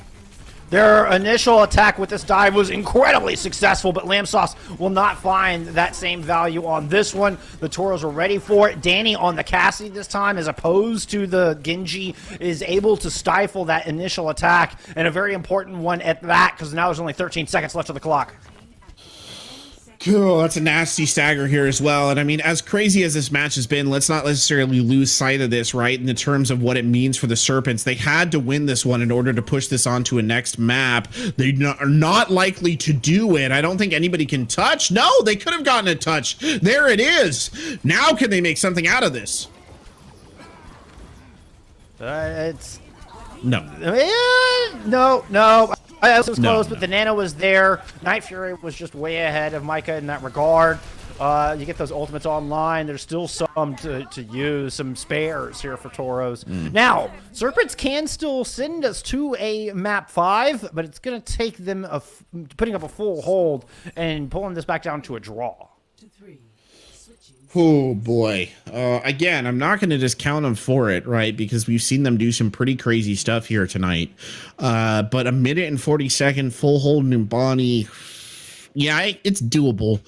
Their initial attack with this dive was incredibly successful, but Lamb Sauce will not find that same value on this one. The Toros are ready for it. Danny on the Cassie this time, as opposed to the Genji, is able to stifle that initial attack, and a very important one at that, because now there's only 13 seconds left of the clock. Cool, that's a nasty stagger here as well. And I mean, as crazy as this match has been, let's not necessarily lose sight of this, right? In the terms of what it means for the Serpents. They had to win this one in order to push this onto a next map. They are not likely to do it. I don't think anybody can touch. No, they could have gotten a touch. There it is. Now can they make something out of this? It's... No. No. I was close, No. but the Nano was there. Night Fury was just way ahead of Micah in that regard. You get those ultimates online. There's still some to use, some spares here for Toros. Now, Serpents can still send us to a map 5, but it's going to take them putting up a full hold and pulling this back down to a draw. Oh boy. Again, I'm not going to just count them for it, right? Because we've seen them do some pretty crazy stuff here tonight. But a minute and 40-second full hold in Bonnie, yeah, it's doable.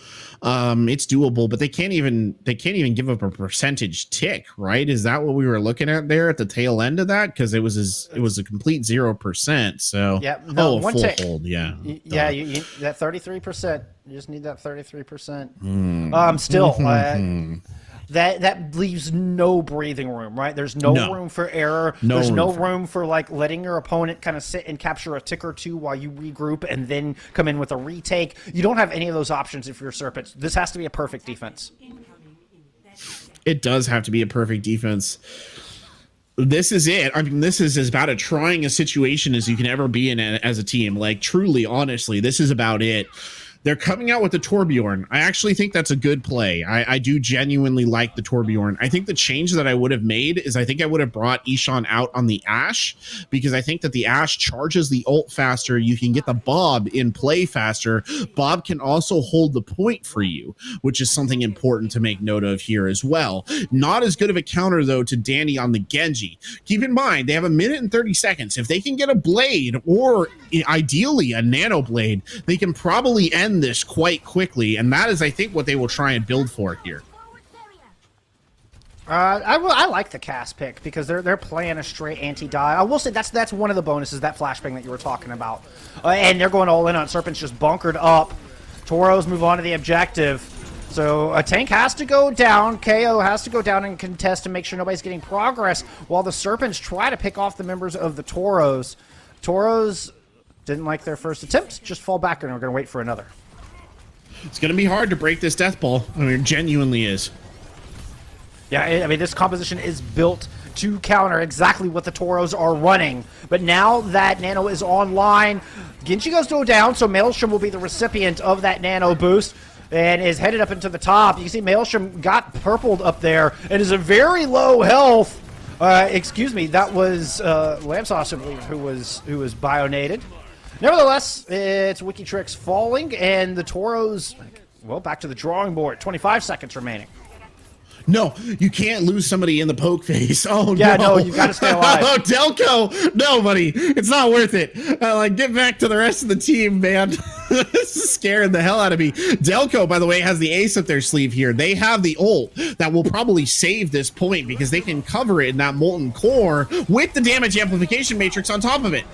It's doable, but they can't even give up a percentage tick, right? Is that what we were looking at there at the tail end of that? Because it was a complete 0%. So yeah, no, full hold, yeah, yeah, you that 33%. You just need that 33%. Still, that leaves no breathing room, right? There's no room for error. There's no room for like letting your opponent kind of sit and capture a tick or two while you regroup and then come in with a retake. You don't have any of those options if you're Serpents. This has to be a perfect defense. It does have to be a perfect defense. This is it. I mean, this is as about as trying a situation as you can ever be in as a team. Like, truly, honestly, this is about it. They're coming out with the Torbjorn. I actually think that's a good play. I do genuinely like the Torbjorn. I think the change that I would have made is I think I would have brought Ishan out on the Ashe, because I think that the Ashe charges the ult faster. You can get the Bob in play faster. Bob can also hold the point for you, which is something important to make note of here as well. Not as good of a counter, though, to Danny on the Genji. Keep in mind, they have a minute and 30 seconds. If they can get a blade, or ideally a nano blade, they can probably end this quite quickly, and that is, I think, what they will try and build for here. I like the cast pick because they're playing a straight anti-die. I will say that's one of the bonuses, that flashbang that you were talking about, and they're going all in on Serpents, just bunkered up. Toros move on to the objective, so a tank has to go down. KO has to go down and contest to make sure nobody's getting progress, while the Serpents try to pick off the members of the Toros. Toros didn't like their first attempt, just fall back, and we're going to wait for another. It's going to be hard to break this death ball. I mean, it genuinely is. Yeah, I mean, this composition is built to counter exactly what the Toros are running. But now that Nano is online, Genji goes to go down, so Maelstrom will be the recipient of that Nano boost and is headed up into the top. You can see Maelstrom got purpled up there and is a very low health. Excuse me, that was Lamb Sauce, I believe, who was bionated. Nevertheless, it's Wikitrix falling, and the Toros, well, back to the drawing board. 25 seconds remaining. No, you can't lose somebody in the poke phase. Oh, yeah, no. You got to stay alive. Oh, Delco. No, buddy. It's not worth it. Get back to the rest of the team, man. This is scaring the hell out of me. Delco, by the way, has the ace up their sleeve here. They have the ult that will probably save this point because they can cover it in that Molten Core with the damage amplification matrix on top of it.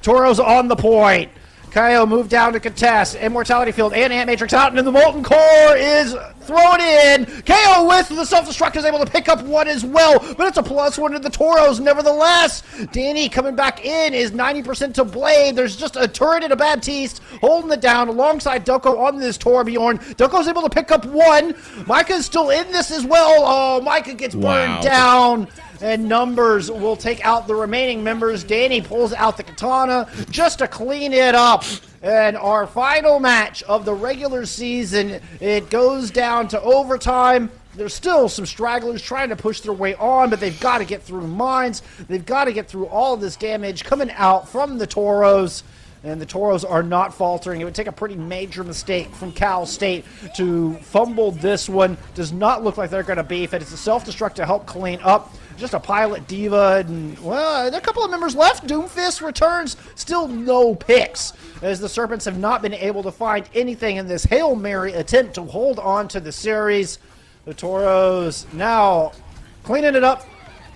Toros on the point. Kaio moved down to contest. Immortality Field and Ant Matrix out, and then the Molten Core is thrown in. KO with the self-destruct is able to pick up one as well, but it's a +1 to the Toros nevertheless. Danny coming back in is 90% to blade. There's just a turret and a Baptiste holding it down alongside Doko on this Torbjorn. Doko's able to pick up one. Micah's still in this as well. Oh, Micah gets burned down. And Numbers will take out the remaining members. Danny pulls out the katana just to clean it up. And our final match of the regular season, it goes down to overtime. There's still some stragglers trying to push their way on, but they've got to get through mines. They've got to get through all of this damage coming out from the Toros. And the Toros are not faltering. It would take a pretty major mistake from Cal State to fumble this one. Does not look like they're going to beef it. It's a self-destruct to help clean up. just a pilot diva, and well, there are a couple of members left. Doomfist returns, still no picks, as the Serpents have not been able to find anything in this Hail Mary attempt to hold on to the series. The Toros now cleaning it up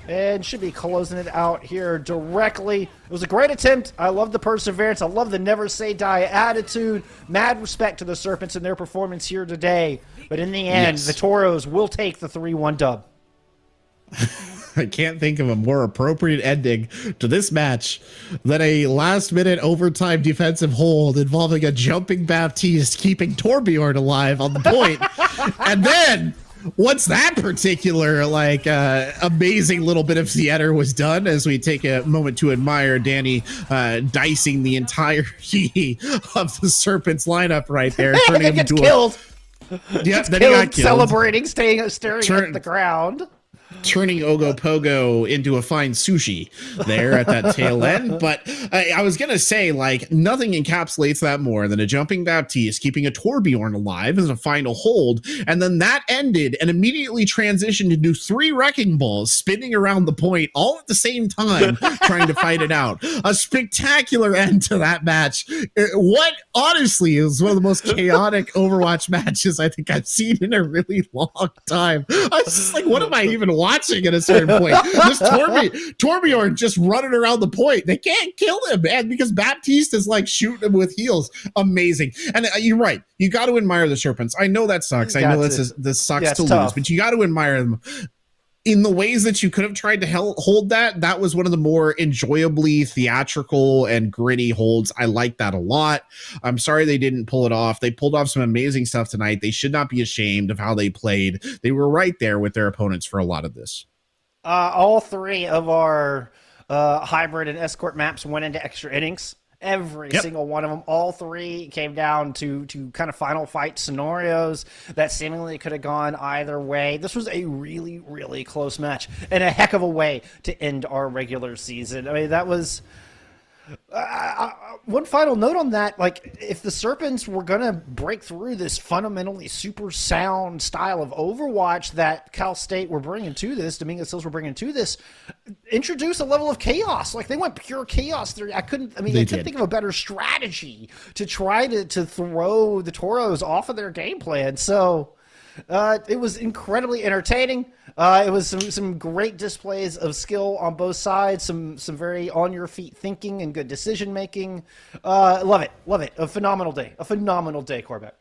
and should be closing it out here directly. It was a great attempt. I love the perseverance. I love the never say die attitude. Mad respect to the Serpents and their performance here today. But in the end, the Toros will take the 3-1 dub. I can't think of a more appropriate ending to this match than a last-minute overtime defensive hold involving a jumping Baptiste keeping Torbjorn alive on the point. And then, once that particular, amazing little bit of theater was done, as we take a moment to admire Danny dicing the entirety of the Serpents lineup right there, turning him into killed. Yep, then he got killed. Celebrating, staring at the ground. Turning Ogopogo into a fine sushi there at that tail end. But I was going to say, nothing encapsulates that more than a jumping Baptiste keeping a Torbjorn alive as a final hold. And then that ended and immediately transitioned into 3 wrecking balls spinning around the point all at the same time, trying to fight it out. A spectacular end to that match. What honestly is one of the most chaotic Overwatch matches I think I've seen in a really long time. I was just like, what am I even watching at a certain point? Just Torbjorn just running around the point. They can't kill him, man, because Baptiste is shooting him with heals. Amazing. And you're right. You got to admire the Serpents. I know that sucks. I know this sucks to lose, but you got to admire them. In the ways that you could have tried to hold that was one of the more enjoyably theatrical and gritty holds. I like that a lot. I'm sorry they didn't pull it off. They pulled off some amazing stuff tonight. They should not be ashamed of how they played. They were right there with their opponents for a lot of this. All 3 of our hybrid and escort maps went into extra innings. Every single one of them, all 3 came down to kind of final fight scenarios that seemingly could have gone either way. This was a really, really close match and a heck of a way to end our regular season. I mean, that was... one final note on that, if the Serpents were going to break through this fundamentally super sound style of Overwatch that Cal State were bringing to this, Dominguez Hills were bringing to this, introduce a level of chaos. They went pure chaos there. I couldn't think of a better strategy to try to throw the Toros off of their game plan. So it was incredibly entertaining. It was some great displays of skill on both sides, some very on your feet thinking and good decision making. Love it. A phenomenal day, Corbett.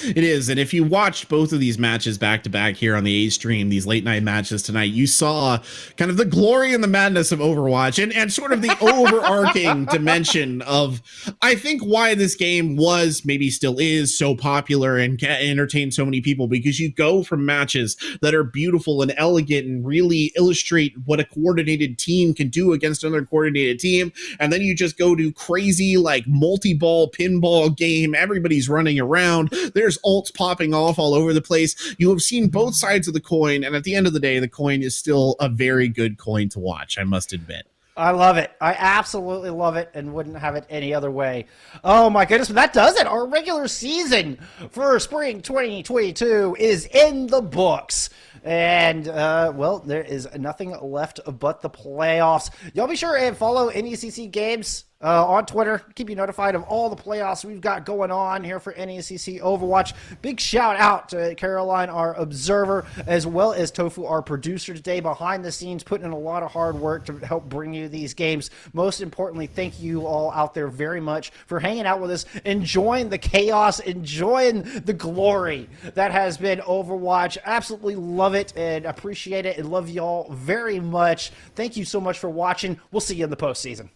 It is. And if you watched both of these matches back to back here on the A stream, these late night matches tonight, you saw kind of the glory and the madness of Overwatch and sort of the overarching dimension of, I think, why this game was, maybe still is, so popular and entertain so many people, because you go from matches that are beautiful and elegant and really illustrate what a coordinated team can do against another coordinated team. And then you just go to crazy, multi-ball pinball game. Everybody's running around. There's ults popping off all over the place. You have seen both sides of the coin, and at the end of the day, the coin is still a very good coin to watch, I must admit. I love it. I absolutely love it and wouldn't have it any other way. Oh my goodness, but that does it. Our regular season for spring 2022 is in the books. And, there is nothing left but the playoffs. Y'all be sure and follow NECC Games on Twitter. Keep you notified of all the playoffs we've got going on here for NECC Overwatch. Big shout out to Caroline, our observer, as well as Tofu, our producer today, behind the scenes, putting in a lot of hard work to help bring you these games. Most importantly, thank you all out there very much for hanging out with us, enjoying the chaos, enjoying the glory that has been Overwatch. Absolutely love it and appreciate it and love y'all very much. Thank you so much for watching. We'll see you in the postseason.